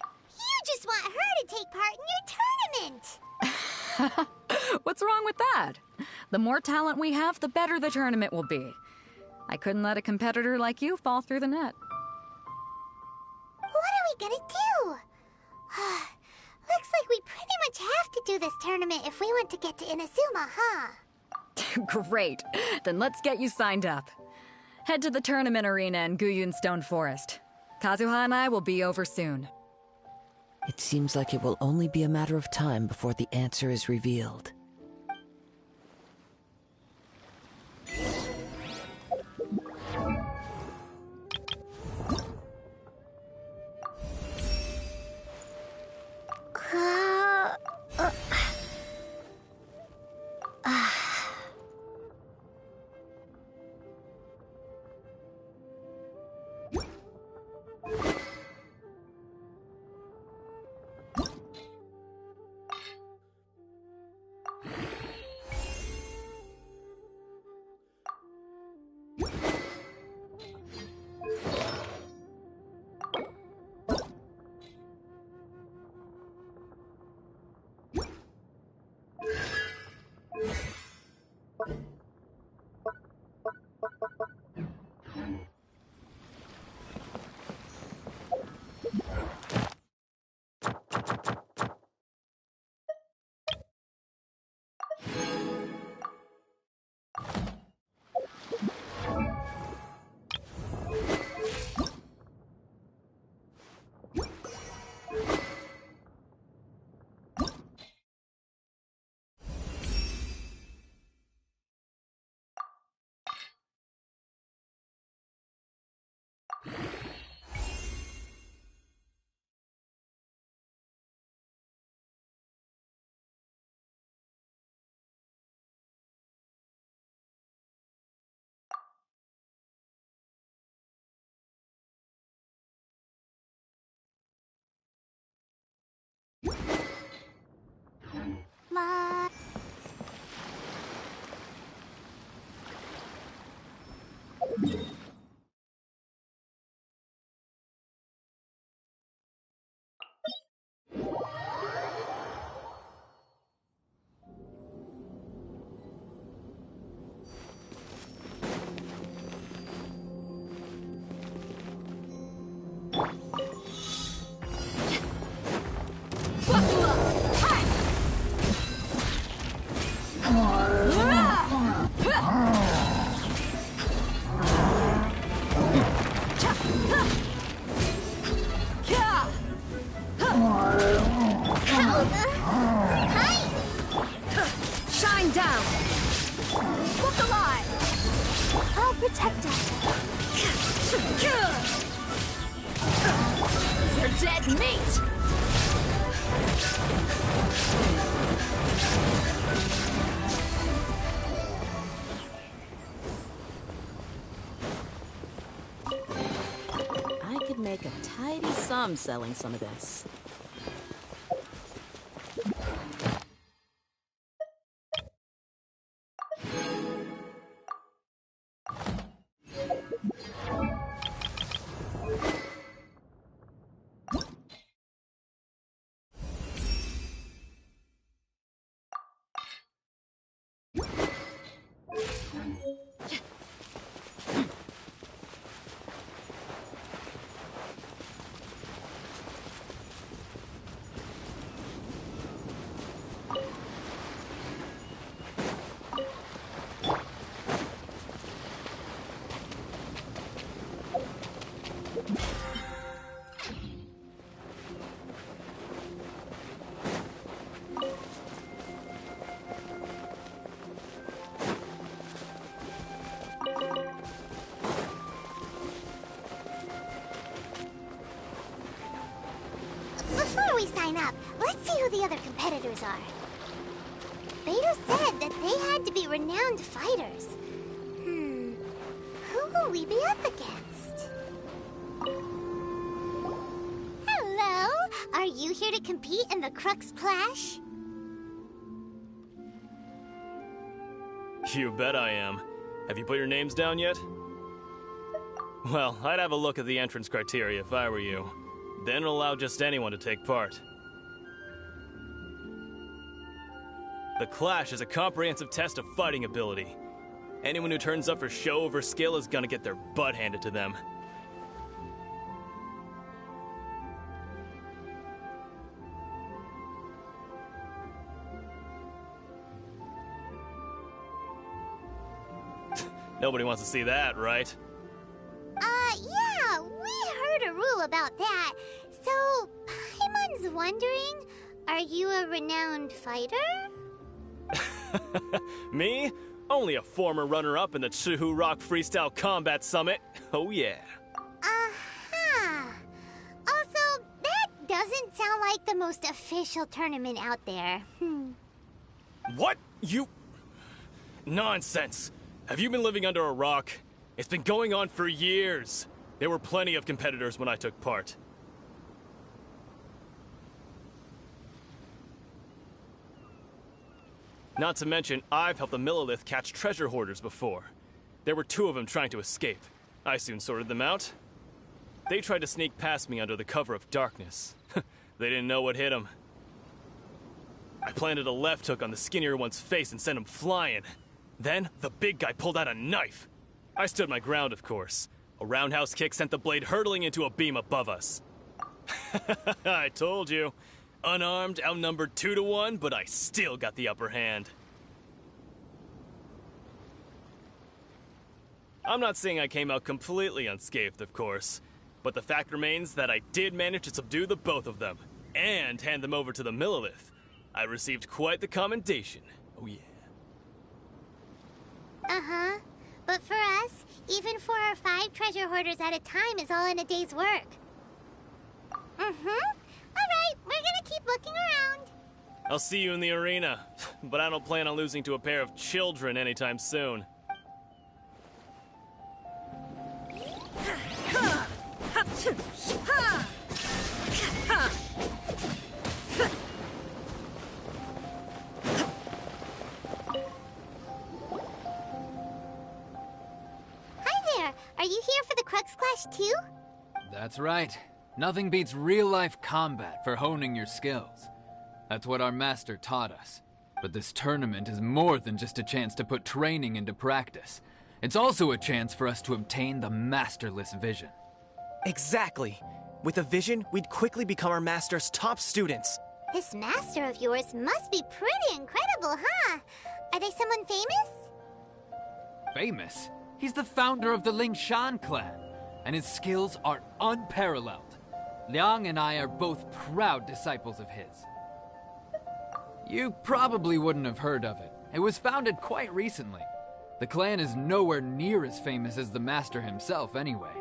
You just want her to take part in your tournament! What's wrong with that? The more talent we have, the better the tournament will be. I couldn't let a competitor like you fall through the net. What are we gonna do? Looks like we pretty much have to do this tournament if we want to get to Inazuma, huh? Great. Then let's get you signed up. Head to the tournament arena in Guyun Stone Forest. Kazuha and I will be over soon. It seems like it will only be a matter of time before the answer is revealed. Shine down! Look alive! I'll protect us. You're dead meat! I could make a tidy sum selling some of this. Before we sign up, let's see who the other competitors are. Beto said that they had to be renowned fighters. Who will we be up against? Hello? Are you here to compete in the Crux Clash? You bet I am. Have you put your names down yet? Well, I'd have a look at the entrance criteria if I were you. Then allow just anyone to take part. The Clash is a comprehensive test of fighting ability. Anyone who turns up for show over skill is gonna get their butt handed to them. Nobody wants to see that, right? Yeah, we heard a rule about that. So, Paimon's wondering, are you a renowned fighter? Me? Only a former runner-up in the Chihu Rock Freestyle Combat Summit. Oh yeah. Uh-huh. Also, that doesn't sound like the most official tournament out there. What? You... Nonsense. Have you been living under a rock? It's been going on for years. There were plenty of competitors when I took part. Not to mention, I've helped the Millilith catch treasure hoarders before. There were 2 of them trying to escape. I soon sorted them out. They tried to sneak past me under the cover of darkness. They didn't know what hit them. I planted a left hook on the skinnier one's face and sent him flying. Then, the big guy pulled out a knife. I stood my ground, of course. A roundhouse kick sent the blade hurtling into a beam above us. I told you. Unarmed, outnumbered 2 to 1, but I still got the upper hand. I'm not saying I came out completely unscathed, of course, but the fact remains that I did manage to subdue the both of them, and hand them over to the Millilith. I received quite the commendation. Oh yeah. Uh-huh. But for us, even 4 or 5 treasure hoarders at a time is all in a day's work. Alright, we're gonna keep looking around. I'll see you in the arena, but I don't plan on losing to a pair of children anytime soon. Hi there, are you here for the Crux Clash too? That's right. Nothing beats real-life combat for honing your skills. That's what our master taught us. But this tournament is more than just a chance to put training into practice. It's also a chance for us to obtain the masterless vision. Exactly. With a vision, we'd quickly become our master's top students. This master of yours must be pretty incredible, huh? Are they someone famous? Famous? He's the founder of the Lingshan clan, and his skills are unparalleled. Liang and I are both proud disciples of his. You probably wouldn't have heard of it. It was founded quite recently. The clan is nowhere near as famous as the master himself, anyway.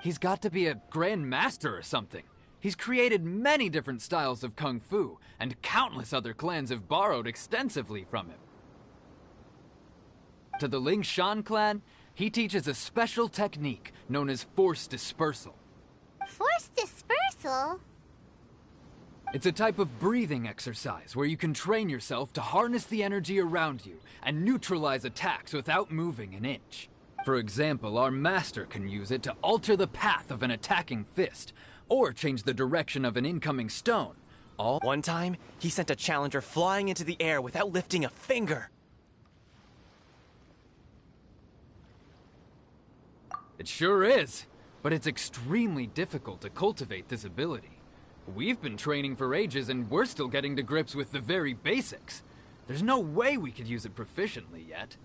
He's got to be a Grand Master or something. He's created many different styles of Kung Fu, and countless other clans have borrowed extensively from him. To the Ling Shan clan, he teaches a special technique known as force dispersal. Force dispersal? It's a type of breathing exercise where you can train yourself to harness the energy around you and neutralize attacks without moving an inch. For example, our master can use it to alter the path of an attacking fist, or change the direction of an incoming stone. One time, he sent a challenger flying into the air without lifting a finger. It sure is, but it's extremely difficult to cultivate this ability. We've been training for ages and we're still getting to grips with the very basics. There's no way we could use it proficiently yet.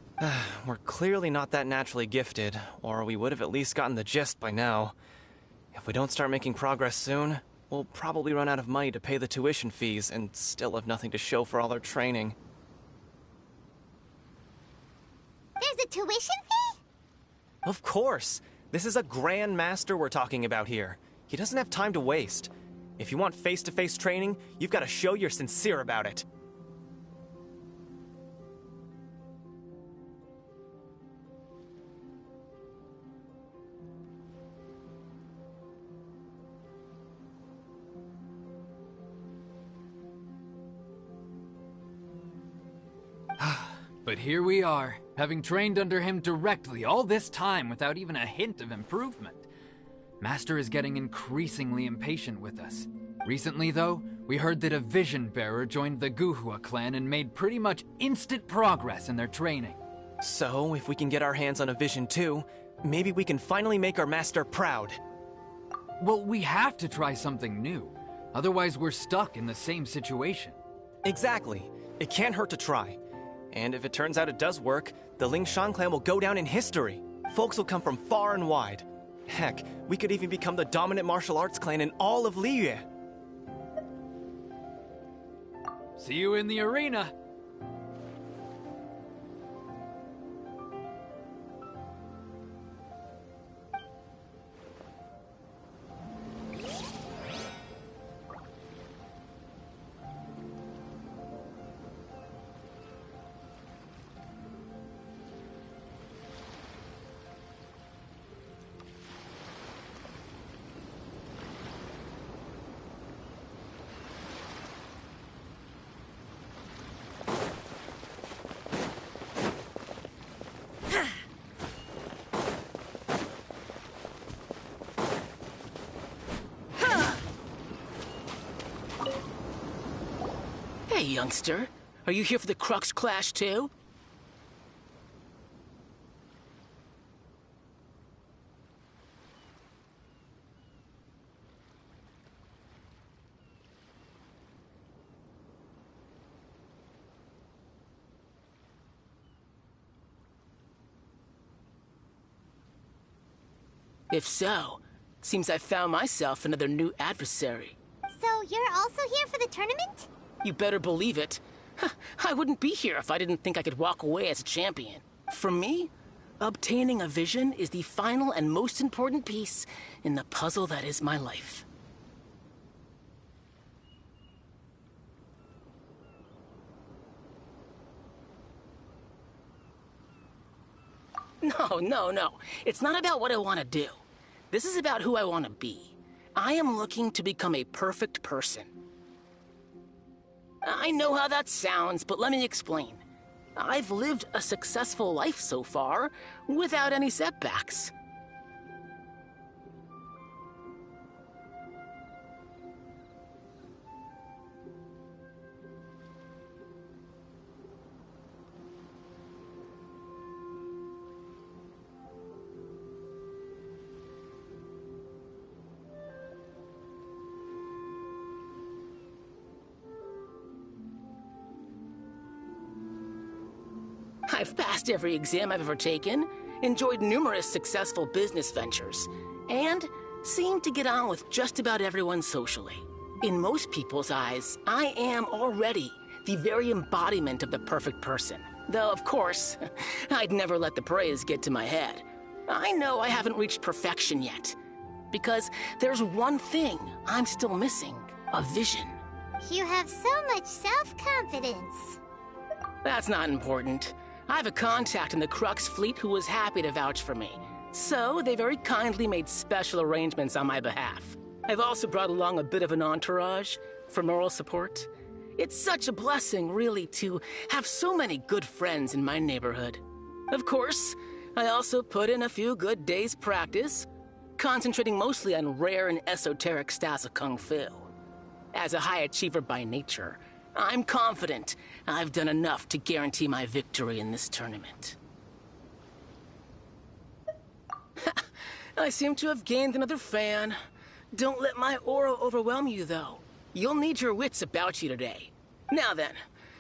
We're clearly not that naturally gifted, or we would have at least gotten the gist by now. If we don't start making progress soon, we'll probably run out of money to pay the tuition fees and still have nothing to show for all our training. There's a tuition fee? Of course! This is a Grand Master we're talking about here. He doesn't have time to waste. If you want face-to-face training, you've got to show you're sincere about it. But here we are, having trained under him directly all this time without even a hint of improvement. Master is getting increasingly impatient with us. Recently, though, we heard that a Vision Bearer joined the Guhua clan and made pretty much instant progress in their training. So, if we can get our hands on a Vision too, maybe we can finally make our master proud. Well, we have to try something new. Otherwise, we're stuck in the same situation. Exactly. It can't hurt to try. And if it turns out it does work, the Ling Shan clan will go down in history. Folks will come from far and wide. Heck, we could even become the dominant martial arts clan in all of Liyue. See you in the arena. Hey, youngster. Are you here for the Crux Clash, too? If so, seems I found myself another new adversary. So you're also here for the tournament? You better believe it. I wouldn't be here if I didn't think I could walk away as a champion. For me, obtaining a vision is the final and most important piece in the puzzle that is my life. No. It's not about what I want to do. This is about who I want to be. I am looking to become a perfect person. I know how that sounds, but let me explain. I've lived a successful life so far, without any setbacks. I've passed every exam I've ever taken, enjoyed numerous successful business ventures, and seemed to get on with just about everyone socially. In most people's eyes, I am already the very embodiment of the perfect person. Though, of course, I'd never let the praise get to my head. I know I haven't reached perfection yet, because there's one thing I'm still missing. A vision. You have so much self-confidence. That's not important. I have a contact in the Crux fleet who was happy to vouch for me. So, they very kindly made special arrangements on my behalf. I've also brought along a bit of an entourage for moral support. It's such a blessing, really, to have so many good friends in my neighborhood. Of course, I also put in a few good days' practice, concentrating mostly on rare and esoteric styles of Kung Fu. As a high achiever by nature, I'm confident I've done enough to guarantee my victory in this tournament. I seem to have gained another fan. Don't let my aura overwhelm you, though. You'll need your wits about you today. Now then,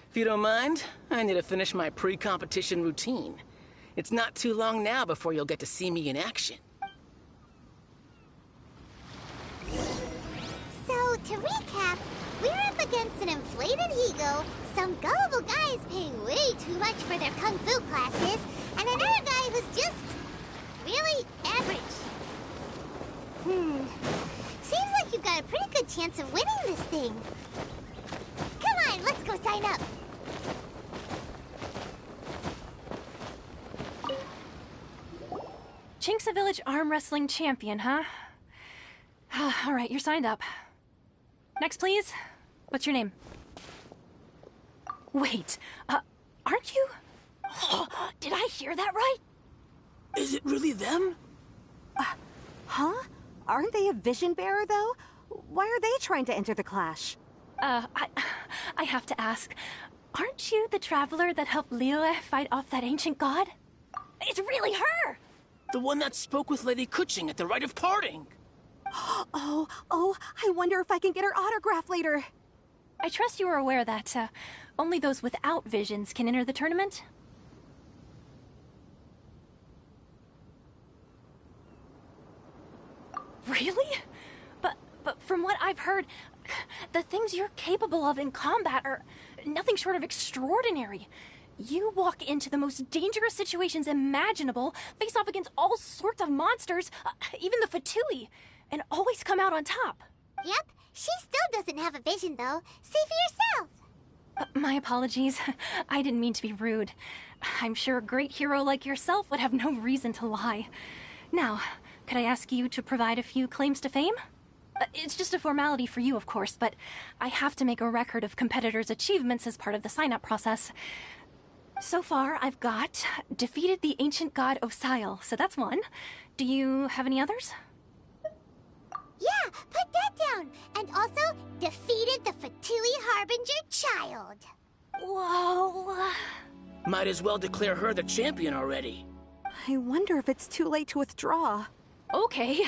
if you don't mind, I need to finish my pre-competition routine. It's not too long now before you'll get to see me in action. So, to recap, we're up against an inflated ego, some gullible guys paying way too much for their kung fu classes, and another guy who's just really average. Seems like you've got a pretty good chance of winning this thing. Come on, let's go sign up. Chinksa Village Arm Wrestling Champion, huh? All right, you're signed up. Next, please. What's your name? Wait, aren't you? Did I hear that right? Is it really them? Huh? Aren't they a vision bearer, though? Why are they trying to enter the clash? I have to ask, aren't you the traveler that helped Liyue fight off that ancient god? It's really her! The one that spoke with Lady Kuching at the rite of parting. Oh, I wonder if I can get her autograph later. I trust you are aware that, only those without visions can enter the tournament? Really? But from what I've heard, the things you're capable of in combat are nothing short of extraordinary. You walk into the most dangerous situations imaginable, face off against all sorts of monsters, even the Fatui, and always come out on top. Yep, she still doesn't have a vision, though. See for yourself. My apologies. I didn't mean to be rude. I'm sure a great hero like yourself would have no reason to lie. Now, could I ask you to provide a few claims to fame? It's just a formality for you, of course, but I have to make a record of competitors' achievements as part of the sign-up process. So far, I've got defeated the ancient god Osail, so that's one. Do you have any others? Yeah, put that down. And also, defeated the Fatui Harbinger child. Whoa. Might as well declare her the champion already. I wonder if it's too late to withdraw. Okay,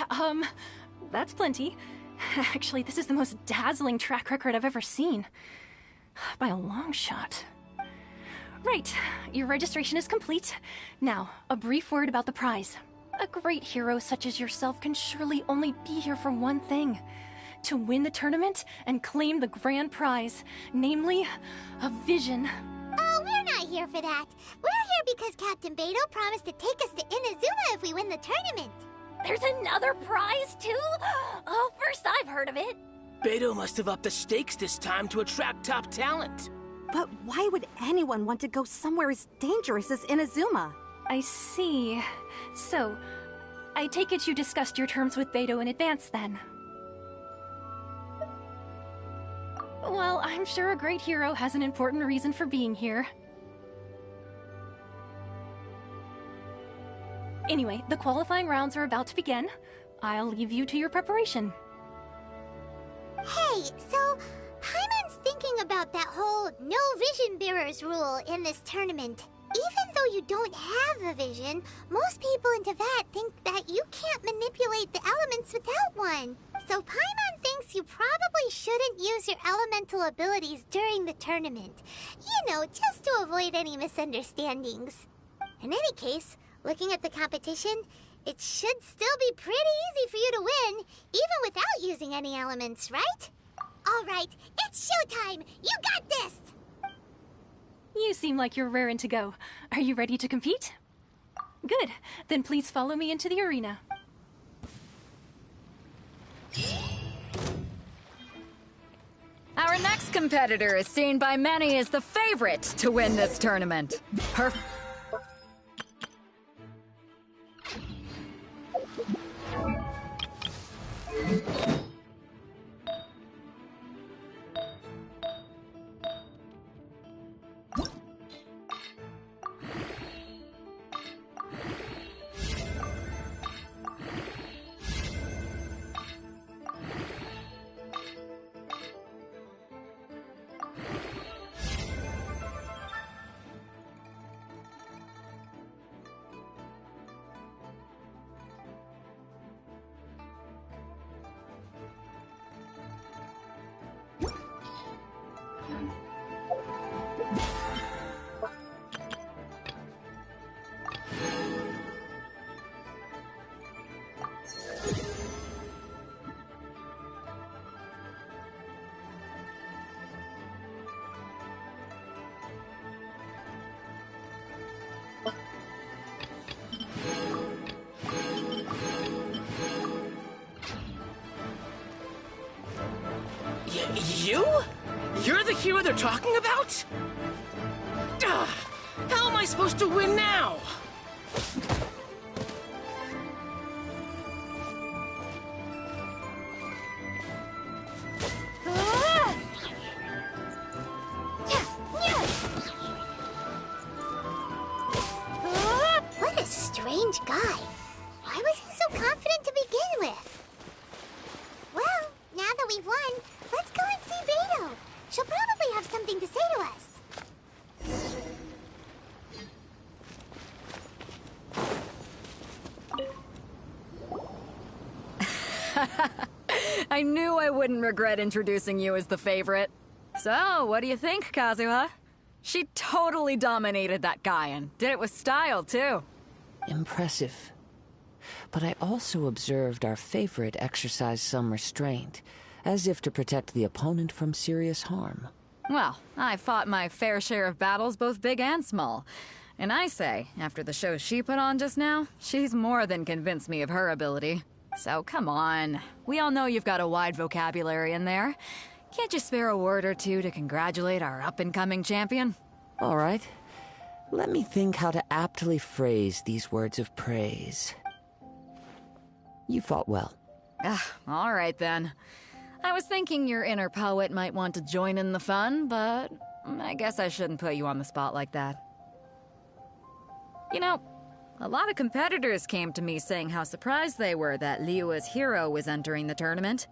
that's plenty. Actually, this is the most dazzling track record I've ever seen. By a long shot. Right, your registration is complete. Now, a brief word about the prize. A great hero such as yourself can surely only be here for one thing. To win the tournament and claim the grand prize. Namely, a vision. Oh, we're not here for that. We're here because Captain Beidou promised to take us to Inazuma if we win the tournament. There's another prize, too? Oh, first I've heard of it. Beidou must have upped the stakes this time to attract top talent. But why would anyone want to go somewhere as dangerous as Inazuma? I see. So, I take it you discussed your terms with Beidou in advance, then? Well, I'm sure a great hero has an important reason for being here. Anyway, the qualifying rounds are about to begin. I'll leave you to your preparation. Hey, so Paimon's thinking about that whole no vision bearers rule in this tournament. Even though you don't have a vision, most people in Teyvat think that you can't manipulate the elements without one. So Paimon thinks you probably shouldn't use your elemental abilities during the tournament. You know, just to avoid any misunderstandings. In any case, looking at the competition, it should still be pretty easy for you to win, even without using any elements, right? All right, it's showtime! You got this! You seem like you're raring to go. Are you ready to compete? Good. Then please follow me into the arena. Our next competitor is seen by many as the favorite to win this tournament. Her You? You're the hero they're talking about? Ugh, how am I supposed to win now? What a strange guy. Why was he so confident to begin with? Well, now that we've won, let's go and see Beto. She'll probably have something to say to us. I knew I wouldn't regret introducing you as the favorite. So, what do you think, Kazuha? She totally dominated that guy and did it with style, too. Impressive. But I also observed our favorite exercise some restraint, as if to protect the opponent from serious harm. Well, I fought my fair share of battles, both big and small. And I say, after the show she put on just now, she's more than convinced me of her ability. So come on. We all know you've got a wide vocabulary in there. Can't you spare a word or two to congratulate our up-and-coming champion? All right. Let me think how to aptly phrase these words of praise. You fought well. All right then. I was thinking your inner poet might want to join in the fun, but I guess I shouldn't put you on the spot like that. You know, a lot of competitors came to me saying how surprised they were that Liyue's hero was entering the tournament.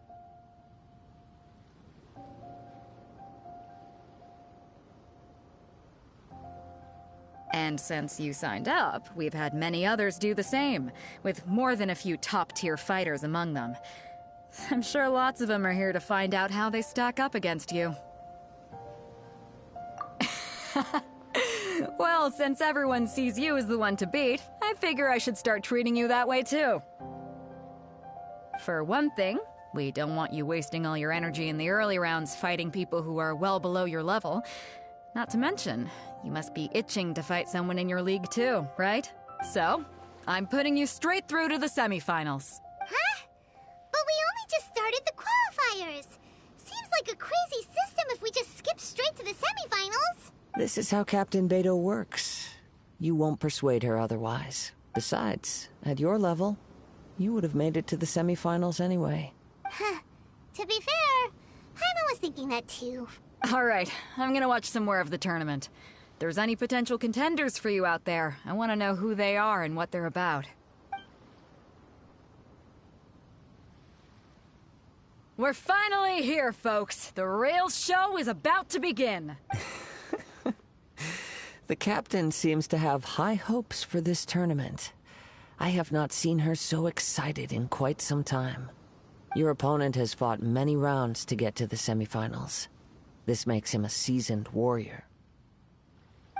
And since you signed up, we've had many others do the same, with more than a few top-tier fighters among them. I'm sure lots of them are here to find out how they stack up against you. Well, since everyone sees you as the one to beat, I figure I should start treating you that way too. For one thing, we don't want you wasting all your energy in the early rounds fighting people who are well below your level. Not to mention, you must be itching to fight someone in your league too, right? So, I'm putting you straight through to the semifinals. Huh? But we only just started the qualifiers. Seems like a crazy system if we just skip straight to the semifinals. This is how Captain Beto works. You won't persuade her otherwise. Besides, at your level, you would have made it to the semifinals anyway. Huh. To be fair, Paimon was thinking that too. Alright, I'm gonna watch some more of the tournament. If there's any potential contenders for you out there, I want to know who they are and what they're about. We're finally here, folks. The real show is about to begin. The captain seems to have high hopes for this tournament. I have not seen her so excited in quite some time. Your opponent has fought many rounds to get to the semifinals. This makes him a seasoned warrior.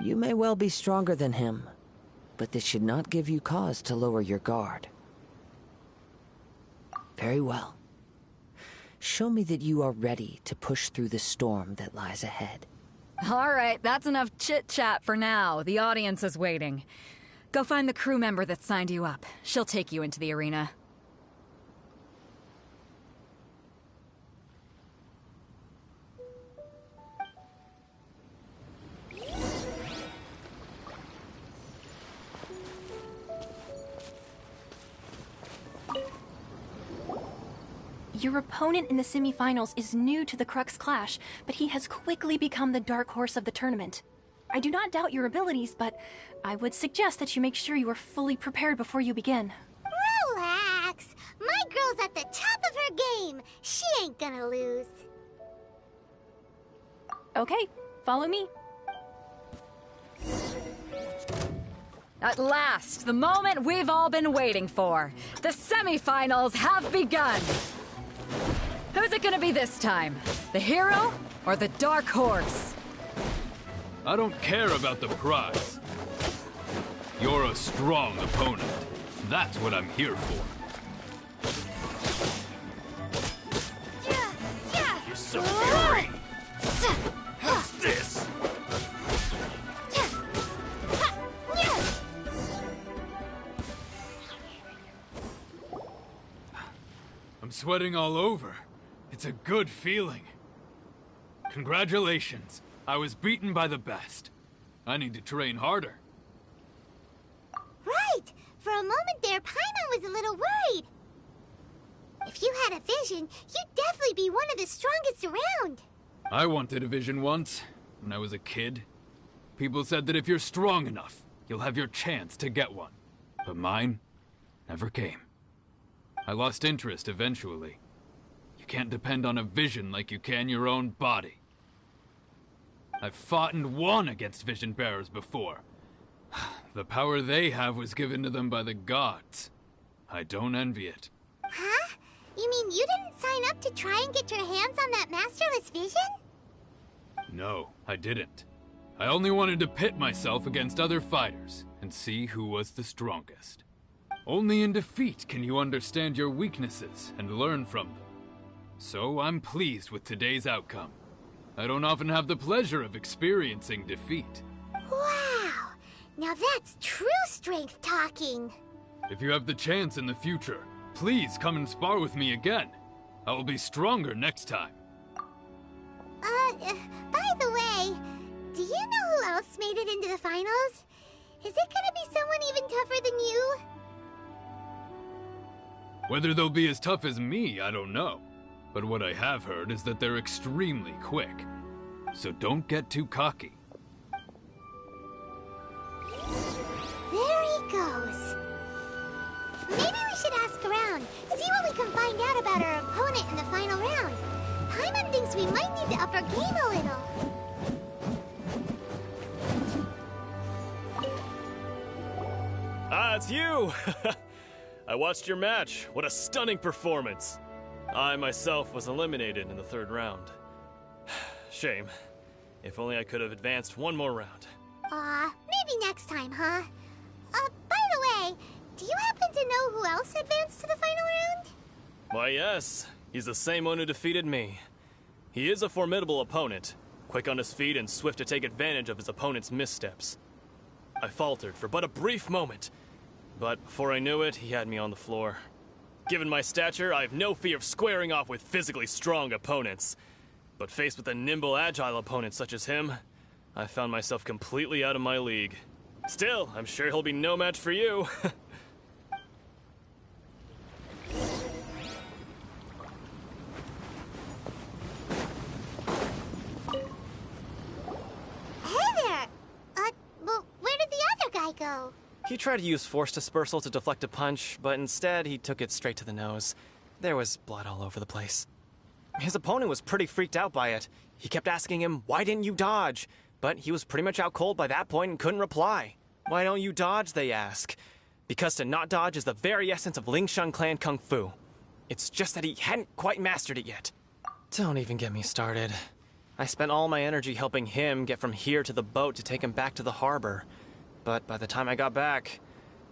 You may well be stronger than him, but this should not give you cause to lower your guard. Very well. Show me that you are ready to push through the storm that lies ahead. Alright, that's enough chit-chat for now. The audience is waiting. Go find the crew member that signed you up. She'll take you into the arena. Your opponent in the semifinals is new to the Crux Clash, but he has quickly become the dark horse of the tournament. I do not doubt your abilities, but I would suggest that you make sure you are fully prepared before you begin. Relax. My girl's at the top of her game. She ain't gonna lose. Okay, follow me. At last, the moment we've all been waiting for. The semifinals have begun. Who's it gonna be this time? The hero or the dark horse? I don't care about the prize. You're a strong opponent. That's what I'm here for. You're so fury! How's this? I'm sweating all over. It's a good feeling. Congratulations. I was beaten by the best. I need to train harder. Right! For a moment there, Paimon was a little worried. If you had a vision, you'd definitely be one of the strongest around. I wanted a vision once, when I was a kid. People said that if you're strong enough, you'll have your chance to get one. But mine never came. I lost interest eventually. You can't depend on a vision like you can your own body. I've fought and won against vision bearers before. The power they have was given to them by the gods. I don't envy it. Huh? You mean you didn't sign up to try and get your hands on that masterless vision? No, I didn't. I only wanted to pit myself against other fighters and see who was the strongest. Only in defeat can you understand your weaknesses and learn from them. So I'm pleased with today's outcome. I don't often have the pleasure of experiencing defeat. Wow! Now that's true strength talking. If you have the chance in the future, please come and spar with me again. I will be stronger next time. By the way, do you know who else made it into the finals? Is it gonna be someone even tougher than you? Whether they'll be as tough as me, I don't know. But what I have heard is that they're extremely quick. So don't get too cocky. There he goes. Maybe we should ask around, see what we can find out about our opponent in the final round. Paimon thinks we might need to up our game a little. Ah, it's you! I watched your match. What a stunning performance. I myself was eliminated in the third round. Shame. If only I could have advanced one more round. Maybe next time, huh? By the way, do you happen to know who else advanced to the final round? Why, yes. He's the same one who defeated me. He is a formidable opponent, quick on his feet and swift to take advantage of his opponent's missteps. I faltered for but a brief moment, but before I knew it, he had me on the floor. Given my stature, I have no fear of squaring off with physically strong opponents. But faced with a nimble, agile opponent such as him, I found myself completely out of my league. Still, I'm sure he'll be no match for you. Hey there! Well, where did the other guy go? He tried to use force dispersal to deflect a punch, but instead he took it straight to the nose. There was blood all over the place. His opponent was pretty freaked out by it. He kept asking him, "Why didn't you dodge?" But he was pretty much out cold by that point and couldn't reply. "Why don't you dodge?" they ask. Because to not dodge is the very essence of Lingshan clan kung fu. It's just that he hadn't quite mastered it yet. Don't even get me started. I spent all my energy helping him get from here to the boat to take him back to the harbor. But by the time I got back,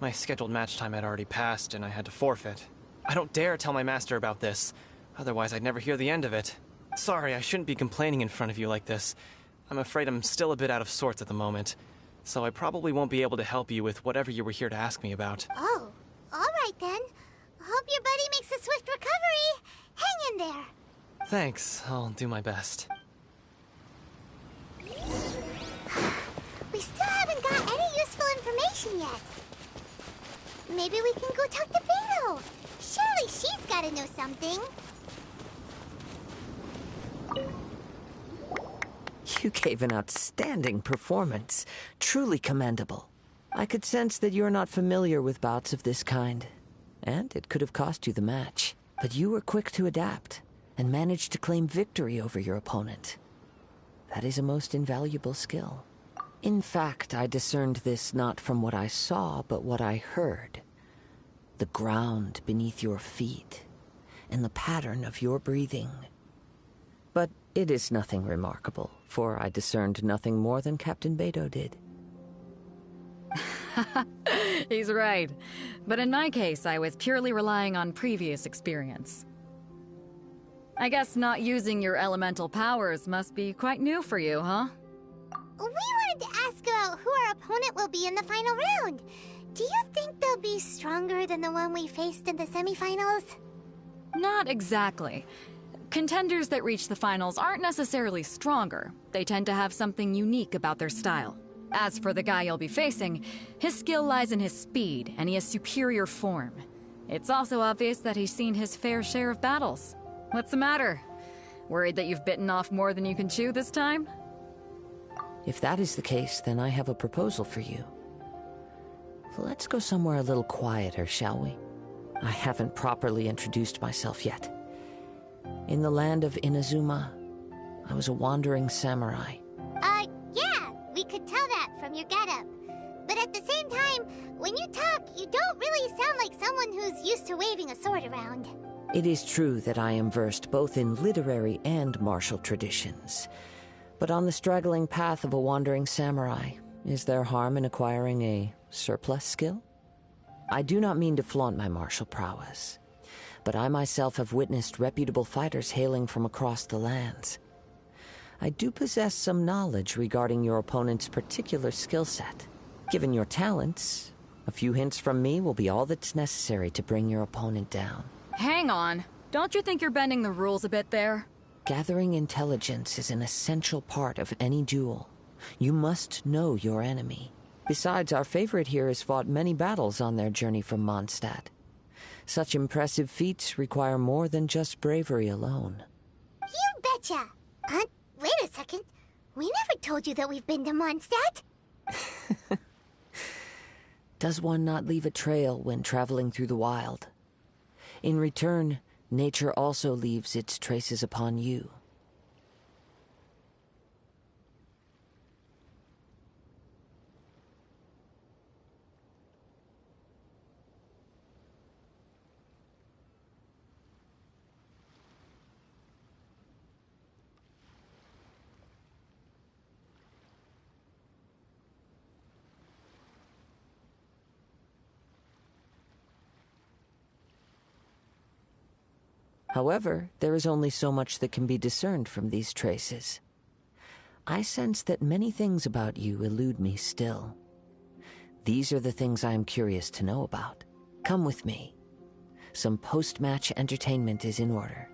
my scheduled match time had already passed and I had to forfeit. I don't dare tell my master about this, otherwise I'd never hear the end of it. Sorry, I shouldn't be complaining in front of you like this. I'm afraid I'm still a bit out of sorts at the moment, so I probably won't be able to help you with whatever you were here to ask me about. Oh, alright then. Hope your buddy makes a swift recovery. Hang in there. Thanks, I'll do my best. We still haven't got any useful information yet. Maybe we can go talk to Beto. Surely she's gotta know something. You gave an outstanding performance. Truly commendable. I could sense that you're not familiar with bouts of this kind, and it could have cost you the match. But you were quick to adapt, and managed to claim victory over your opponent. That is a most invaluable skill. In fact, I discerned this not from what I saw, but what I heard. The ground beneath your feet, and the pattern of your breathing. But it is nothing remarkable, for I discerned nothing more than Captain Beto did. He's right. But in my case, I was purely relying on previous experience. I guess not using your elemental powers must be quite new for you, huh? We wanted to ask about who our opponent will be in the final round. Do you think they'll be stronger than the one we faced in the semifinals? Not exactly. Contenders that reach the finals aren't necessarily stronger. They tend to have something unique about their style. As for the guy you'll be facing, his skill lies in his speed, and he has superior form. It's also obvious that he's seen his fair share of battles. What's the matter? Worried that you've bitten off more than you can chew this time? If that is the case, then I have a proposal for you. Let's go somewhere a little quieter, shall we? I haven't properly introduced myself yet. In the land of Inazuma, I was a wandering samurai. Yeah, we could tell that from your getup. But at the same time, when you talk, you don't really sound like someone who's used to waving a sword around. It is true that I am versed both in literary and martial traditions. But on the straggling path of a wandering samurai, is there harm in acquiring a surplus skill? I do not mean to flaunt my martial prowess, but I myself have witnessed reputable fighters hailing from across the lands. I do possess some knowledge regarding your opponent's particular skill set. Given your talents, a few hints from me will be all that's necessary to bring your opponent down. Hang on. Don't you think you're bending the rules a bit there? Gathering intelligence is an essential part of any duel. You must know your enemy. Besides, our favorite here has fought many battles on their journey from Mondstadt. Such impressive feats require more than just bravery alone. You betcha! Wait a second. We never told you that we've been to Mondstadt. Does one not leave a trail when traveling through the wild? In return, nature also leaves its traces upon you. However, there is only so much that can be discerned from these traces. I sense that many things about you elude me still. These are the things I am curious to know about. Come with me. Some post-match entertainment is in order.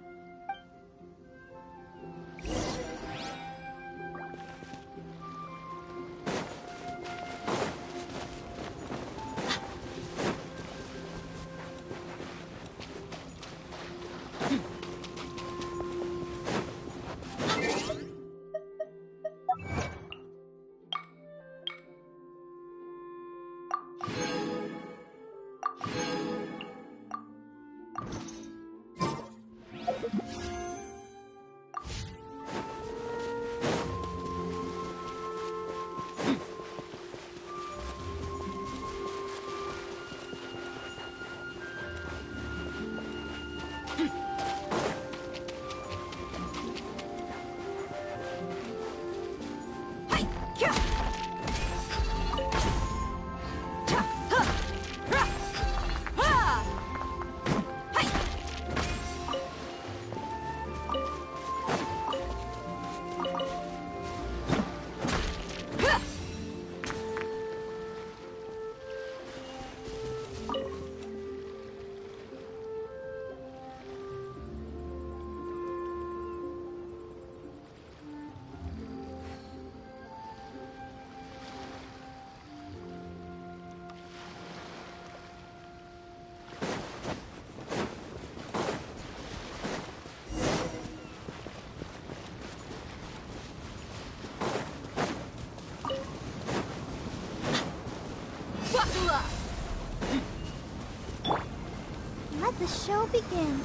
Let the show begin.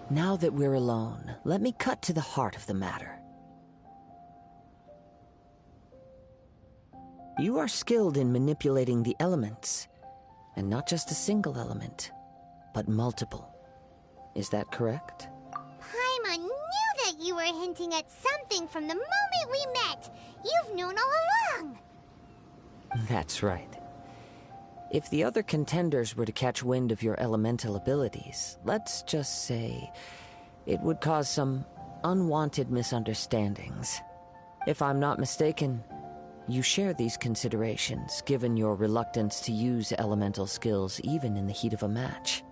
Now that we're alone, let me cut to the heart of the matter. You are skilled in manipulating the elements, and not just a single element, but multiple. Is that correct? Paimon knew that you were hinting at something from the moment we met. You've known all along. That's right. If the other contenders were to catch wind of your elemental abilities, let's just say it would cause some unwanted misunderstandings. If I'm not mistaken, you share these considerations, given your reluctance to use elemental skills even in the heat of a match.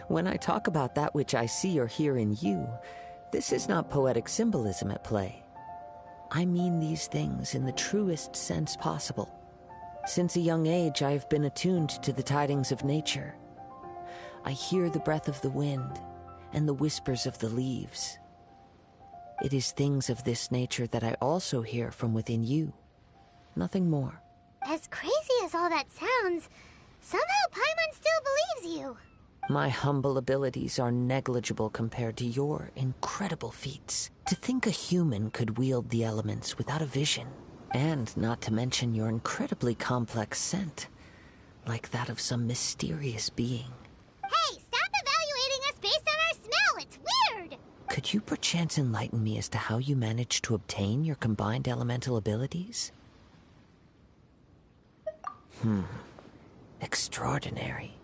When I talk about that which I see or hear in you, this is not poetic symbolism at play. I mean these things in the truest sense possible. Since a young age, I have been attuned to the tidings of nature. I hear the breath of the wind and the whispers of the leaves. It is things of this nature that I also hear from within you. Nothing more. As crazy as all that sounds, somehow Paimon still believes you. My humble abilities are negligible compared to your incredible feats. To think a human could wield the elements without a vision. And not to mention your incredibly complex scent, like that of some mysterious being. Hey, stop evaluating us based on our smell! It's weird! Could you perchance enlighten me as to how you managed to obtain your combined elemental abilities? Extraordinary.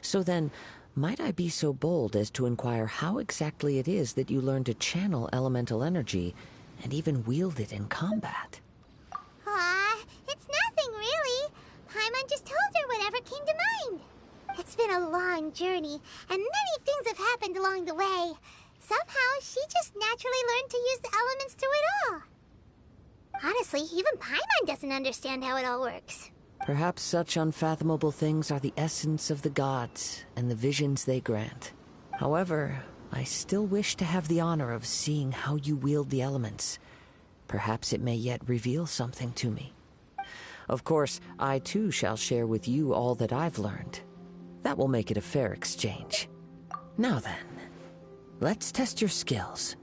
So then, might I be so bold as to inquire how exactly it is that you learned to channel elemental energy and even wield it in combat? It's nothing, really. Paimon just told her whatever came to mind. It's been a long journey, and many things have happened along the way. Somehow, she just naturally learned to use the elements through it all. Honestly, even Paimon doesn't understand how it all works. Perhaps such unfathomable things are the essence of the gods and the visions they grant. However, I still wish to have the honor of seeing how you wield the elements. Perhaps it may yet reveal something to me. Of course, I too shall share with you all that I've learned. That will make it a fair exchange. Now then, let's test your skills,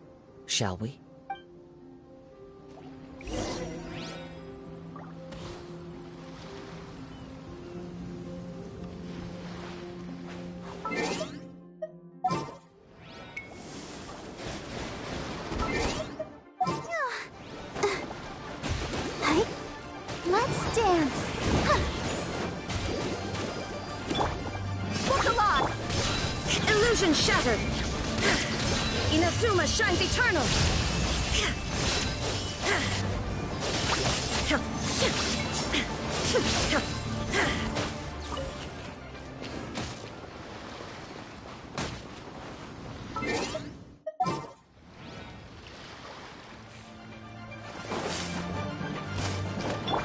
shall we? Let's dance. Look alive! Illusion shattered! Inazuma shines eternal!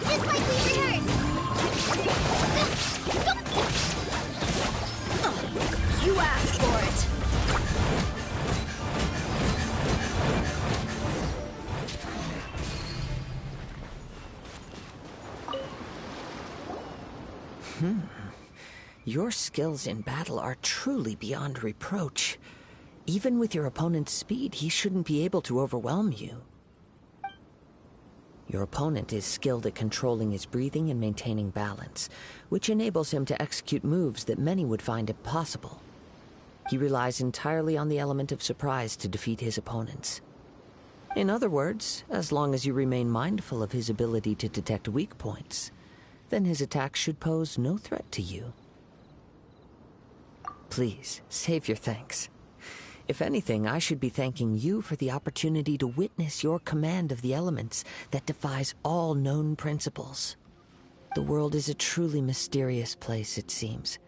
Just like we rehearsed! You asked for it! Your skills in battle are truly beyond reproach. Even with your opponent's speed, he shouldn't be able to overwhelm you. Your opponent is skilled at controlling his breathing and maintaining balance, which enables him to execute moves that many would find impossible. He relies entirely on the element of surprise to defeat his opponents. In other words, as long as you remain mindful of his ability to detect weak points, then his attacks should pose no threat to you. Please, save your thanks. If anything, I should be thanking you for the opportunity to witness your command of the elements that defies all known principles. The world is a truly mysterious place, it seems,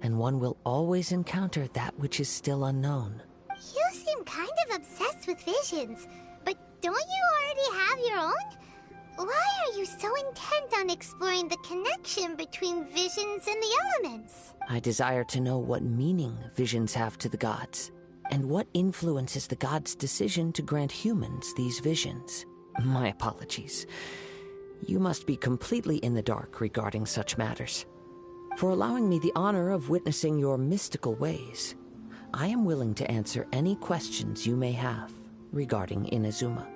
and one will always encounter that which is still unknown. You seem kind of obsessed with visions, but don't you already have your own? Why are you so intent on exploring the connection between visions and the elements? I desire to know what meaning visions have to the gods, and what influences the gods' decision to grant humans these visions. My apologies. You must be completely in the dark regarding such matters. For allowing me the honor of witnessing your mystical ways, I am willing to answer any questions you may have regarding Inazuma.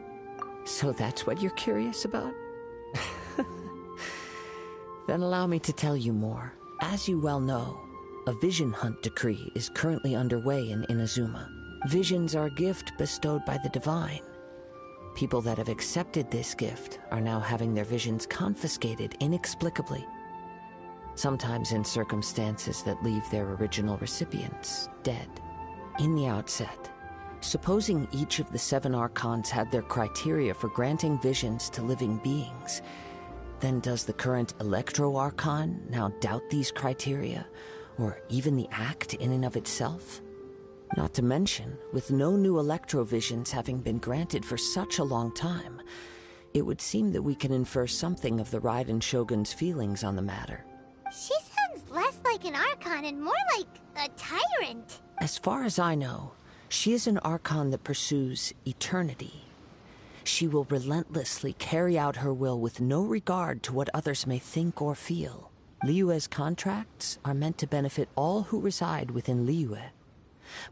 So that's what you're curious about? Then allow me to tell you more. As you well know, a vision hunt decree is currently underway in Inazuma. Visions are a gift bestowed by the divine. People that have accepted this gift are now having their visions confiscated inexplicably, sometimes in circumstances that leave their original recipients dead. In the outset, supposing each of the 7 archons had their criteria for granting visions to living beings, then does the current Electro Archon now doubt these criteria, or even the act in and of itself? Not to mention, with no new Electro-visions having been granted for such a long time, it would seem that we can infer something of the Raiden Shogun's feelings on the matter. She sounds less like an Archon and more like a tyrant. As far as I know, she is an Archon that pursues eternity. She will relentlessly carry out her will with no regard to what others may think or feel. Liyue's contracts are meant to benefit all who reside within Liyue.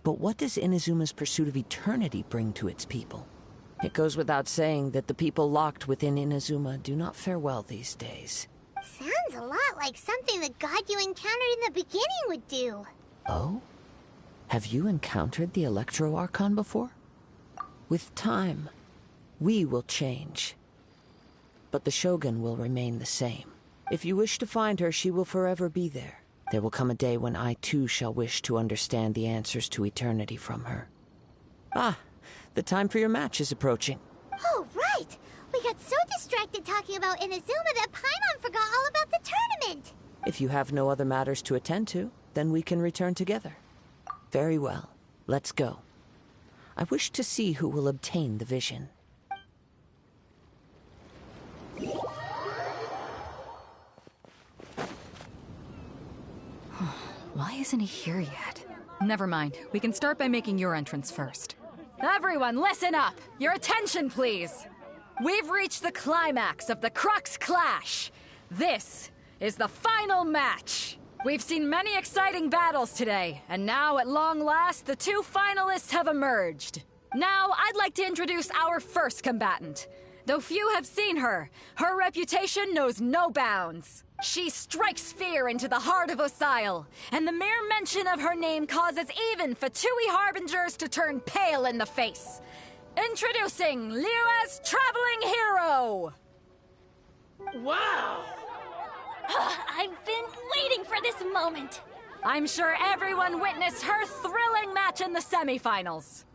But what does Inazuma's pursuit of eternity bring to its people? It goes without saying that the people locked within Inazuma do not fare well these days. Sounds a lot like something the god you encountered in the beginning would do. Oh? Have you encountered the Electro Archon before? With time, we will change. But the Shogun will remain the same. If you wish to find her, she will forever be there. There will come a day when I too shall wish to understand the answers to eternity from her. Ah, the time for your match is approaching. Oh, right! We got so distracted talking about Inazuma that Paimon forgot all about the tournament! If you have no other matters to attend to, then we can return together. Very well. Let's go. I wish to see who will obtain the vision. Why isn't he here yet? Never mind. We can start by making your entrance first. Everyone, listen up! Your attention, please! We've reached the climax of the Crux Clash! This is the final match! We've seen many exciting battles today, and now, at long last, the 2 finalists have emerged. Now, I'd like to introduce our first combatant. Though few have seen her, her reputation knows no bounds. She strikes fear into the heart of Osile, and the mere mention of her name causes even Fatui Harbingers to turn pale in the face. Introducing Liyue's traveling hero! Wow! I've been waiting for this moment! I'm sure everyone witnessed her thrilling match in the semifinals.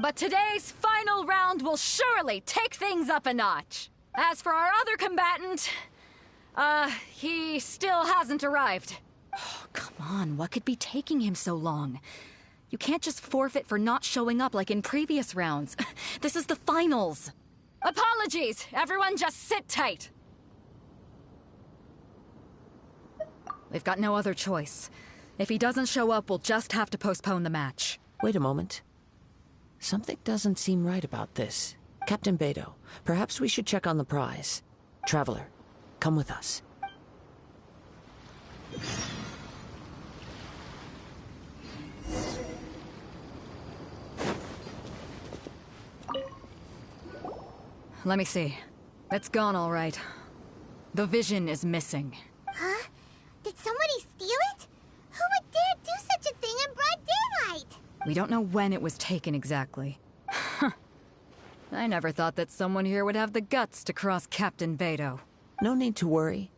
But today's final round will surely take things up a notch. As for our other combatant, he still hasn't arrived. Oh, come on, what could be taking him so long? You can't just forfeit for not showing up like in previous rounds. This is the finals. Apologies, everyone just sit tight. We've got no other choice. If he doesn't show up, we'll just have to postpone the match. Wait a moment. Something doesn't seem right about this. Captain Beidou, perhaps we should check on the prize. Traveler, come with us. Let me see. It's gone all right. The vision is missing. Huh? Did somebody steal it? Who would dare do such a thing in broad daylight? We don't know when it was taken exactly. I never thought that someone here would have the guts to cross Captain Beto. No need to worry.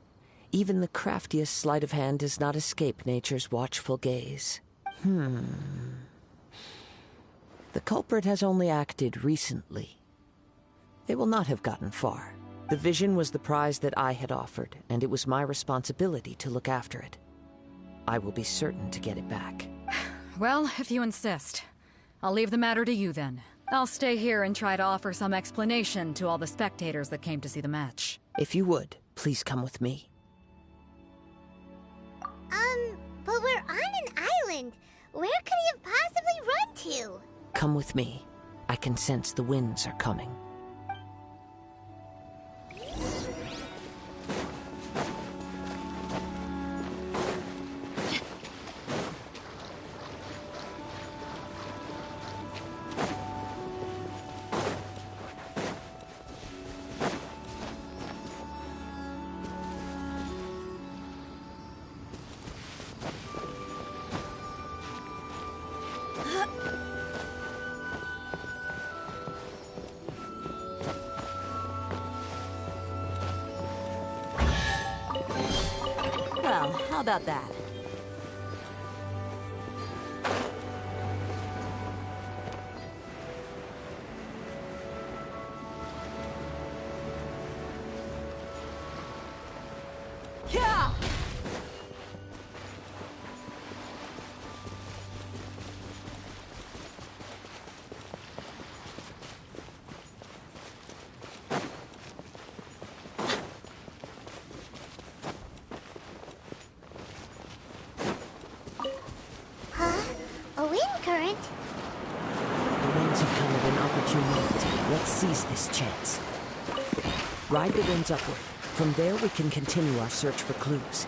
Even the craftiest sleight of hand does not escape nature's watchful gaze. The culprit has only acted recently. They will not have gotten far. The vision was the prize that I had offered, and it was my responsibility to look after it. I will be certain to get it back. Well, if you insist. I'll leave the matter to you then. I'll stay here and try to offer some explanation to all the spectators that came to see the match. If you would, please come with me. But we're on an island. Where could he have possibly run to? Come with me. I can sense the winds are coming. Well, how about that? Yeah! A wind current? The winds have come at an opportune moment. Let's seize this chance. Ride the winds upward. From there we can continue our search for clues.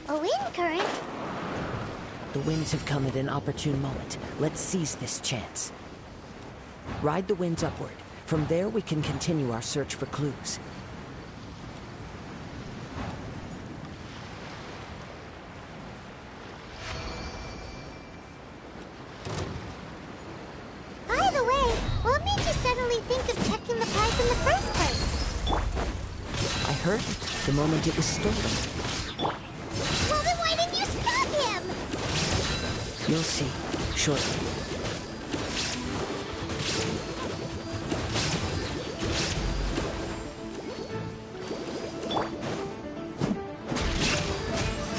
A wind current? The winds have come at an opportune moment. Let's seize this chance. Ride the winds upward. From there we can continue our search for clues. By the way, what made you suddenly think of checking the price in the first place? I heard it the moment it was stolen. Well, then why didn't you stop him? You'll see, shortly.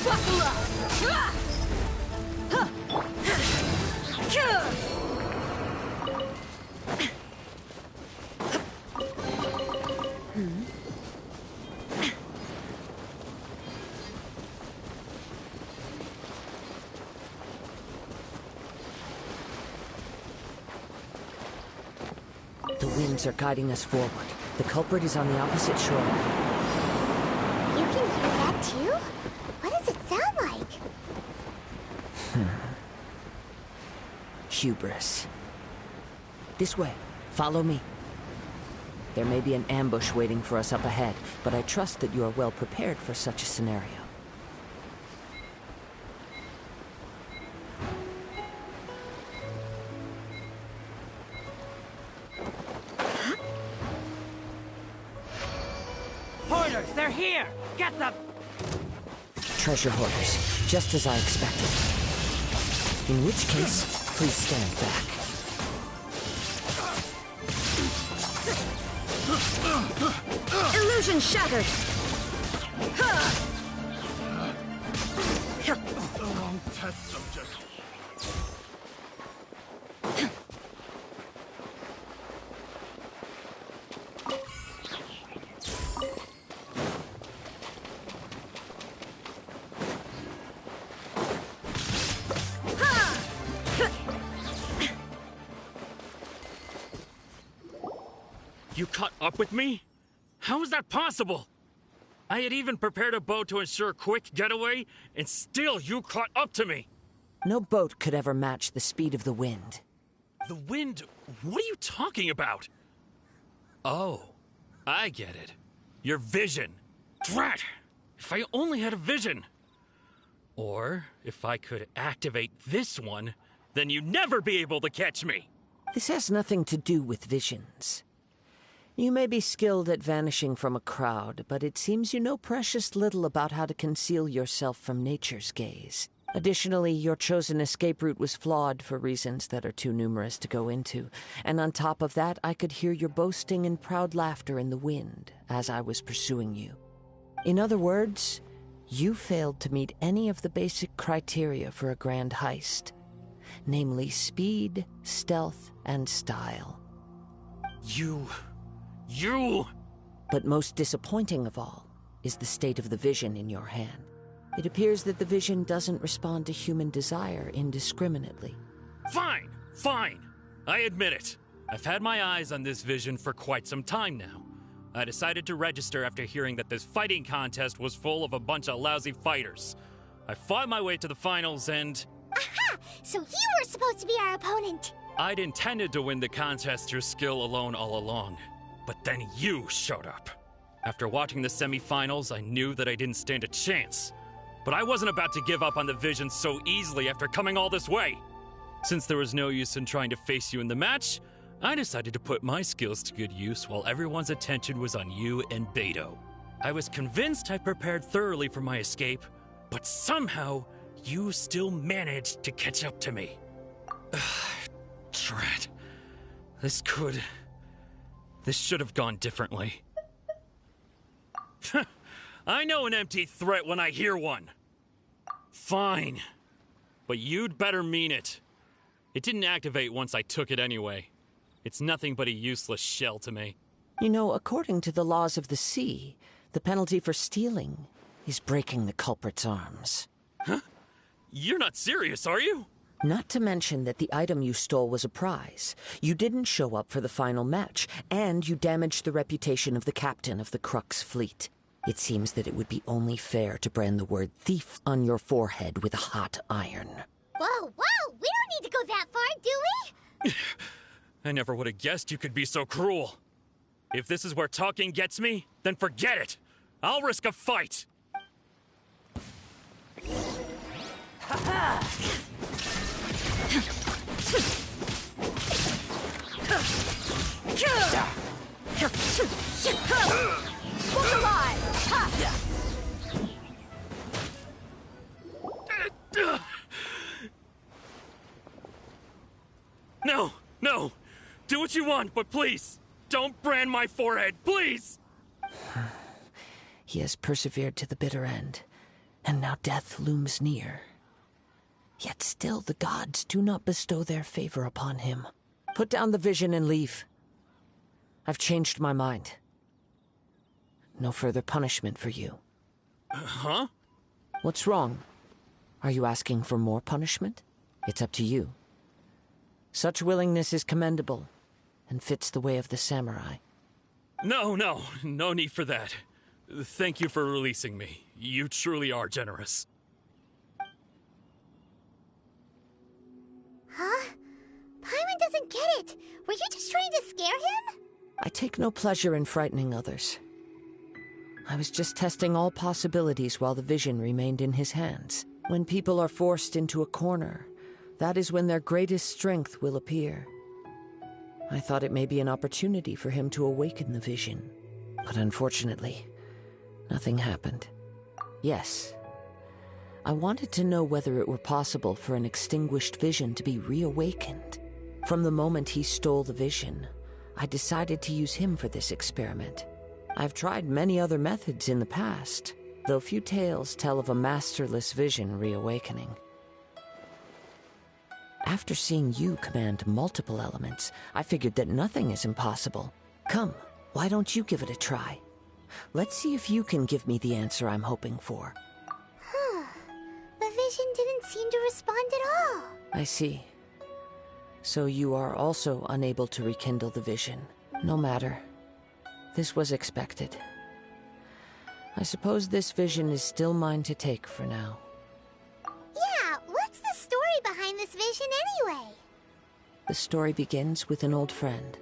Buckle up! The winds are guiding us forward. The culprit is on the opposite shore. You can hear that too? What does it sound like? Hubris. This way. Follow me. There may be an ambush waiting for us up ahead, but I trust that you are well prepared for such a scenario. Hoarders, they're here! Get them! Treasure hoarders, just as I expected. In which case, please stand back. Illusion shattered! The wrong test subject. You caught up with me? How is that possible? I had even prepared a boat to ensure a quick getaway, and still you caught up to me. No boat could ever match the speed of the wind. The wind? What are you talking about? Oh, I get it. Your vision. Drat! If I only had a vision. Or, if I could activate this one, then you'd never be able to catch me. This has nothing to do with visions. You may be skilled at vanishing from a crowd, but it seems you know precious little about how to conceal yourself from nature's gaze. Additionally, your chosen escape route was flawed for reasons that are too numerous to go into. And on top of that, I could hear your boasting and proud laughter in the wind as I was pursuing you. In other words, you failed to meet any of the basic criteria for a grand heist. Namely speed, stealth, and style. You... But most disappointing of all is the state of the vision in your hand. It appears that the vision doesn't respond to human desire indiscriminately. Fine, fine. I admit it. I've had my eyes on this vision for quite some time now. I decided to register after hearing that this fighting contest was full of a bunch of lousy fighters. I fought my way to the finals and... Aha! So you were supposed to be our opponent. I'd intended to win the contest through skill alone all along. But then you showed up. After watching the semifinals, I knew that I didn't stand a chance. But I wasn't about to give up on the vision so easily after coming all this way. Since there was no use in trying to face you in the match, I decided to put my skills to good use while everyone's attention was on you and Beto. I was convinced I prepared thoroughly for my escape, but somehow you still managed to catch up to me. Drat. This should have gone differently. I know an empty threat when I hear one. Fine. But you'd better mean it. It didn't activate once I took it anyway. It's nothing but a useless shell to me. You know, according to the laws of the sea, the penalty for stealing is breaking the culprit's arms. Huh? You're not serious, are you? Not to mention that the item you stole was a prize. You didn't show up for the final match, and you damaged the reputation of the captain of the Crux fleet. It seems that it would be only fair to brand the word thief on your forehead with a hot iron. Whoa, whoa! We don't need to go that far, do we? I never would have guessed you could be so cruel. If this is where talking gets me, then forget it. I'll risk a fight. Look alive! No, no. Do what you want, but please, don't brand my forehead, please! He has persevered to the bitter end, and now death looms near. Yet still the gods do not bestow their favor upon him. Put down the vision and leave. I've changed my mind. No further punishment for you. Huh? What's wrong? Are you asking for more punishment? It's up to you. Such willingness is commendable, and fits the way of the samurai. No need for that. Thank you for releasing me. You truly are generous. Huh? Paimon doesn't get it. Were you just trying to scare him? I take no pleasure in frightening others. I was just testing all possibilities while the vision remained in his hands. When people are forced into a corner, that is when their greatest strength will appear. I thought it may be an opportunity for him to awaken the vision. But unfortunately, nothing happened. Yes, I wanted to know whether it were possible for an extinguished vision to be reawakened. From the moment he stole the vision, I decided to use him for this experiment. I've tried many other methods in the past, though few tales tell of a masterless vision reawakening. After seeing you command multiple elements, I figured that nothing is impossible. Come, why don't you give it a try? Let's see if you can give me the answer I'm hoping for. The vision didn't seem to respond at all. I see. So you are also unable to rekindle the vision. No matter. This was expected. I suppose this vision is still mine to take for now. Yeah, what's the story behind this vision anyway? The story begins with an old friend.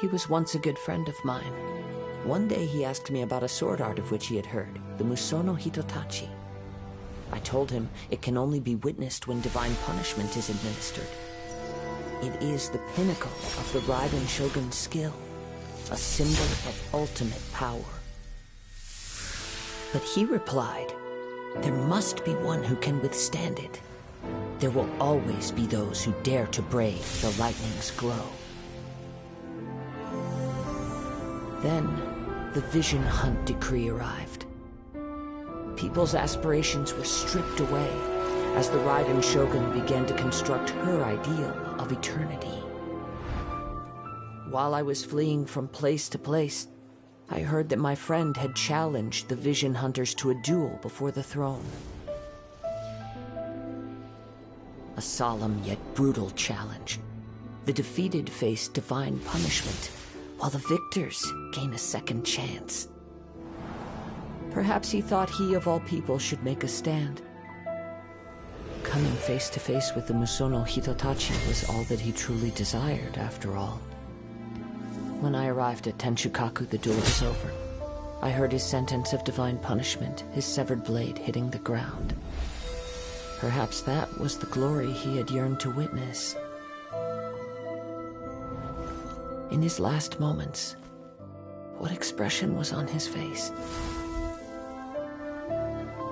He was once a good friend of mine. One day he asked me about a sword art of which he had heard, the Musono Hitotachi. I told him it can only be witnessed when divine punishment is administered. It is the pinnacle of the Raiden Shogun's skill, a symbol of ultimate power. But he replied, there must be one who can withstand it. There will always be those who dare to brave the lightning's glow. Then, the Vision Hunt decree arrived. People's aspirations were stripped away as the Raiden Shogun began to construct her ideal of eternity. While I was fleeing from place to place, I heard that my friend had challenged the Vision Hunters to a duel before the throne. A solemn yet brutal challenge. The defeated faced divine punishment, while the victors gain a second chance. Perhaps he thought he of all people should make a stand. Coming face to face with the Musono Hitotachi was all that he truly desired, after all. When I arrived at Tenshukaku, the duel was over. I heard his sentence of divine punishment, his severed blade hitting the ground. Perhaps that was the glory he had yearned to witness. In his last moments, what expression was on his face?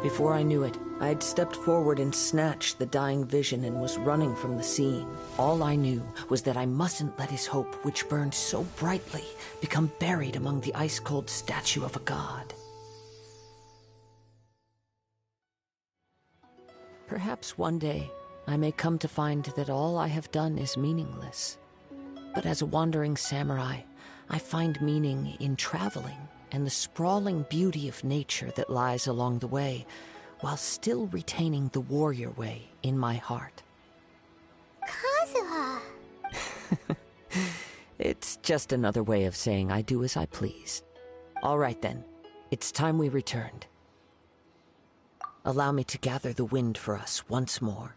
Before I knew it, I had stepped forward and snatched the dying vision and was running from the scene. All I knew was that I mustn't let his hope, which burned so brightly, become buried among the ice-cold statue of a god. Perhaps one day, I may come to find that all I have done is meaningless. But as a wandering samurai, I find meaning in traveling and the sprawling beauty of nature that lies along the way, while still retaining the warrior way in my heart. Kazuha! It's just another way of saying I do as I please. All right then, it's time we returned. Allow me to gather the wind for us once more.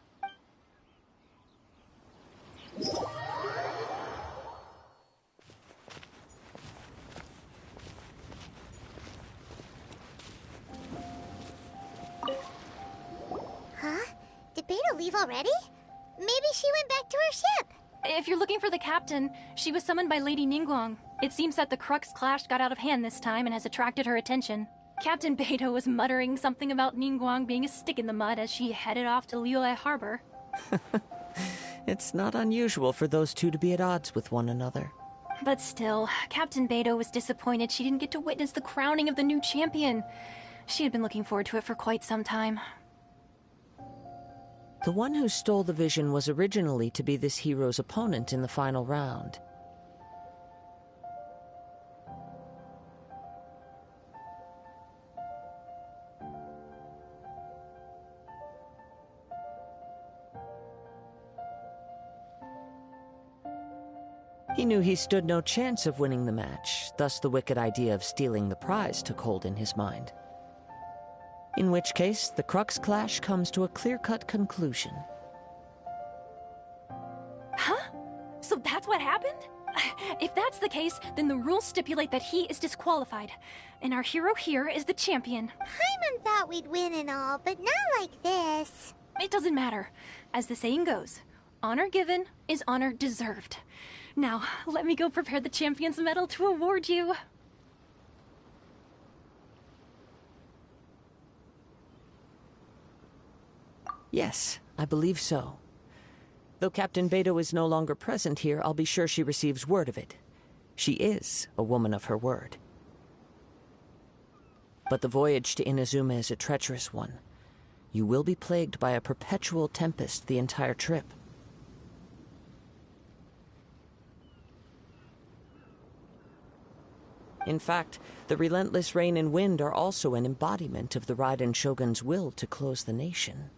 Huh? Did Beta leave already? Maybe she went back to her ship. If you're looking for the captain, she was summoned by Lady Ningguang. It seems that the Crux clash got out of hand this time and has attracted her attention. Captain Beto was muttering something about Ningguang being a stick in the mud as she headed off to Liyue Harbor. It's not unusual for those two to be at odds with one another. But still, Captain Beto was disappointed she didn't get to witness the crowning of the new champion. She had been looking forward to it for quite some time. The one who stole the vision was originally to be this hero's opponent in the final round. He knew he stood no chance of winning the match, thus the wicked idea of stealing the prize took hold in his mind. In which case, the Crux clash comes to a clear-cut conclusion. Huh? So that's what happened? If that's the case, then the rules stipulate that he is disqualified. And our hero here is the champion. Paimon thought we'd win and all, but not like this. It doesn't matter. As the saying goes, honor given is honor deserved. Now, let me go prepare the champion's medal to award you. Yes, I believe so. Though Captain Beto is no longer present here, I'll be sure she receives word of it. She is a woman of her word. But the voyage to Inazuma is a treacherous one. You will be plagued by a perpetual tempest the entire trip. In fact, the relentless rain and wind are also an embodiment of the Raiden Shogun's will to close the nation.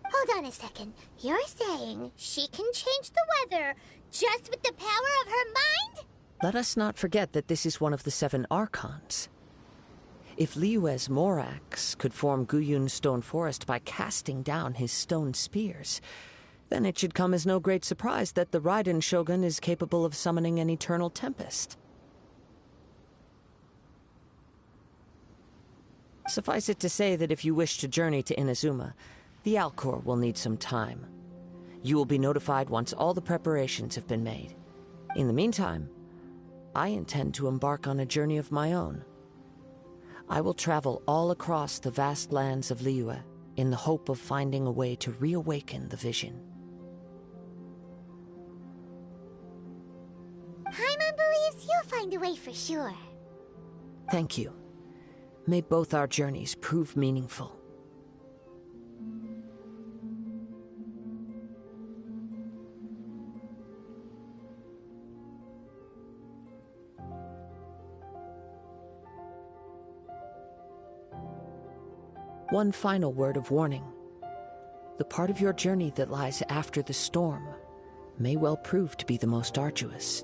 Hold on a second. You're saying she can change the weather just with the power of her mind? Let us not forget that this is one of the 7 Archons. If Liyue's Morax could form Guyun's stone forest by casting down his stone spears, then it should come as no great surprise that the Raiden Shogun is capable of summoning an eternal tempest. Suffice it to say that if you wish to journey to Inazuma, the Alcor will need some time. You will be notified once all the preparations have been made. In the meantime, I intend to embark on a journey of my own. I will travel all across the vast lands of Liyue in the hope of finding a way to reawaken the vision. Paimon believes you'll find a way for sure. Thank you. May both our journeys prove meaningful. One final word of warning. The part of your journey that lies after the storm may well prove to be the most arduous.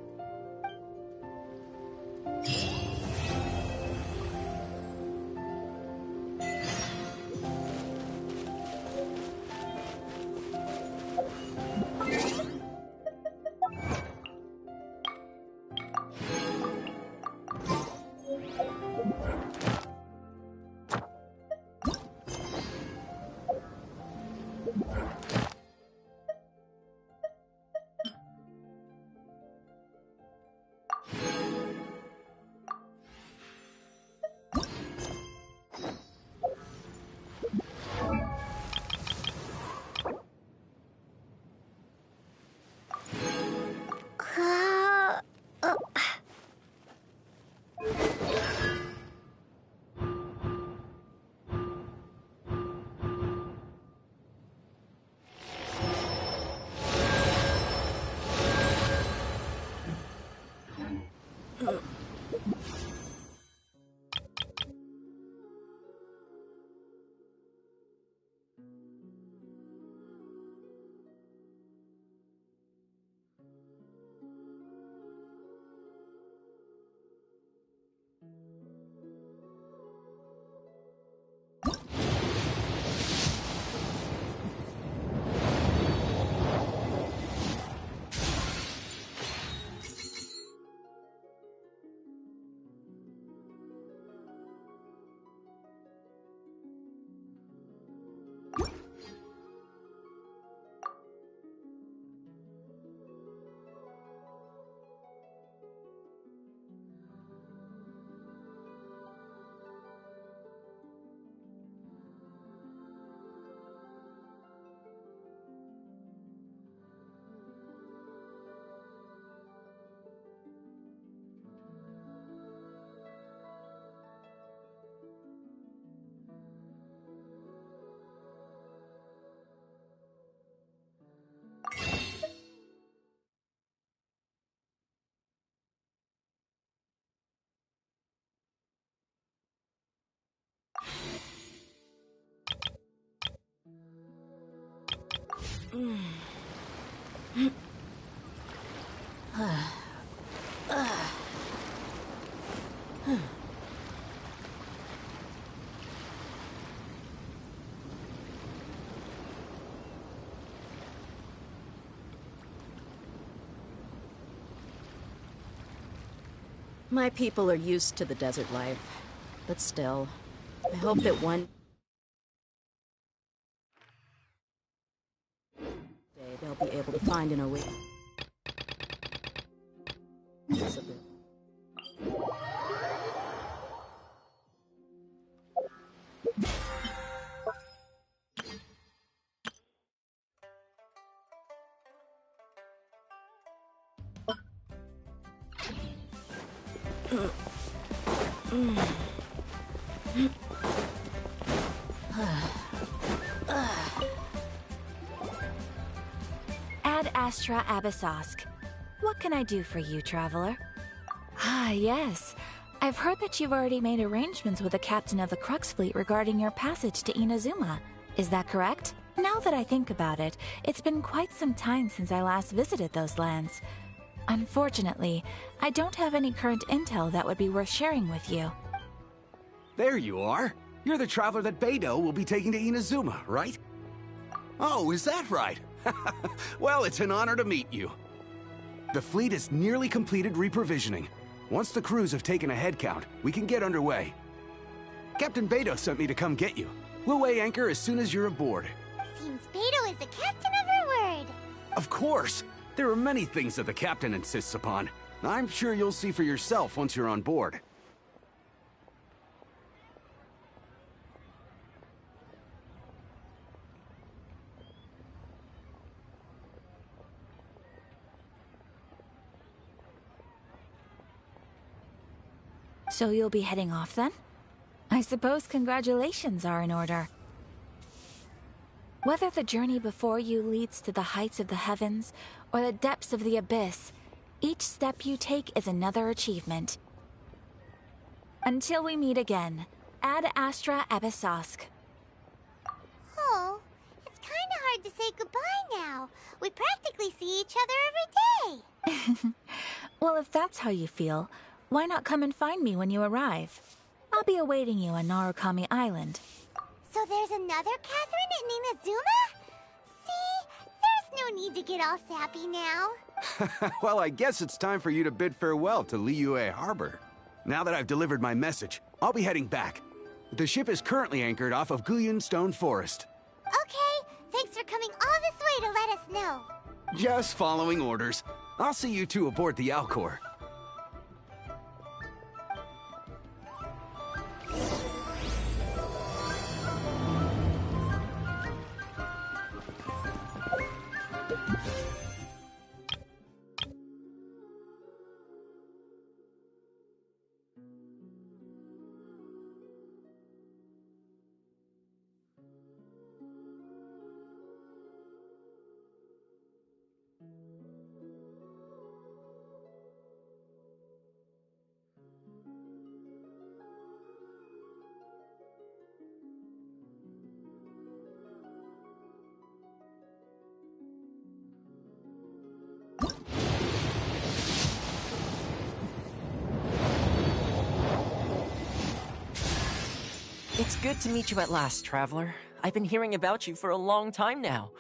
My people are used to the desert life, but still, I hope that one day they'll be able to find an oasis. Ad Astra Abyssosk. What can I do for you, traveler? Ah, yes. I've heard that you've already made arrangements with the captain of the Crux fleet regarding your passage to Inazuma. Is that correct? Now that I think about it, it's been quite some time since I last visited those lands. Unfortunately, I don't have any current intel that would be worth sharing with you. There you are. You're the traveler that Beidou will be taking to Inazuma, right? Oh, is that right? Well, it's an honor to meet you. The fleet has nearly completed reprovisioning. Once the crews have taken a head count, we can get underway. Captain Beidou sent me to come get you. We'll weigh anchor as soon as you're aboard. Seems Beidou is the captain of her word. Of course! There are many things that the captain insists upon. I'm sure you'll see for yourself once you're on board. So you'll be heading off then? I suppose congratulations are in order. Whether the journey before you leads to the heights of the heavens or the depths of the abyss, each step you take is another achievement. Until we meet again, Ad Astra Abyssosk. Oh, it's kinda hard to say goodbye now. We practically see each other every day. Well, if that's how you feel, why not come and find me when you arrive? I'll be awaiting you on Narukami Island. So there's another Catherine in Inazuma? See? There's no need to get all sappy now. Well, I guess it's time for you to bid farewell to Liyue Harbor. Now that I've delivered my message, I'll be heading back. The ship is currently anchored off of Guyun Stone Forest. Okay, thanks for coming all this way to let us know. Just following orders. I'll see you two aboard the Alcor. It's good to meet you at last, traveler. I've been hearing about you for a long time now.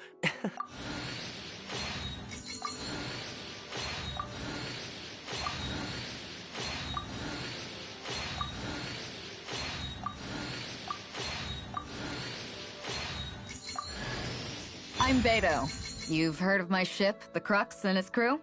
I'm Beidou. You've heard of my ship, the Crux, and its crew?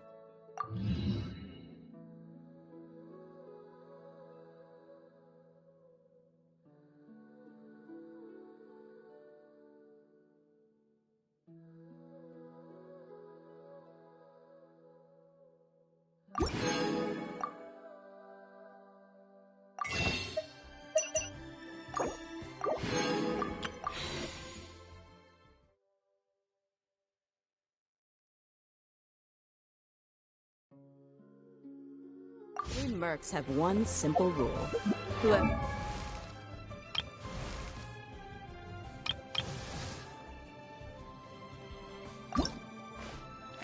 We mercs have one simple rule. Whoever...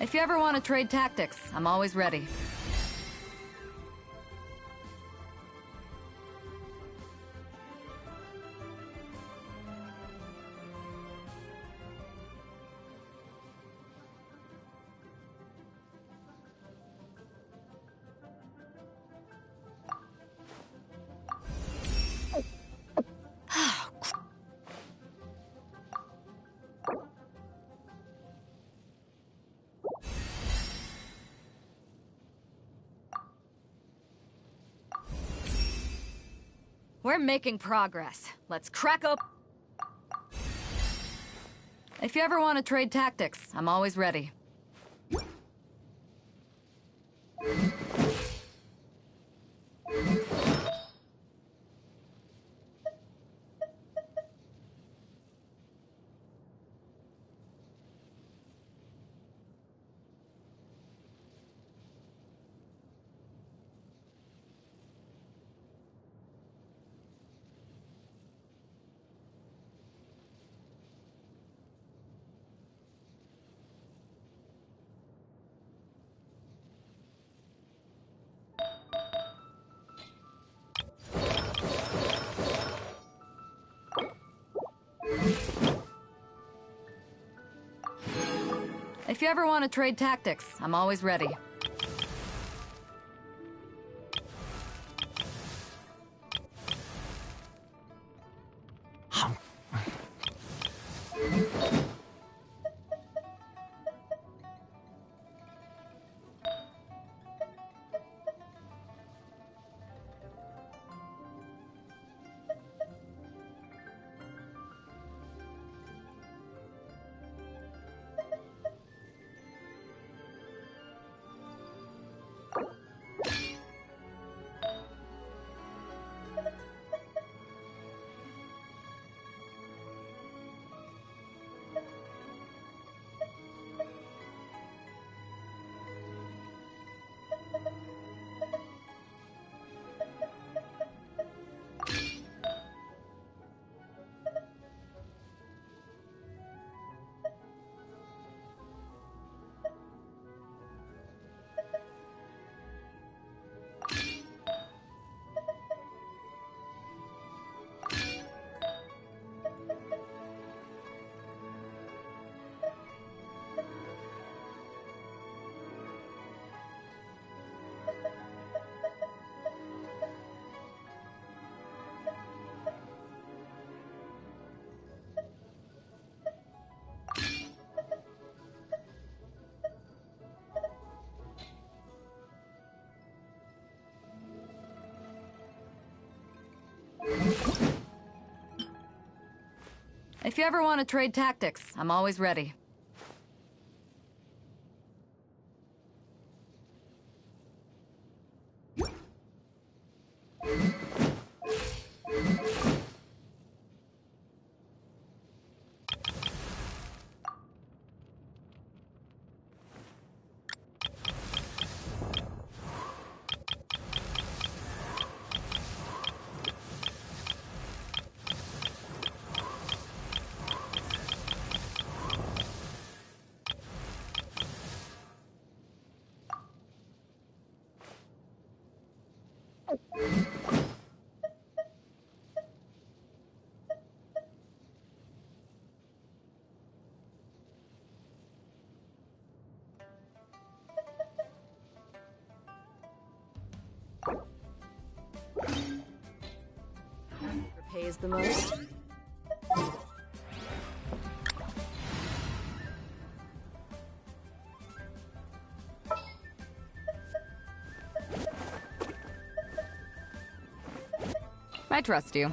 If you ever want to trade tactics, I'm always ready. We're making progress. Let's crack open. If you ever want to trade tactics, I'm always ready. If you ever want to trade tactics, I'm always ready. If you ever want to trade tactics, I'm always ready. Pays the most? I trust you.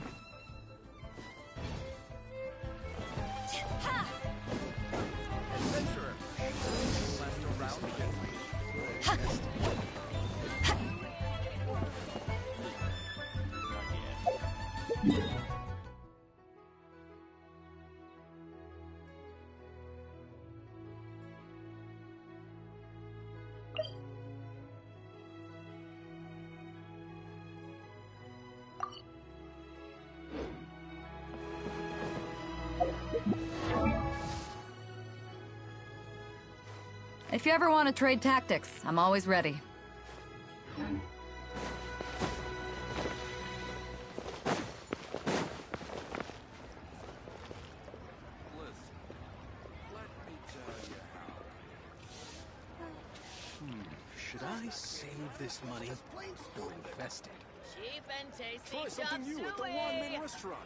If you ever want to trade tactics, I'm always ready. Should I save this money or invest it? Cheap and tasty. Try something new at the one-man restaurant.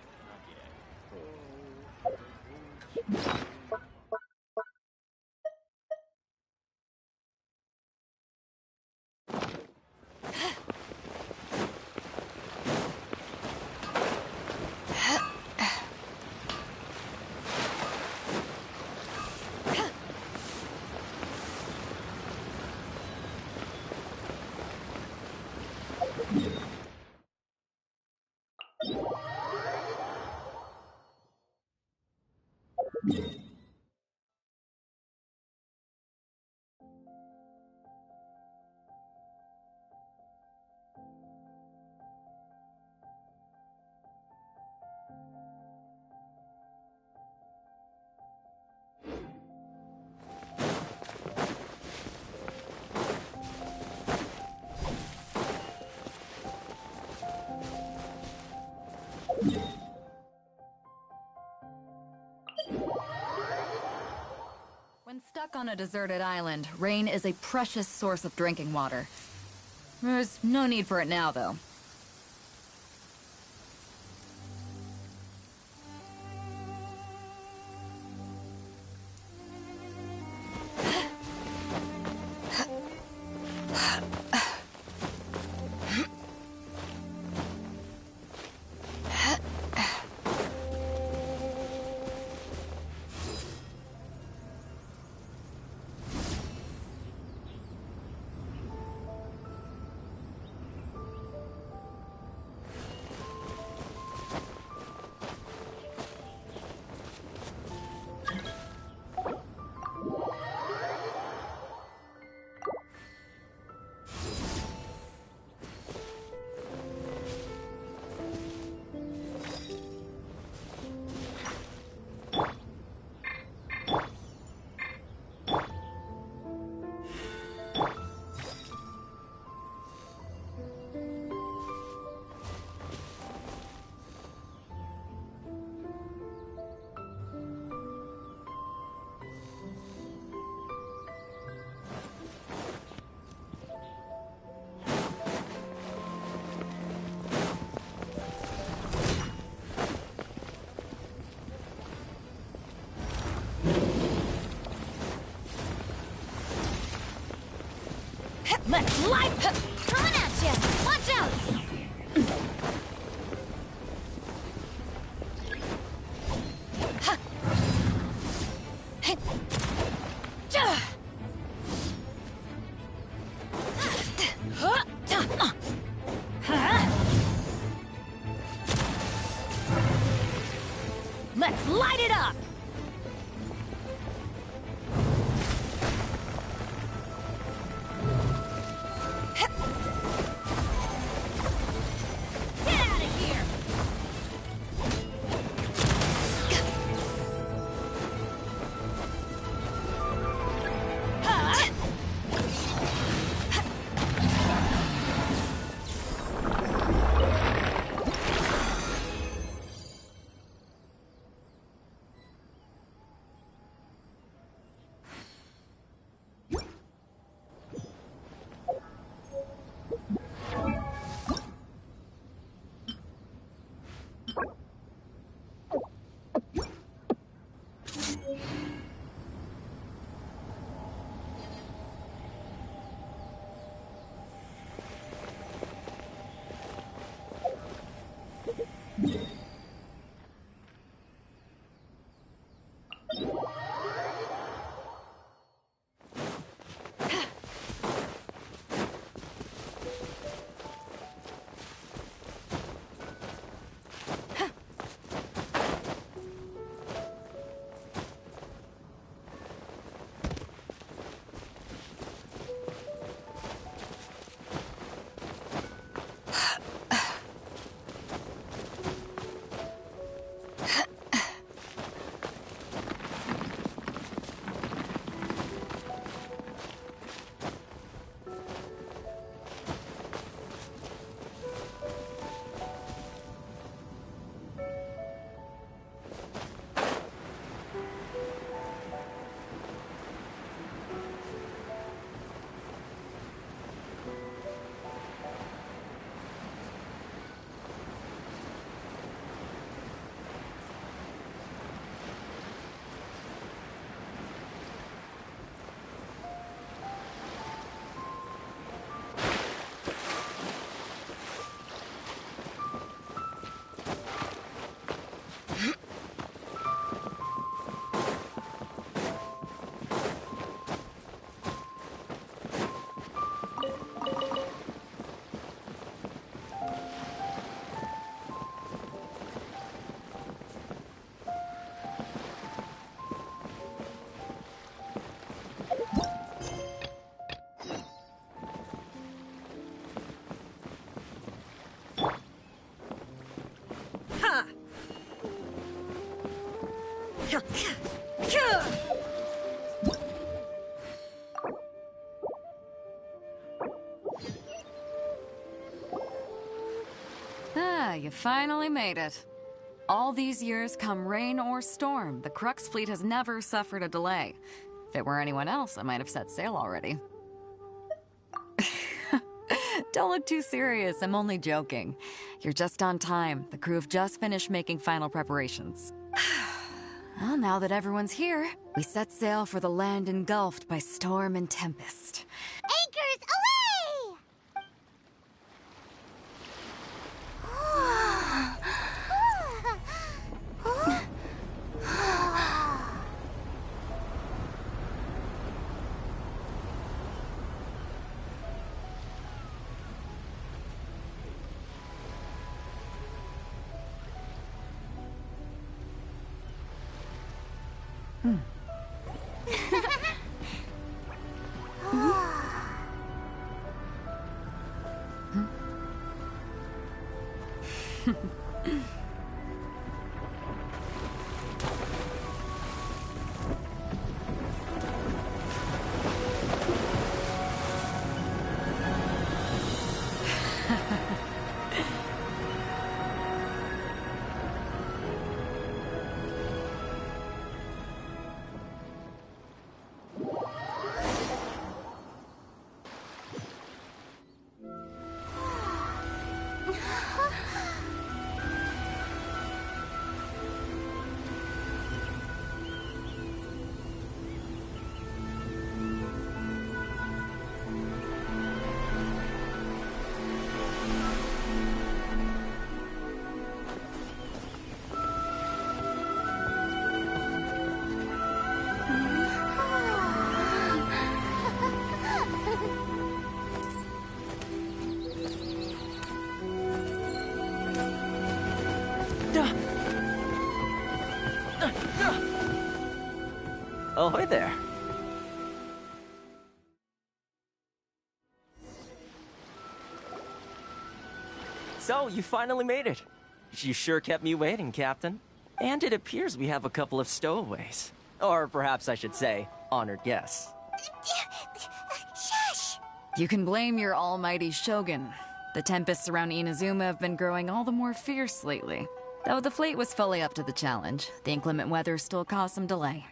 on a deserted island, rain is a precious source of drinking water. There's no need for it now, though. Let's light coming at you! Watch out! Let's light it up! Ah, you finally made it. All these years, come rain or storm, the Crux fleet has never suffered a delay. If it were anyone else, I might have set sail already. Don't look too serious, I'm only joking. You're just on time. The crew have just finished making final preparations. Well, now that everyone's here, we set sail for the land engulfed by storm and tempest. Anchors away! Ahoy there. So, you finally made it. You sure kept me waiting, Captain. And it appears we have a couple of stowaways. Or perhaps I should say, honored guests. Shush! You can blame your almighty Shogun. The tempests around Inazuma have been growing all the more fierce lately. Though the fleet was fully up to the challenge, the inclement weather still caused some delay.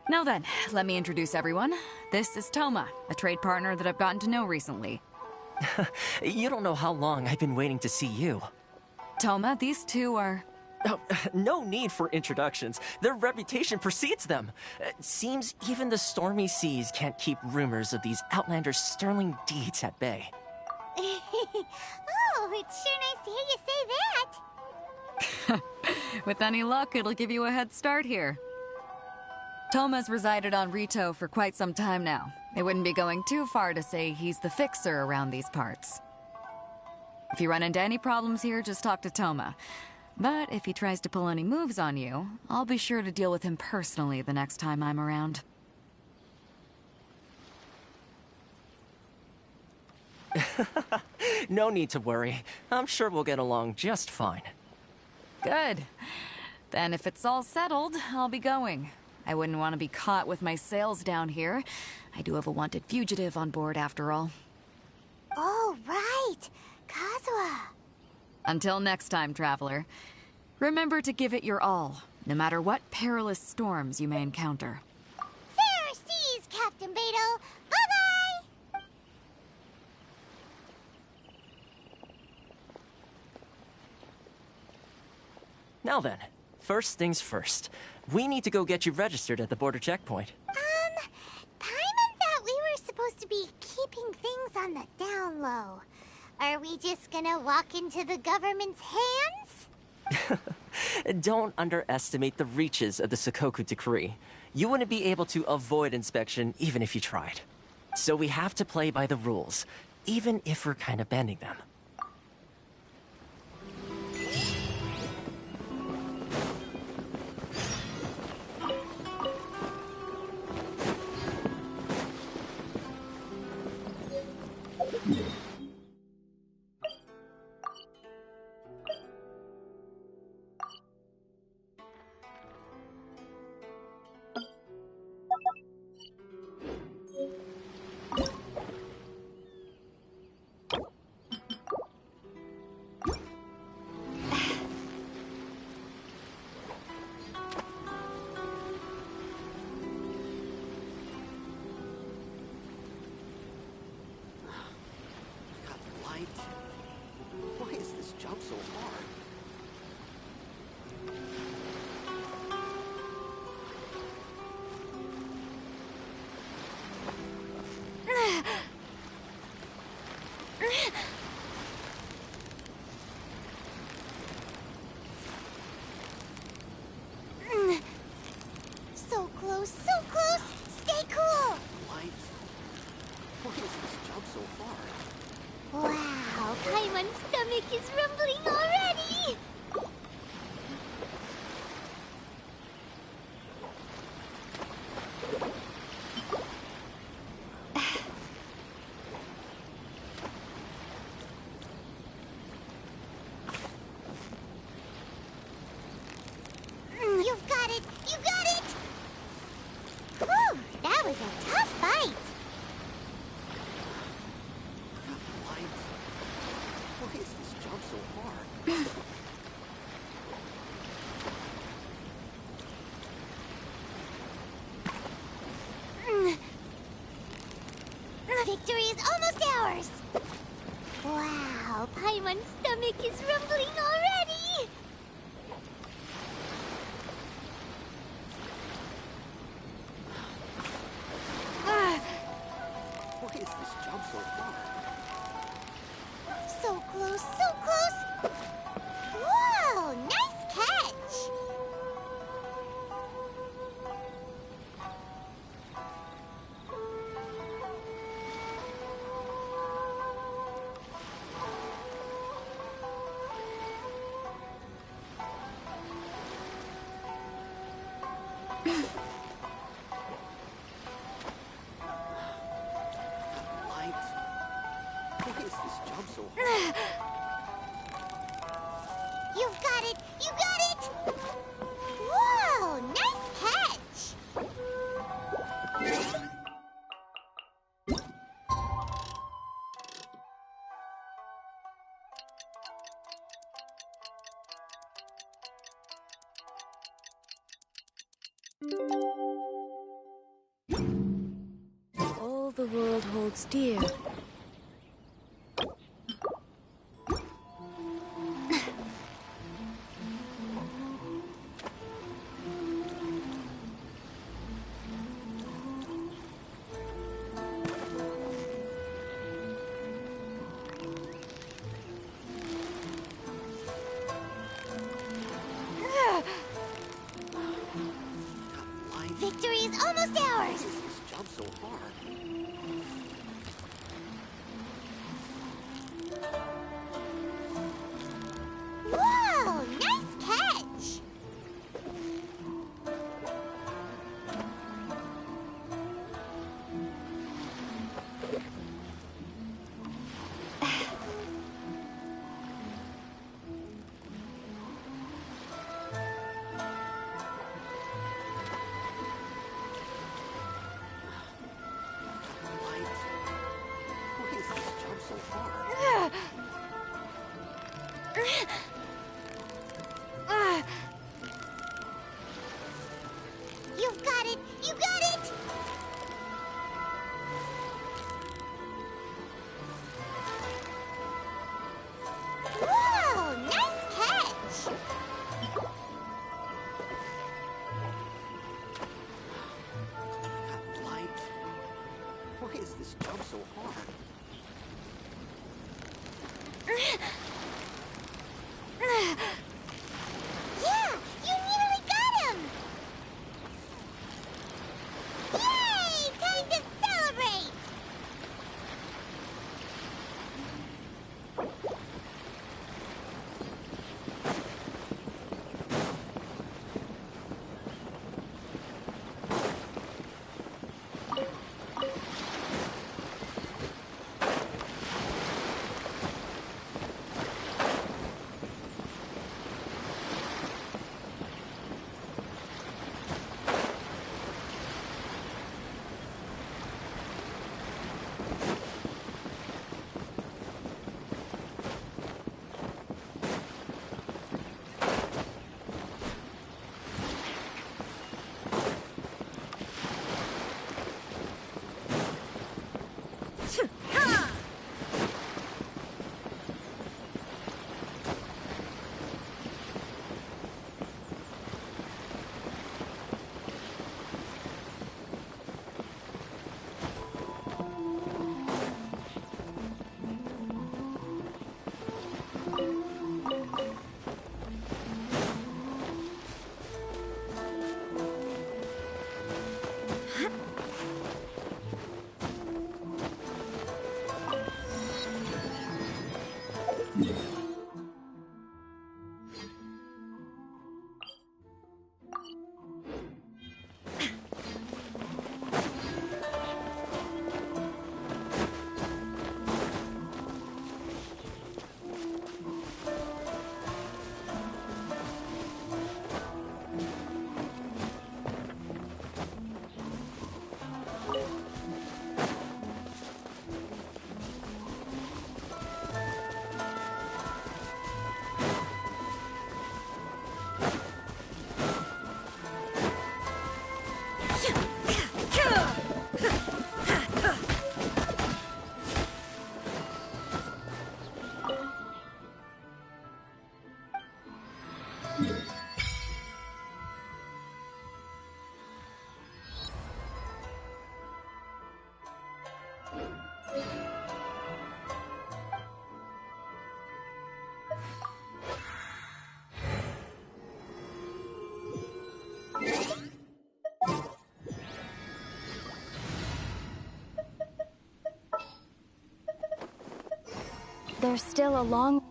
Now then, let me introduce everyone. This is Toma, a trade partner that I've gotten to know recently. You don't know how long I've been waiting to see you. Toma, these two are... Oh, no need for introductions. Their reputation precedes them. Seems even the stormy seas can't keep rumors of these outlanders' sterling deeds at bay. Oh, it's sure nice to hear you say that. With any luck, it'll give you a head start here. Toma's resided on Rito for quite some time now. It wouldn't be going too far to say he's the fixer around these parts. If you run into any problems here, just talk to Toma. But if he tries to pull any moves on you, I'll be sure to deal with him personally the next time I'm around. No need to worry. I'm sure we'll get along just fine. Good. Then if it's all settled, I'll be going. I wouldn't want to be caught with my sails down here. I do have a wanted fugitive on board after all. Oh, right. Kazuha. Until next time, traveler. Remember to give it your all, no matter what perilous storms you may encounter. Fair seas, Captain Beidou. Bye-bye! Now then, first things first. We need to go get you registered at the border checkpoint. Paimon thought we were supposed to be keeping things on the down low. Are we just gonna walk into the government's hands? Don't underestimate the reaches of the Sakoku Decree. You wouldn't be able to avoid inspection even if you tried. So we have to play by the rules, even if we're kind of bending them. Victory is almost ours! Wow, Paimon's stomach is rumbling already! Why is this job so hard? So close, so close! Whoa, nice catch! Light. Why is this job so hard? You've got it! You got it! Whoa, nice catch! All the world holds dear. Victory is almost ours! Why is this job so hard? Whoa, nice catch! Light. Why is this job so hard? You've got it! You got it! Whoa, nice catch! Light. Why is this job so hard? Yeah, you nearly got him! Yay! Time to celebrate! There's still a long